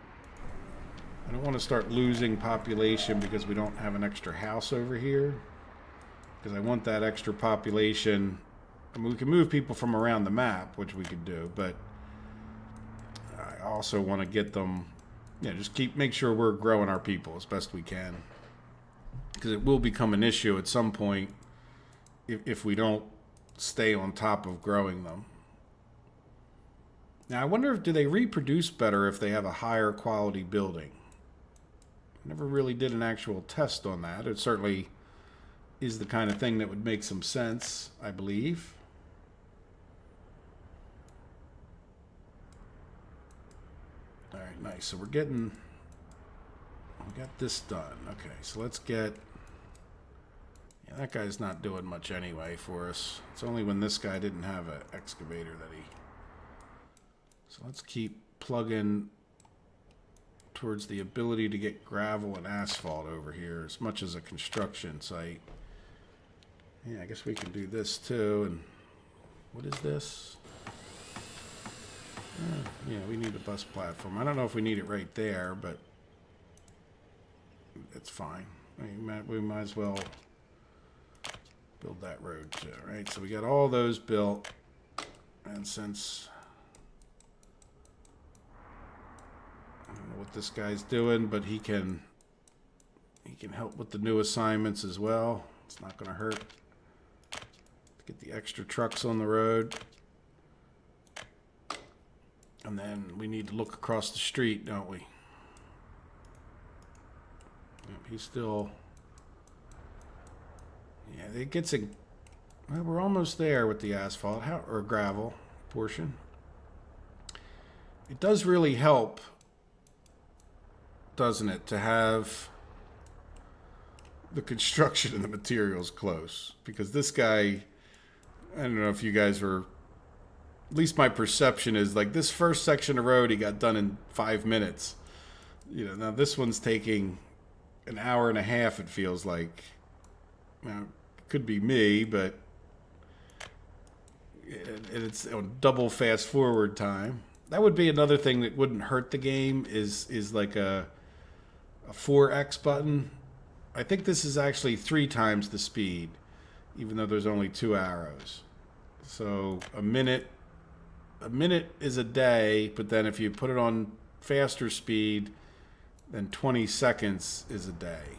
start losing population because we don't have an extra house over here. Because I want that extra population. I mean, we can move people from around the map, which we could do, but I also want to get them. Yeah, just make sure we're growing our people as best we can. Because it will become an issue at some point if we don't stay on top of growing them. Now, I wonder do they reproduce better if they have a higher quality building? I never really did an actual test on that. It certainly is the kind of thing that would make some sense, I believe. All right, nice. So we got this done. Okay, so let's get, yeah, that guy's not doing much anyway for us. It's only when this guy didn't have an excavator that he, so let's keep plugging towards the ability to get gravel and asphalt over here as much as a construction site. Yeah, I guess we can do this too. And what is this? Yeah, we need a bus platform. I don't know if we need it right there, but it's fine. I mean, we might as well build that road too, right? So we got all those built, and since I don't know what this guy's doing, but he can help with the new assignments as well. It's not going to hurt to get the extra trucks on the road. And then we need to look across the street, don't we? Yep, he's still... Yeah, it gets a... Well, we're almost there with the asphalt, or gravel portion. It does really help, doesn't it, to have the construction and the materials close. Because this guy... I don't know if you guys were... At least my perception is like this first section of road he got done in 5 minutes. You know, now this one's taking an hour and a half, it feels like. Now, it could be me, but it's on double fast forward time. That would be another thing that wouldn't hurt the game is like a 4x button. I think this is actually 3 times the speed, even though there's only 2 arrows. So a minute is a day, but then if you put it on faster speed, then 20 seconds is a day.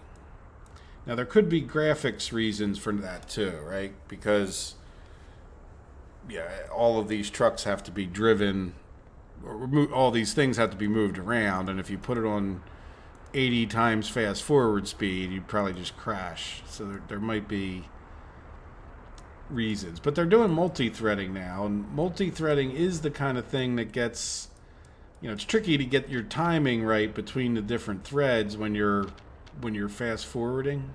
Now, there could be graphics reasons for that too, right? Because, yeah, all of these trucks have to be driven, or all these things have to be moved around, and if you put it on 80 times fast forward speed, you'd probably just crash. So there might be reasons, but they're doing multi-threading now, and multi-threading is the kind of thing that gets, you know, it's tricky to get your timing right between the different threads when you're fast forwarding,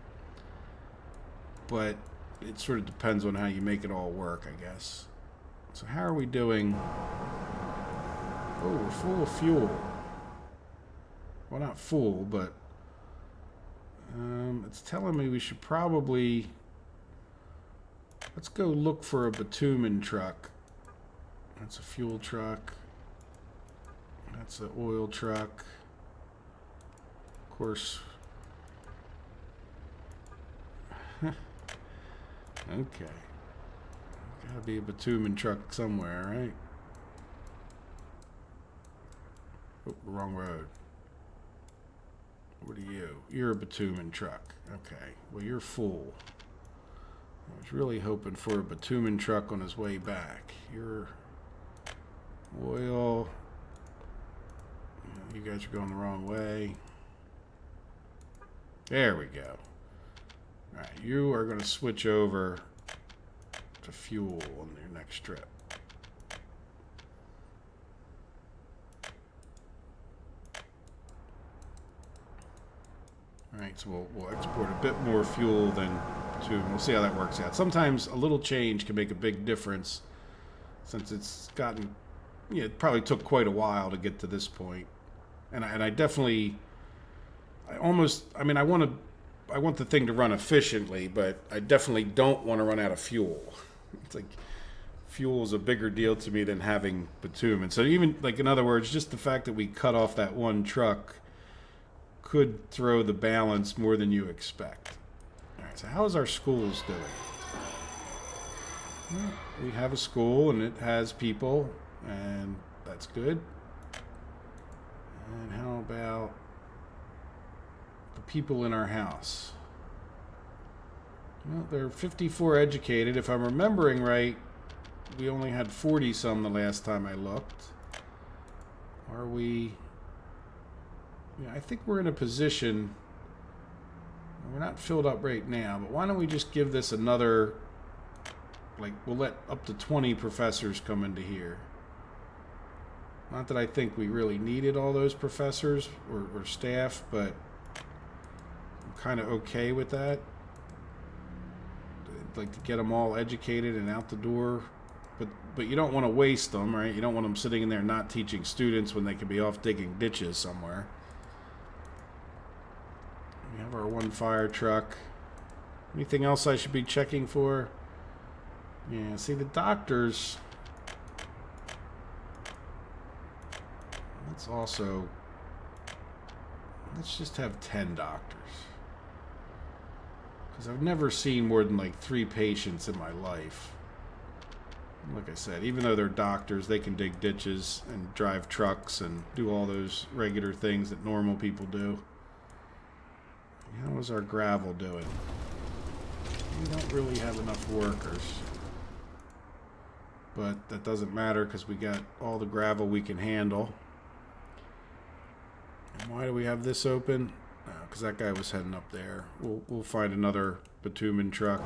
but it sort of depends on how you make it all work, I guess. So how are we doing? Oh, we're full of fuel. Well, not full, but it's telling me we should probably... Let's go look for a bitumen truck. That's a fuel truck. That's an oil truck. Of course. Okay. Gotta be a bitumen truck somewhere, right? Oh, wrong road. What are you? You're a bitumen truck. Okay. Well, you're full. I was really hoping for a bitumen truck on his way back. Your oil. You guys are going the wrong way. There we go. Alright, you are going to switch over to fuel on your next trip. Alright, so we'll export a bit more fuel than bitumen. We'll see how that works out. Sometimes a little change can make a big difference, since it's gotten, you know, it probably took quite a while to get to this point. And I definitely, I want the thing to run efficiently, but I definitely don't want to run out of fuel. It's like fuel is a bigger deal to me than having bitumen. So even, like, in other words, just the fact that we cut off that one truck could throw the balance more than you expect. All right, so how is our schools doing? Well, we have a school and it has people, and that's good. And how about the people in our house? Well, there are 54 educated. If I'm remembering right, we only had 40 some the last time I looked. Are we... Yeah, I think we're in a position... We're not filled up right now, but why don't we just give this another... Like, we'll let up to 20 professors come into here. Not that I think we really needed all those professors or staff, but I'm kind of okay with that. I'd like to get them all educated and out the door. But you don't want to waste them, right? You don't want them sitting in there not teaching students when they could be off digging ditches somewhere. We have our one fire truck. Anything else I should be checking for? Yeah, see, the doctors... Let's just have 10 doctors. Because I've never seen more than like 3 patients in my life. Like I said, even though they're doctors, they can dig ditches and drive trucks and do all those regular things that normal people do. How is our gravel doing? We don't really have enough workers. But that doesn't matter because we got all the gravel we can handle. And why do we have this open? Because that guy was heading up there. We'll find another bitumen truck.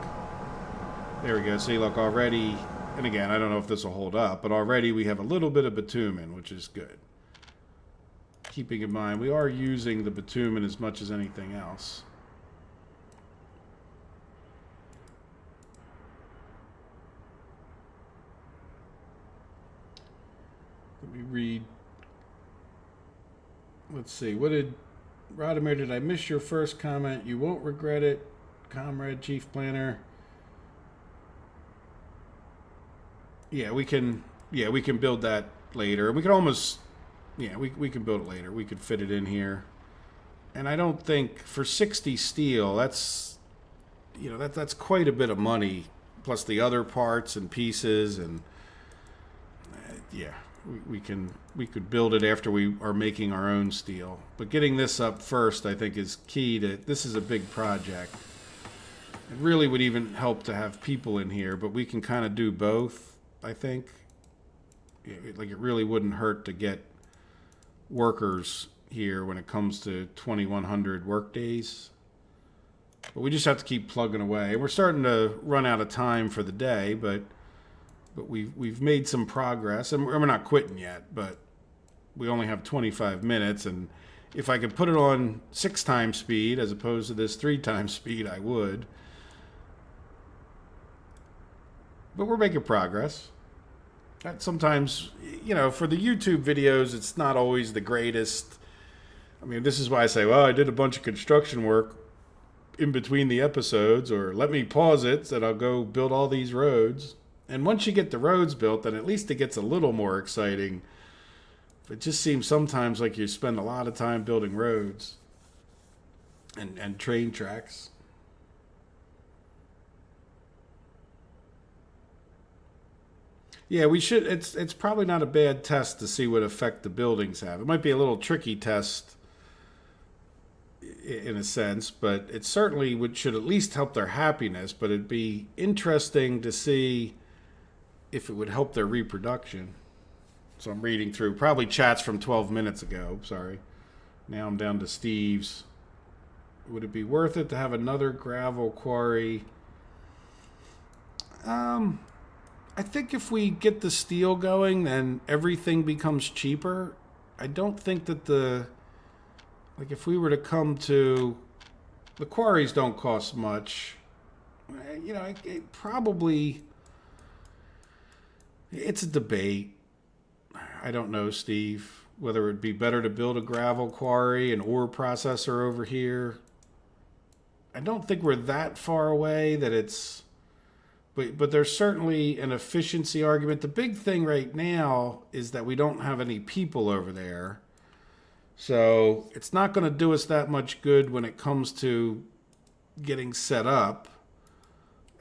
There we go. See, look, already... And again, I don't know if this will hold up, but already we have a little bit of bitumen, which is good. Keeping in mind, we are using the bitumen as much as anything else. Let me read. Let's see. What did... Radimir, did I miss your first comment? You won't regret it, Comrade Chief Planner. Yeah, we can build that later. We can almost, yeah, we can build it later. We could fit it in here. And I don't think for 60 steel, that's, you know, that's quite a bit of money, plus the other parts and pieces, and yeah, we could build it after we are making our own steel. But getting this up first, I think, is key to, this is a big project. It really would even help to have people in here, but we can kind of do both. I think, like, it really wouldn't hurt to get workers here when it comes to 2,100 work days. But we just have to keep plugging away. We're starting to run out of time for the day, but we've made some progress, and we're not quitting yet. But we only have 25 minutes, and if I could put it on 6 times speed as opposed to this 3 times speed, I would. But we're making progress. Sometimes, you know, for the YouTube videos, it's not always the greatest. I mean, this is why I say, well, I did a bunch of construction work in between the episodes, or let me pause it, so I'll go build all these roads. And once you get the roads built, then at least it gets a little more exciting. It just seems sometimes like you spend a lot of time building roads and train tracks. Yeah, we should. It's probably not a bad test to see what effect the buildings have. It might be a little tricky test in a sense, but it certainly should at least help their happiness. But it'd be interesting to see if it would help their reproduction. So I'm reading through probably chats from 12 minutes ago. Sorry. Now I'm down to Steve's. Would it be worth it to have another gravel quarry? I think if we get the steel going, then everything becomes cheaper. I don't think that like if we were to come to, the quarries don't cost much. You know, it probably, it's a debate. I don't know, Steve, whether it'd be better to build a gravel quarry, an ore processor over here. I don't think we're that far away that it's, but there's certainly an efficiency argument. The big thing right now is that we don't have any people over there. So it's not going to do us that much good when it comes to getting set up.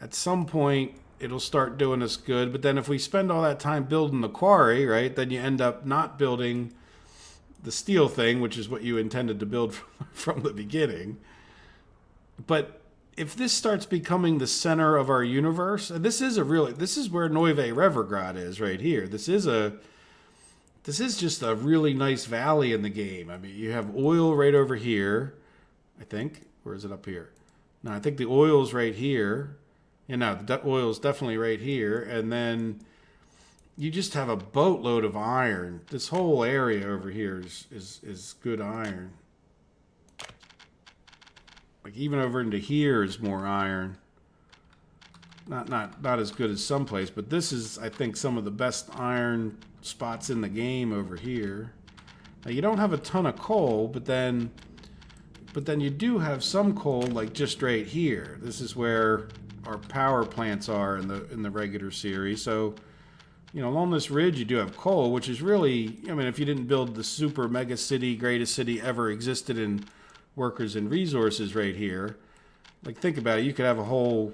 At some point, it'll start doing us good. But then if we spend all that time building the quarry, right, then you end up not building the steel thing, which is what you intended to build from the beginning. But if this starts becoming the center of our universe, and this is where Neuve Revergrad is right here. This is just a really nice valley in the game. I mean, you have oil right over here, I think. Or is it up here? No, I think the oil's right here. Yeah, no, the oil's definitely right here. And then you just have a boatload of iron. This whole area over here is good iron. Like even over into here is more iron. Not as good as someplace, but this is, I think, some of the best iron spots in the game over here. Now you don't have a ton of coal, but then you do have some coal, like just right here. This is where our power plants are in the regular series. So, you know, along this ridge you do have coal, which is really, I mean, if you didn't build the super mega city, greatest city ever existed in workers and resources right here, Like, think about it. You could have a whole,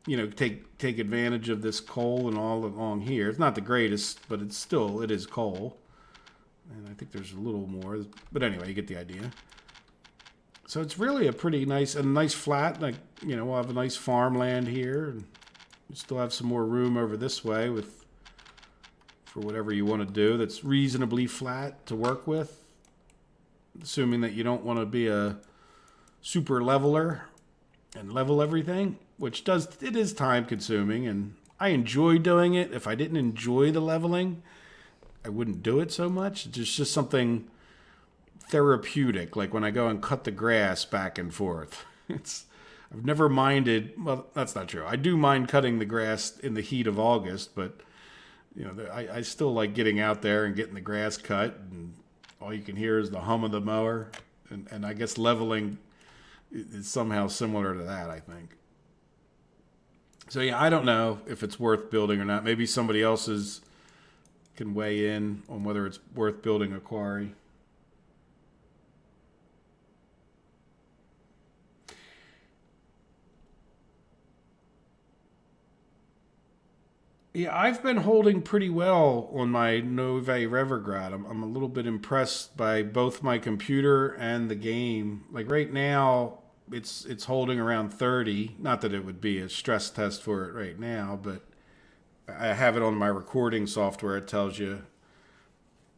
take advantage of this coal and all along here. It's not the greatest, but it is coal. And I think there's a little more. But anyway, you get the idea. So it's really a nice flat, like, we'll have a nice farmland here. And we still have some more room over this way for whatever you want to do that's reasonably flat to work with. Assuming that you don't want to be a super leveler and level everything, which it is time consuming, and I enjoy doing it. If I didn't enjoy the leveling, I wouldn't do it so much. It's just something therapeutic, like when I go and cut the grass back and forth. I've never minded, well, that's not true. I do mind cutting the grass in the heat of August, but I still like getting out there and getting the grass cut, and all you can hear is the hum of the mower, and I guess leveling is somehow similar to that, I think. So yeah, I don't know if it's worth building or not. Maybe somebody else can weigh in on whether it's worth building a quarry. Yeah, I've been holding pretty well on my Nove Revergrad. I'm a little bit impressed by both my computer and the game. Like right now, it's holding around 30. Not that it would be a stress test for it right now, but I have it on my recording software. It tells you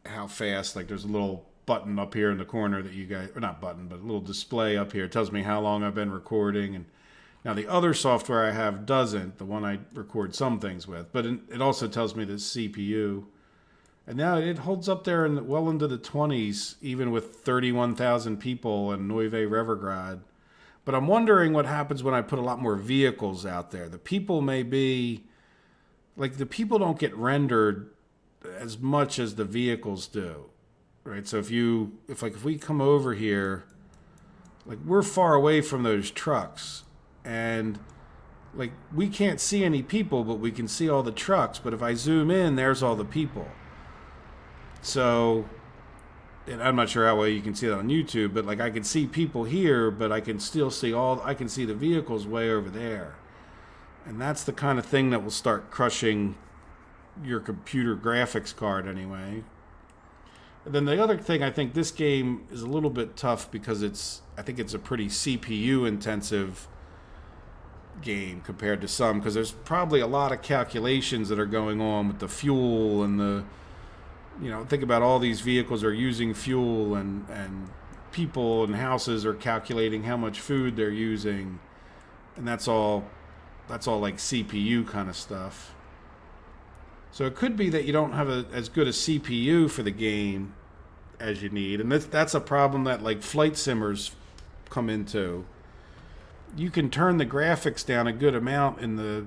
how fast. Like there's a little button up here in the corner that you guys, or not button, but a little display up here. It tells me how long I've been recording. And now the other software I have doesn't, the one I record some things with, but it also tells me the CPU. And now it holds up there well into the 20s, even with 31,000 people in Nove Revergrad. But I'm wondering what happens when I put a lot more vehicles out there. The people don't get rendered as much as the vehicles do, right? So if we come over here, like we're far away from those trucks. And like we can't see any people, but we can see all the trucks. But if I zoom in, there's all the people. So, and I'm not sure how well you can see that on YouTube, but like I can see people here, but I can still see I can see the vehicles way over there. And that's the kind of thing that will start crushing your computer graphics card anyway. And then the other thing, I think this game is a little bit tough because I think it's a pretty CPU intensive game compared to some, because there's probably a lot of calculations that are going on with the fuel and think about all these vehicles are using fuel, and people and houses are calculating how much food they're using, and that's all like CPU kind of stuff. So it could be that you don't have as good a CPU for the game as you need, and that's a problem that like flight simmers come into. You can turn the graphics down a good amount in the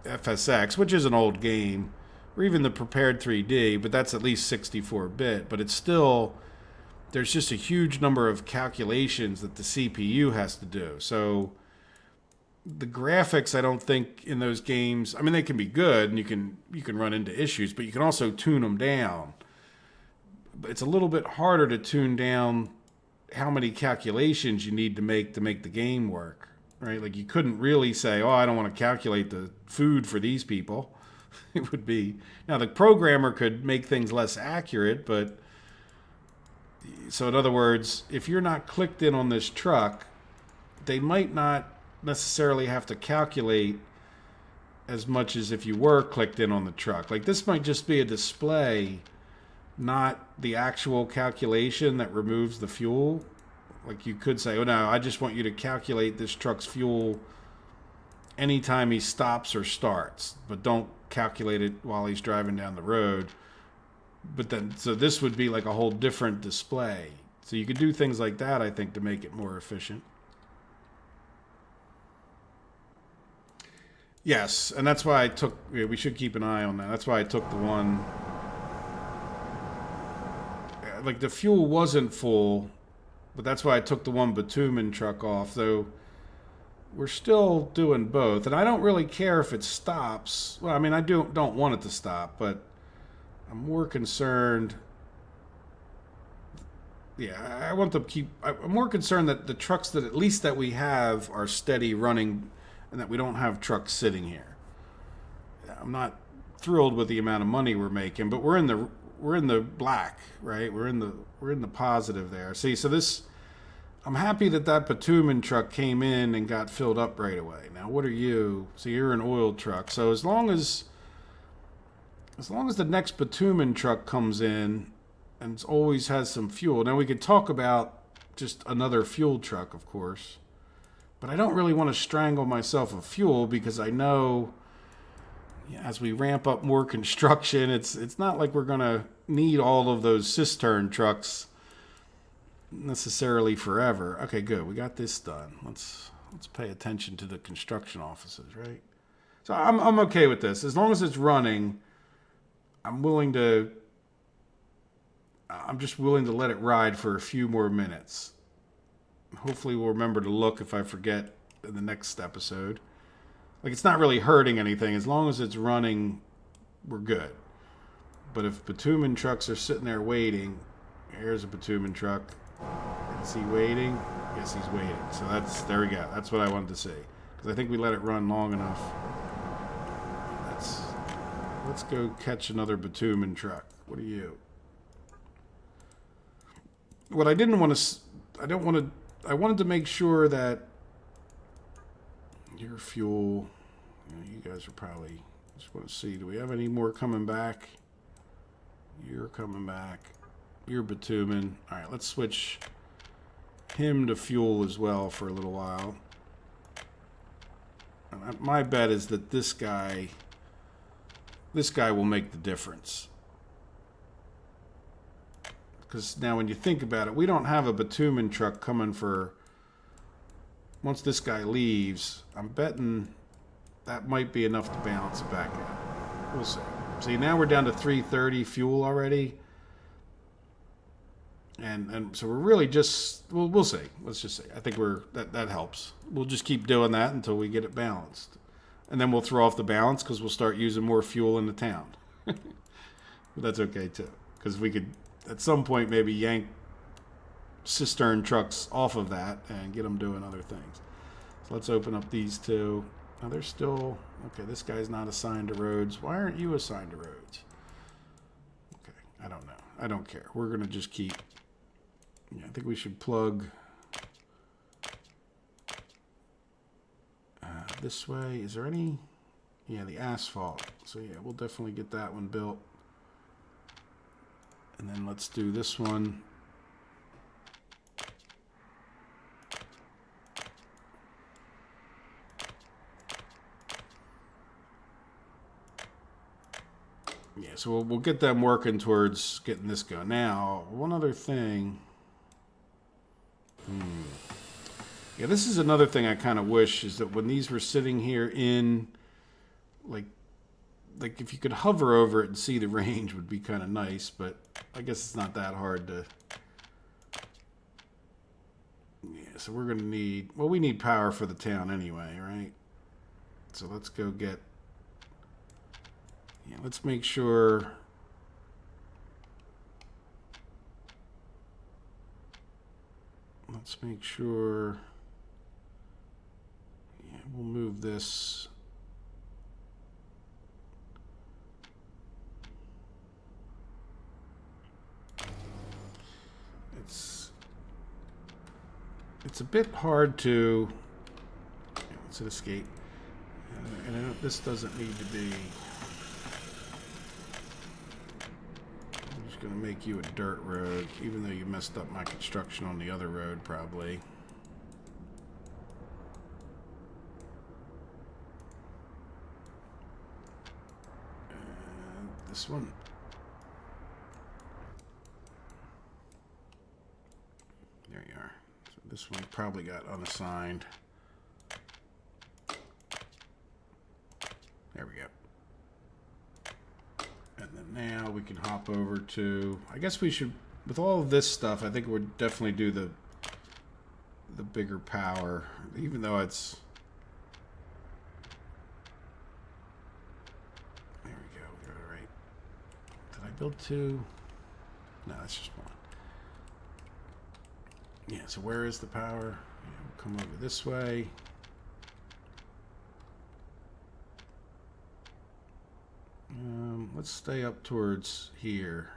FSX, which is an old game, or even the prepared 3D, but that's at least 64-bit. But it's still, there's just a huge number of calculations that the CPU has to do. So the graphics, I don't think in those games, I mean, they can be good and you can run into issues, but you can also tune them down. But it's a little bit harder to tune down how many calculations you need to make the game work. Right? Like you couldn't really say, oh, I don't want to calculate the food for these people. It would be, now the programmer could make things less accurate, but so in other words, if you're not clicked in on this truck, they might not necessarily have to calculate as much as if you were clicked in on the truck. Like this might just be a display, not the actual calculation that removes the fuel. Like you could say, oh no, I just want you to calculate this truck's fuel anytime he stops or starts, but don't calculate it while he's driving down the road. But then, so this would be like a whole different display. So you could do things like that, I think, to make it more efficient. Yes, and that's why we should keep an eye on that. That's why I took the one, like the fuel wasn't full, but that's why I took the one bitumen truck off, though we're still doing both. And I don't really care if it stops. Well, I mean, I don't want it to stop, but I'm more concerned Yeah, I want to keep. I'm more concerned that the trucks that at least that we have are steady running, and that we don't have trucks sitting here. I'm not thrilled with the amount of money we're making, but we're in the black, right? We're in the positive there. See, so this I'm happy that that bitumen truck came in and got filled up right away. Now, what are you? So you're an oil truck. So as long as the next bitumen truck comes in and always has some fuel. Now we could talk about just another fuel truck, of course. But I don't really want to strangle myself of fuel because I know as we ramp up more construction, it's not like we're going to need all of those cistern trucks necessarily forever. Okay, good. We got this done. Let's pay attention to the construction offices, right? So I'm okay with this. As long as it's running, I'm just willing to let it ride for a few more minutes. Hopefully we'll remember to look if I forget in the next episode. Like, it's not really hurting anything. As long as it's running, we're good. But if bitumen trucks are sitting there waiting, here's a bitumen truck. Is he waiting? Yes, he's waiting. So there we go. That's what I wanted to see. Because I think we let it run long enough. Let's go catch another bitumen truck. What are you? What I didn't want to, I wanted to make sure that your fuel, you guys are probably, just want to see, do we have any more coming back? You're coming back. You're bitumen. All right, let's switch him to fuel as well for a little while. And my bet is that this guy will make the difference. Because now when you think about it, we don't have a bitumen truck coming for, once this guy leaves, I'm betting that might be enough to balance it back out. We'll see. See, now we're down to 330 fuel already. And so we're really just, we'll see. Let's just say, I think that helps. We'll just keep doing that until we get it balanced. And then we'll throw off the balance because we'll start using more fuel in the town. But that's okay too. Because we could, at some point, maybe yank cistern trucks off of that and get them doing other things. So let's open up these two. Now they're still, okay, this guy's not assigned to roads. Why aren't you assigned to roads? Okay, I don't know. I don't care. We're going to just keep, I think we should plug this way. Is there any? Yeah, the asphalt. So yeah, we'll definitely get that one built. And then let's do this one. Yeah, so we'll get them working towards getting this going. Now, one other thing. Yeah, this is another thing I kind of wish is that when these were sitting here in, like if you could hover over it and see the range would be kind of nice, but I guess it's not that hard to. Yeah, so we're going to need, well, we need power for the town anyway, right? So let's go get, yeah, let's make sure. Let's make sure. Yeah, we'll move this. It's a bit hard to. Let's hit escape. And this doesn't need to be. I'm just going to make you a dirt road, even though you messed up my construction on the other road, probably. And this one. There you are. So this one probably got unassigned. There we go. And then now we can hop over to, I guess we should, with all of this stuff, I think we'll definitely do the bigger power, even though it's, there we go, all right. Did I build two? No, that's just one. Yeah, so where is the power? Yeah, we'll come over this way. Let's stay up towards here.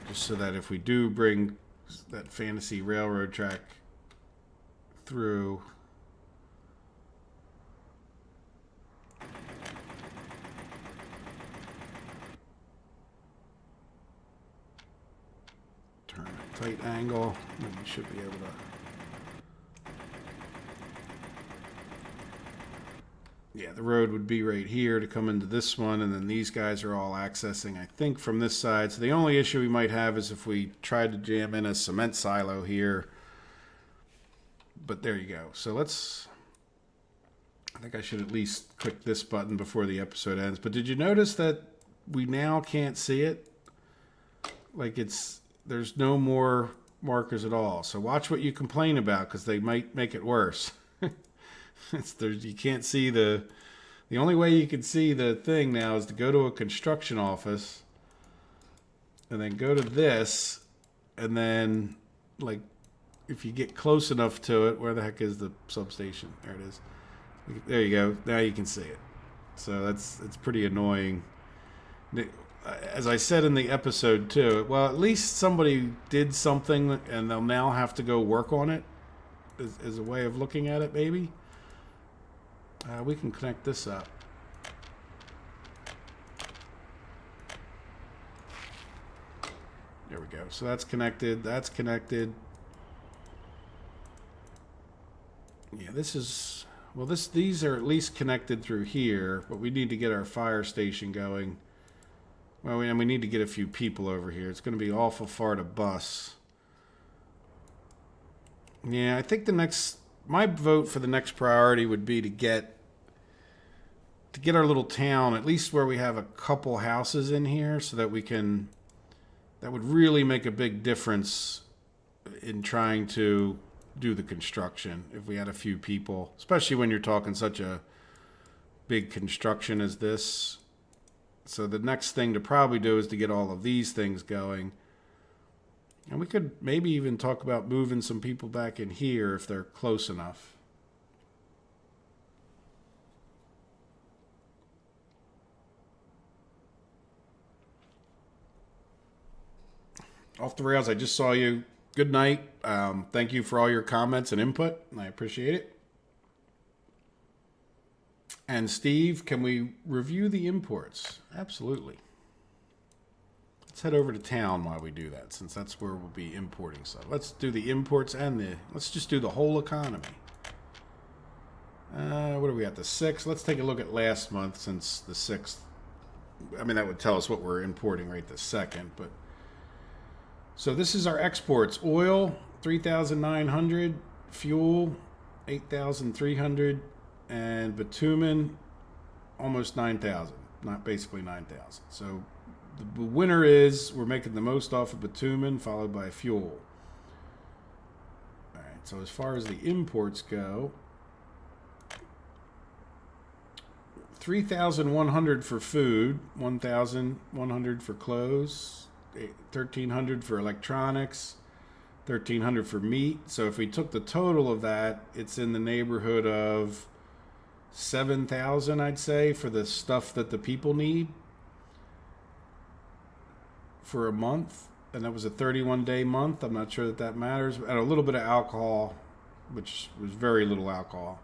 Just so that if we do bring that fantasy railroad track through, turn a tight angle, and we should be able to. Yeah, the road would be right here to come into this one, and then these guys are all accessing, I think, from this side. So the only issue we might have is if we tried to jam in a cement silo here. But there you go. So I think I should at least click this button before the episode ends. But did you notice that we now can't see it? Like there's no more markers at all. So watch what you complain about, because they might make it worse. You can't see the only way you can see the thing now is to go to a construction office and then go to this, and then like if you get close enough to it, where the heck is the substation? There it is. There you go. Now you can see it. So it's pretty annoying. As I said in the episode too, well, at least somebody did something and they'll now have to go work on it as a way of looking at it, maybe. We can connect this up. There we go. So that's connected. That's connected. Yeah, this is... Well, these are at least connected through here, but we need to get our fire station going. Well, we need to get a few people over here. It's going to be awful far to bus. Yeah, I think my vote for the next priority would be to get our little town, at least where we have a couple houses in here, so that that would really make a big difference in trying to do the construction if we had a few people, especially when you're talking such a big construction as this. So the next thing to probably do is to get all of these things going. And we could maybe even talk about moving some people back in here if they're close enough. Off the rails, I just saw you. Good night. Thank you for all your comments and input. I appreciate it. And Steve, can we review the imports? Absolutely. Let's head over to town while we do that, since that's where we'll be importing stuff. Let's do the imports and let's just do the whole economy. What are we at, the 6th? Let's take a look at last month, since the 6th, I mean, that would tell us what we're importing right this second, but so this is our exports. Oil, 3,900, fuel, 8,300, and bitumen, almost 9,000, not basically 9,000. So the winner is we're making the most off of bitumen, followed by fuel. All right, so as far as the imports go, 3,100 for food, 1,100 for clothes, 1,300 for electronics, 1,300 for meat. So if we took the total of that, it's in the neighborhood of 7,000, I'd say, for the stuff that the people need for a month. And that was a 31-day month. I'm not sure that matters. And a little bit of alcohol, which was very little alcohol,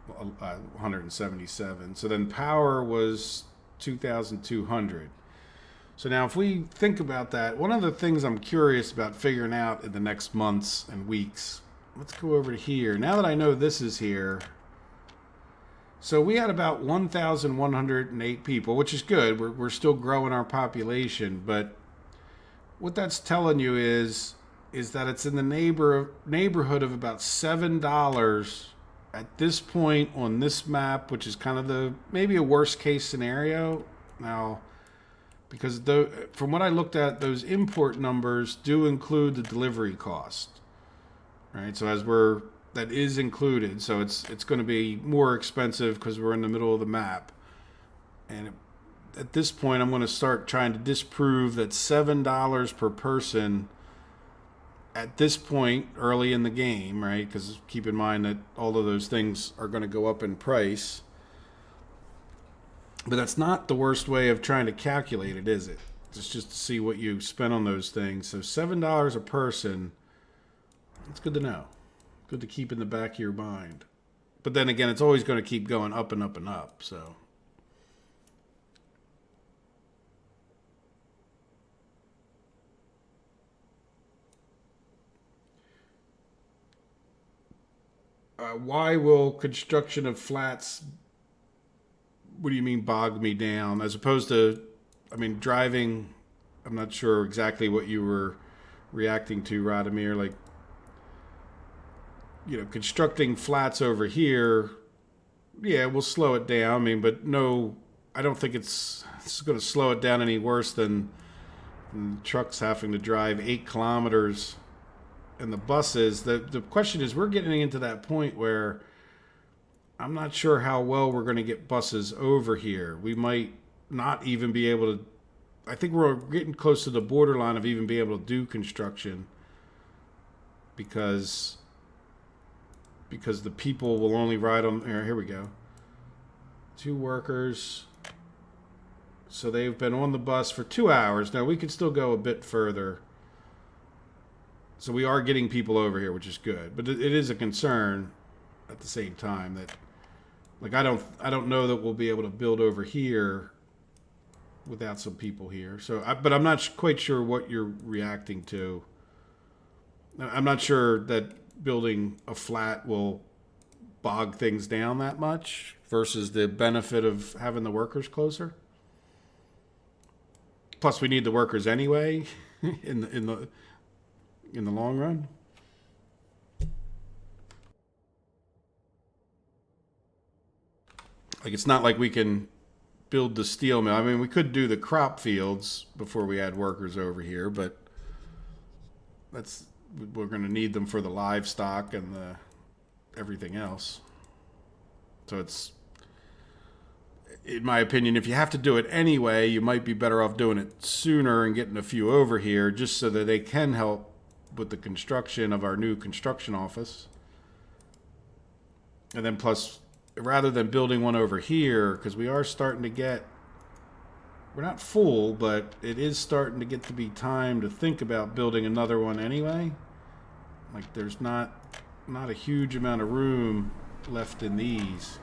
177. So then power was 2,200. So now if we think about that, one of the things I'm curious about figuring out in the next months and weeks, let's go over to here. Now that I know this is here, so we had about 1,108 people, which is good. We're still growing our population, but what that's telling you is that it's in the neighborhood of about $7 at this point on this map, which is kind of maybe a worst case scenario. Now, because from what I looked at, those import numbers do include the delivery cost, right? So that is included. So it's going to be more expensive because we're in the middle of the map, and at this point, I'm going to start trying to disprove that $7 per person at this point early in the game, right? Because keep in mind that all of those things are going to go up in price. But that's not the worst way of trying to calculate it, is it? It's just to see what you spent on those things. So $7 a person, it's good to know. Good to keep in the back of your mind. But then again, it's always going to keep going up and up and up, so... why will construction of flats, what do you mean bog me down? As opposed to, I mean, driving, I'm not sure exactly what you were reacting to, Radomir. Like, you know, constructing flats over here, yeah, we'll slow it down. I mean, but no, I don't think it's going to slow it down any worse than trucks having to drive 8 kilometers. And the buses, the question is, we're getting into that point where I'm not sure how well we're going to get buses over here. We might not even be able to, I think we're getting close to the borderline of even being able to do construction because the people will only ride on, here we go. 2 workers. So they've been on the bus for 2 hours. Now we could still go a bit further. So we are getting people over here, which is good, but it is a concern at the same time that, like, I don't know that we'll be able to build over here without some people here. So, but I'm not quite sure what you're reacting to. I'm not sure that building a flat will bog things down that much versus the benefit of having the workers closer. Plus, we need the workers anyway in the long run. Like, it's not like we can build the steel mill. I mean, we could do the crop fields before we add workers over here, but we're going to need them for the livestock and the everything else. So it's, in my opinion, if you have to do it anyway, you might be better off doing it sooner and getting a few over here just so that they can help with the construction of our new construction office. And then plus, rather than building one over here, because we are starting to get, we're not full, but it is starting to get to be time to think about building another one anyway. Like, there's not a huge amount of room left in these.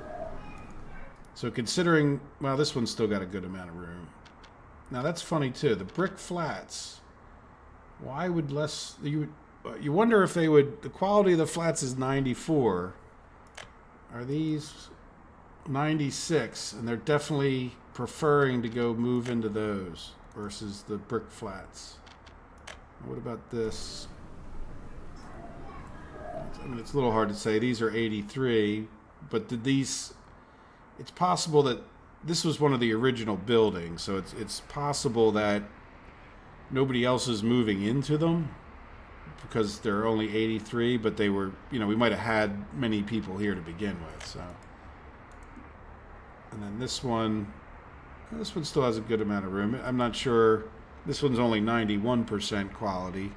So considering, well, this one's still got a good amount of room. Now that's funny too, the brick flats. Why would less, you wonder if they would, the quality of the flats is 94. Are these 96? And they're definitely preferring to go move into those versus the brick flats. What about this? I mean, it's a little hard to say. These are 83, but did these, it's possible that this was one of the original buildings, so it's possible that nobody else is moving into them because they're only 83, but they were, you know, we might have had many people here to begin with, so. And then this one still has a good amount of room. I'm not sure, this one's only 91% quality,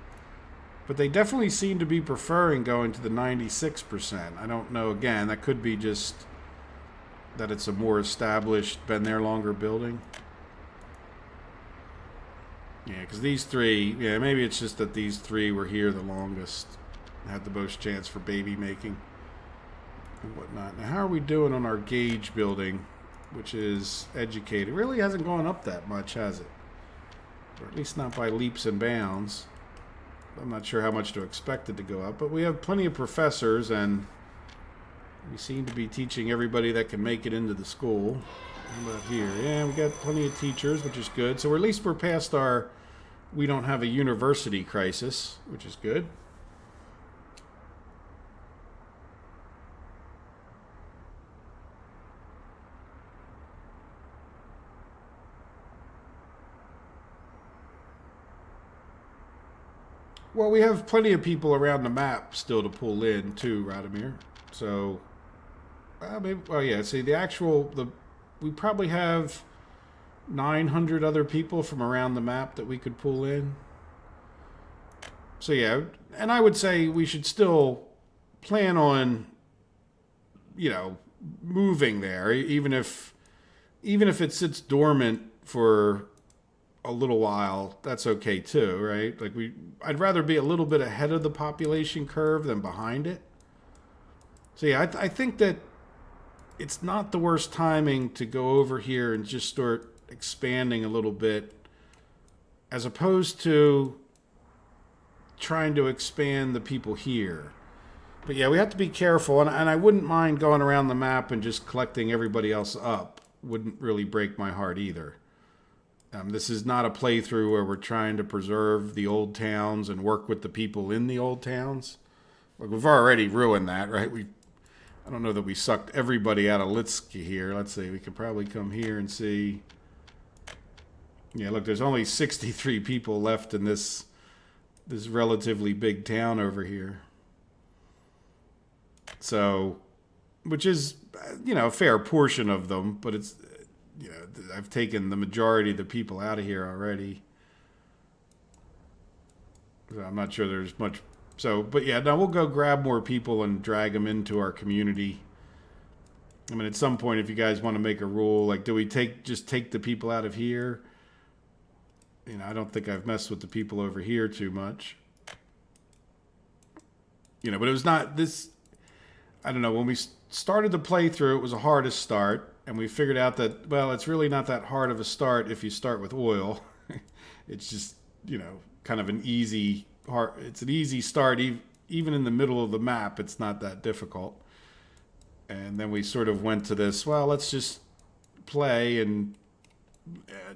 but they definitely seem to be preferring going to the 96%. I don't know, again, that could be just that it's a more established, been there longer building. Yeah, because these 3, yeah, maybe it's just that these 3 were here the longest, had the most chance for baby making and whatnot. Now, how are we doing on our gauge building, which is educated? It really hasn't gone up that much, has it? Or at least not by leaps and bounds. I'm not sure how much to expect it to go up, but we have plenty of professors, and we seem to be teaching everybody that can make it into the school. How about here? Yeah, we got plenty of teachers, which is good. So at least we're past our, we don't have a university crisis, which is good. Well, we have plenty of people around the map still to pull in too, Radomir. So, maybe, well, yeah, see, we probably have 900 other people from around the map that we could pull in. So yeah, and I would say we should still plan on, moving there, even if it sits dormant for a little while. That's okay too, right? Like I'd rather be a little bit ahead of the population curve than behind it. So yeah, I think that it's not the worst timing to go over here and just start expanding a little bit, as opposed to trying to expand the people here. But yeah, we have to be careful, and I wouldn't mind going around the map and just collecting everybody else up. Wouldn't really break my heart either. This is not a playthrough where we're trying to preserve the old towns and work with the people in the old towns. Like, we've already ruined that, right? I don't know that we sucked everybody out of Litsky here. Let's see, we could probably come here and see. Yeah, look, there's only 63 people left in this relatively big town over here. So, which is, a fair portion of them, but it's, I've taken the majority of the people out of here already. So I'm not sure there's much. So, but yeah, now we'll go grab more people and drag them into our community. I mean, at some point, if you guys want to make a rule, like, do we just take the people out of here? I don't think I've messed with the people over here too much. But it was not this. I don't know. When we started the playthrough, it was a hardest start, and we figured out that, well, it's really not that hard of a start if you start with oil. It's just, kind of an easy start. Even in the middle of the map, it's not that difficult. And then we sort of went to this, well, let's just play, and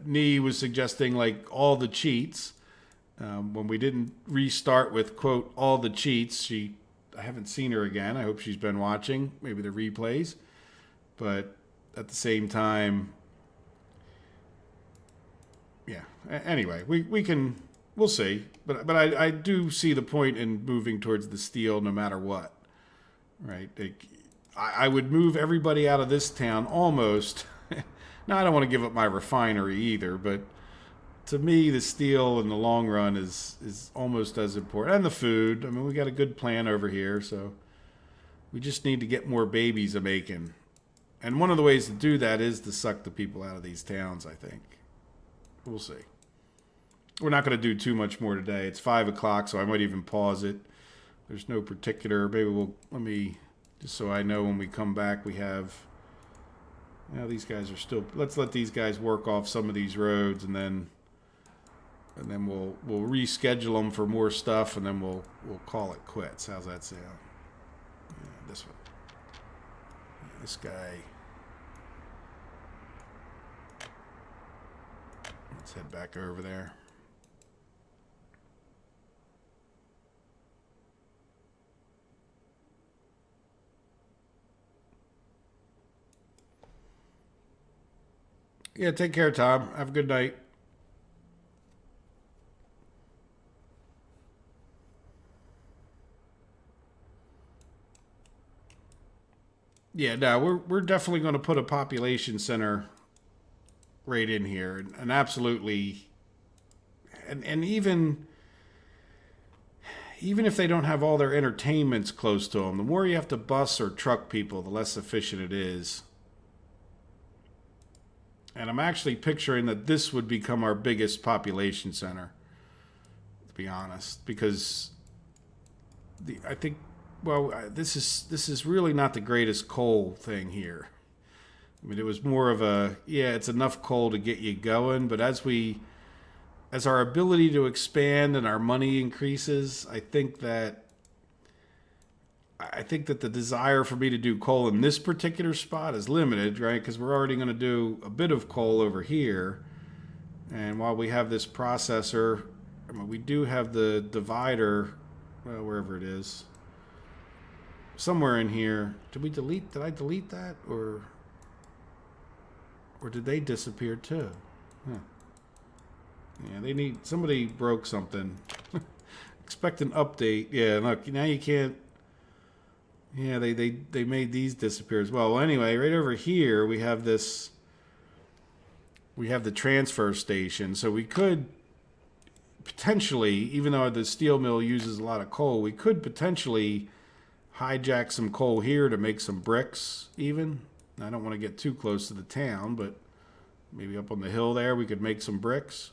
Nee was suggesting, like, all the cheats. When we didn't restart with, quote, all the cheats, I haven't seen her again. I hope she's been watching, maybe the replays. But at the same time, yeah. Anyway, we'll see. But I do see the point in moving towards the steel no matter what, right? I would move everybody out of this town almost. Now, I don't want to give up my refinery either, but to me, the steel in the long run is almost as important. And the food. I mean, we got a good plan over here, so we just need to get more babies a-making. And one of the ways to do that is to suck the people out of these towns, I think. We'll see. We're not going to do too much more today. It's 5 o'clock, so I might even pause it. There's no particular. Maybe just so I know when we come back, we have. These guys are still. Let's let these guys work off some of these roads, and then we'll reschedule them for more stuff, and then we'll call it quits. How's that sound? Yeah, this one. Yeah, this guy. Let's head back over there. Yeah, take care, Tom. Have a good night. Yeah, no, we're definitely going to put a population center right in here, and absolutely, and even if they don't have all their entertainments close to them, the more you have to bus or truck people, the less efficient it is. And I'm actually picturing that this would become our biggest population center, to be honest, because I think, well, this is really not the greatest coal thing here. I mean, it was more of it's enough coal to get you going, but as our ability to expand and our money increases, I think that the desire for me to do coal in this particular spot is limited, right? Because we're already going to do a bit of coal over here. And while we have this processor, I mean, we do have the divider, well, wherever it is. Somewhere in here. Did I delete that? Or did they disappear too? Huh. Yeah, somebody broke something. Expect an update. Yeah, look, now you can't. Yeah, they made these disappear as well. Well, anyway, right over here we have this we have the transfer station, so we could potentially, even though the steel mill uses a lot of coal, we could potentially hijack some coal here to make some bricks even. I don't want to get too close to the town, but maybe up on the hill there we could make some bricks.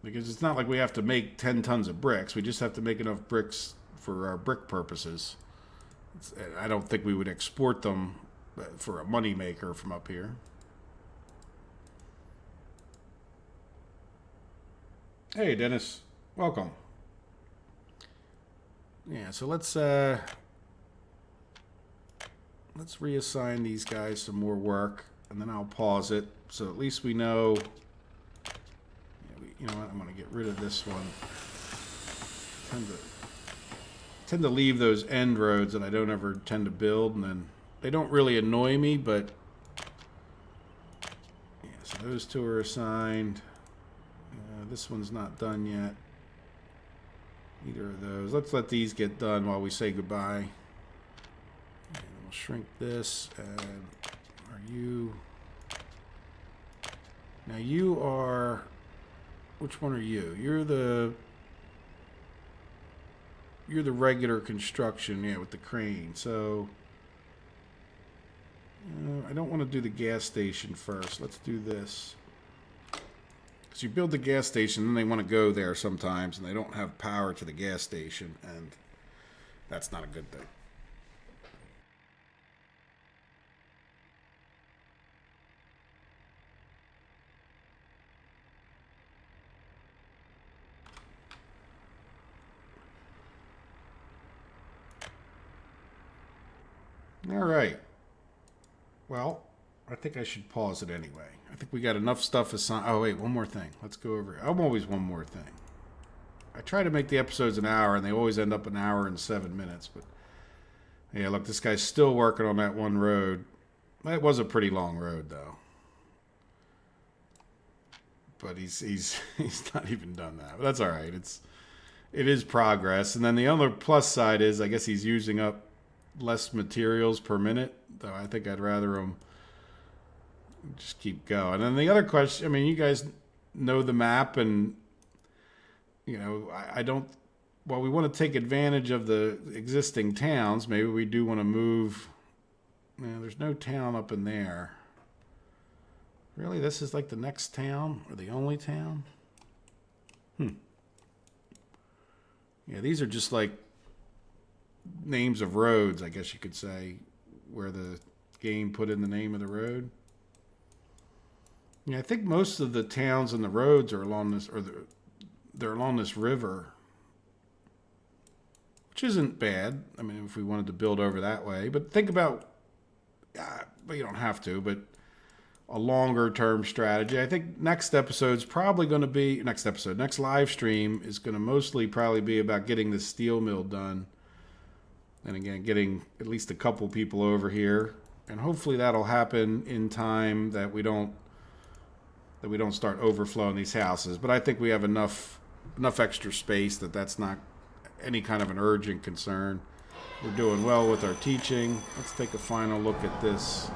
Because it's not like we have to make 10 tons of bricks. We just have to make enough bricks for our brick purposes. I don't think we would export them for a money maker from up here. Hey, Dennis. Welcome. Yeah, so let's reassign these guys some more work, and then I'll pause it, so at least we know. You know what? I'm going to get rid of this one. Tend to leave those end roads that I don't ever tend to build, and then they don't really annoy me, but yeah. So those two are assigned. This one's not done yet. Either of those. Let's let these get done while we say goodbye. And we'll shrink this. And are you? Now you are. Which one are you? You're the regular construction, yeah, with the crane. So I don't want to do the gas station first. Let's do this. Because you build the gas station, and they want to go there sometimes, and they don't have power to the gas station, and that's not a good thing. All right. Well, I think I should pause it anyway. I think we got enough stuff assigned. Oh, wait, one more thing. Let's go over. I'm always one more thing. I try to make the episodes an hour, and they always end up an hour and 7 minutes. But yeah, look, this guy's still working on that one road. That was a pretty long road, though. But he's not even done that. But that's all right. It is progress. And then the other plus side is, I guess he's using up less materials per minute. Though I think I'd rather him just keep going. And then the other question, I mean, you guys know the map, and you know, I don't. Well, we want to take advantage of the existing towns. Maybe we do want to move. There's no town up in there. Really, this is like the next town or the only town? Yeah, these are just like names of roads, I guess you could say, where the game put in the name of the road. Yeah, I think most of the towns and the roads are along this, they're along this river, which isn't bad. I mean, if we wanted to build over that way, but think about, but you don't have to, but a longer term strategy. I think next live stream is going to mostly probably be about getting the steel mill done. And again, getting at least a couple people over here, and hopefully that'll happen in time that we don't start overflowing these houses. But I think we have enough extra space that's not any kind of an urgent concern. We're doing well with our teaching. Let's take a final look at this.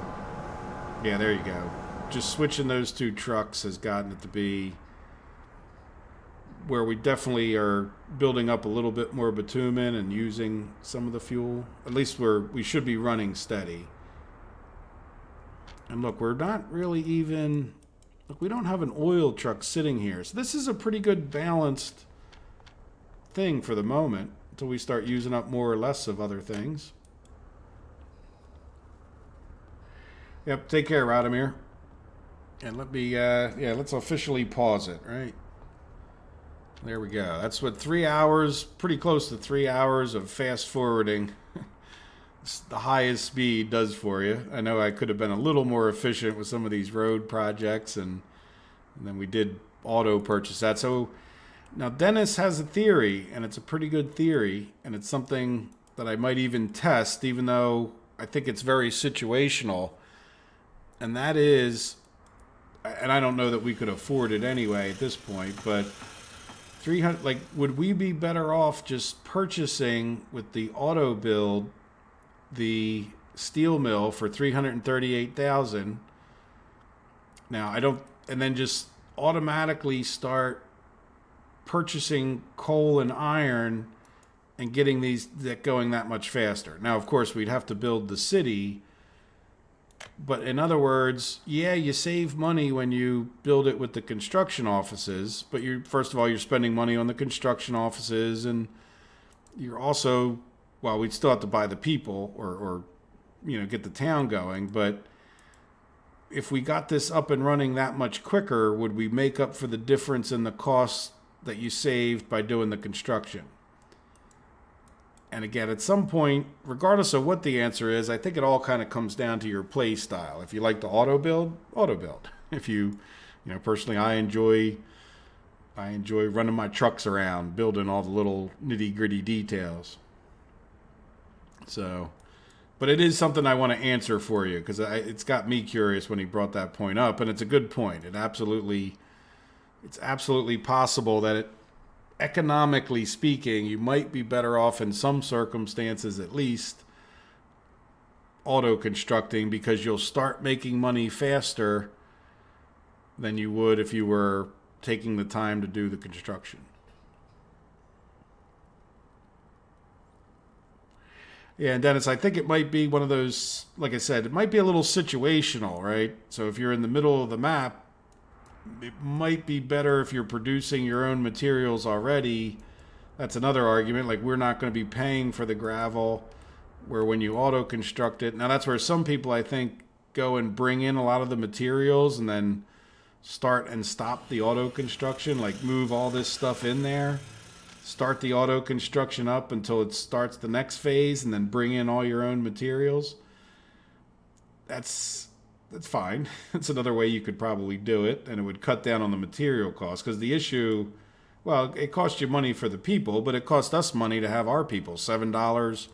Yeah, there you go. Just switching those two trucks has gotten it to be where we definitely are building up a little bit more bitumen and using some of the fuel. At least we should be running steady. And look, we're not really even... Look, we don't have an oil truck sitting here. So this is a pretty good balanced thing for the moment until we start using up more or less of other things. Yep, take care, Radomir. And let me, let's officially pause it, right? There we go. That's what 3 hours, pretty close to 3 hours of fast forwarding the highest speed does for you. I know I could have been a little more efficient with some of these road projects, and then we did auto purchase that. So now Dennis has a theory, and it's a pretty good theory, and it's something that I might even test, even though I think it's very situational. And that is, and I don't know that we could afford it anyway at this point, but 300, like, would we be better off just purchasing with the auto build the steel mill for $338,000 Now, I don't, and then just automatically start purchasing coal and iron and getting these that going that much faster. Now, of course, we'd have to build the city, but in other words, yeah, you save money when you build it with the construction offices, but you first of all you're spending money on the construction offices, and you're also, well, we'd still have to buy the people or get the town going, but if we got this up and running that much quicker, would we make up for the difference in the cost that you saved by doing the construction? And again, at some point, regardless of what the answer is, I think it all kind of comes down to your play style. If you like to auto build, auto build. If personally, I enjoy running my trucks around, building all the little nitty gritty details. So, but it is something I want to answer for you because it's got me curious when he brought that point up, and it's a good point. It's absolutely possible that economically speaking, you might be better off in some circumstances at least auto constructing because you'll start making money faster than you would if you were taking the time to do the construction. Yeah, and Dennis, I think it might be one of those, like I said, it might be a little situational, right? So if you're in the middle of the map, it might be better if you're producing your own materials already. That's another argument. Like, we're not going to be paying for the gravel, where when you auto construct it, now that's where some people I think go and bring in a lot of the materials and then start and stop the auto construction, like move all this stuff in there, start the auto construction up until it starts the next phase, and then bring in all your own materials. That's fine. That's another way you could probably do it, and it would cut down on the material cost. Because the issue, well, it costs you money for the people, but it costs us money to have our people. $7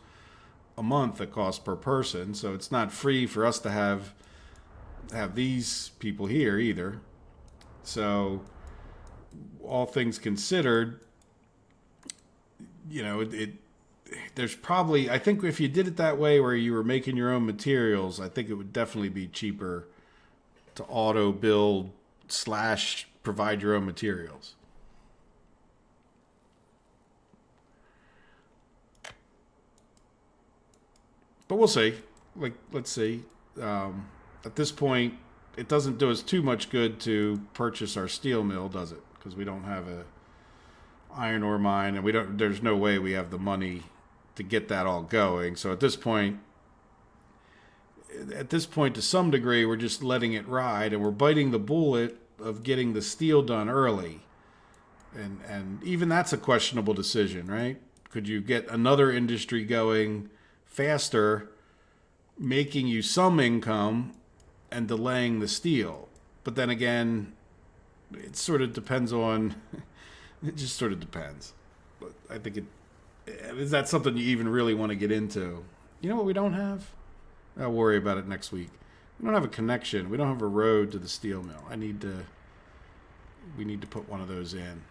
a month it costs per person, so it's not free for us to have these people here either. So, all things considered, there's probably, I think if you did it that way where you were making your own materials, I think it would definitely be cheaper to auto build / provide your own materials. But we'll see. Let's see. At this point, it doesn't do us too much good to purchase our steel mill, does it? Because we don't have a iron ore mine, and there's no way we have the money to get that all going. So at this point, to some degree, we're just letting it ride, and we're biting the bullet of getting the steel done early. And even that's a questionable decision, right? Could you get another industry going faster, making you some income and delaying the steel? But then again, it sort of depends on it just sort of depends. But I think is that something you even really want to get into? You know what we don't have? I'll worry about it next week. We don't have a connection. We don't have a road to the steel mill. We need to put one of those in.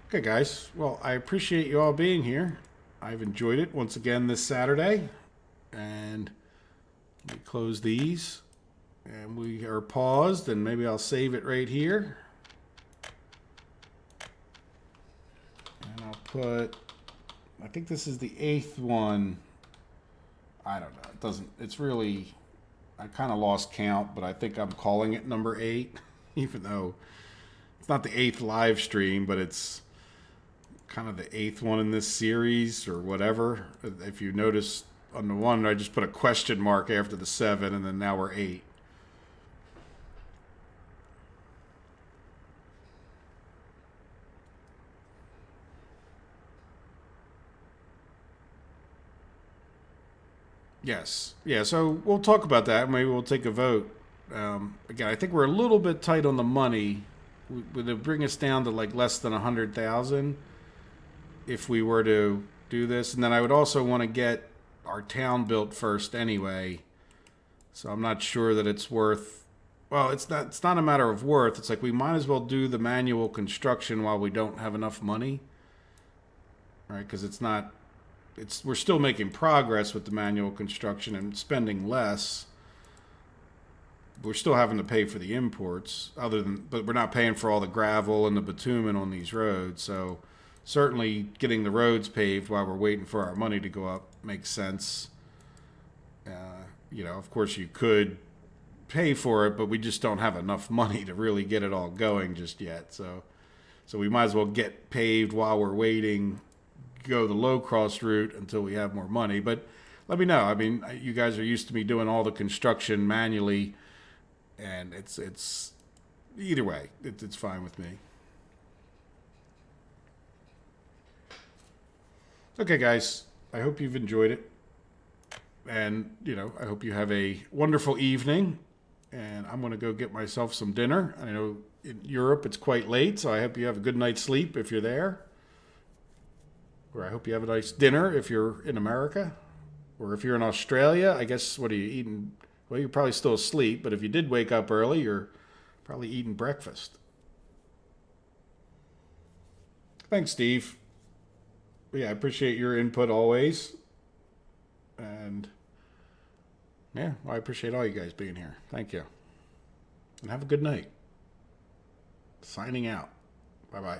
Okay, guys. Well, I appreciate you all being here. I've enjoyed it once again this Saturday. And we close these. And we are paused, and maybe I'll save it right here. And I'll put, I think this is the 8th one. I don't know. It's really, I kind of lost count, but I think I'm calling it number 8, even though it's not the 8th live stream, but it's kind of the 8th one in this series or whatever. If you notice on the one, I just put a question mark after the 7, and then now we're 8. Yes. Yeah, so we'll talk about that. Maybe we'll take a vote. Again, I think we're a little bit tight on the money. Would it bring us down to like less than 100,000 if we were to do this? And then I would also want to get our town built first anyway. So I'm not sure that it's worth, well, it's not a matter of worth. It's like we might as well do the manual construction while we don't have enough money. Right? Because we're still making progress with the manual construction and spending less. we're still having to pay for the imports, but we're not paying for all the gravel and the bitumen on these roads. So certainly getting the roads paved while we're waiting for our money to go up makes sense. Of course you could pay for it, but we just don't have enough money to really get it all going just yet. So we might as well get paved while we're waiting, go the low cost route until we have more money. But let me know. I mean, you guys are used to me doing all the construction manually, and it's either way, it's fine with me. Okay, guys, I hope you've enjoyed it. And, I hope you have a wonderful evening. And I'm going to go get myself some dinner. I know in Europe it's quite late, so I hope you have a good night's sleep if you're there. Or I hope you have a nice dinner if you're in America. Or if you're in Australia, I guess, what are you eating? Well, you're probably still asleep, but if you did wake up early, you're probably eating breakfast. Thanks, Steve. Yeah, I appreciate your input always. And yeah, well, I appreciate all you guys being here. Thank you. And have a good night. Signing out. Bye-bye.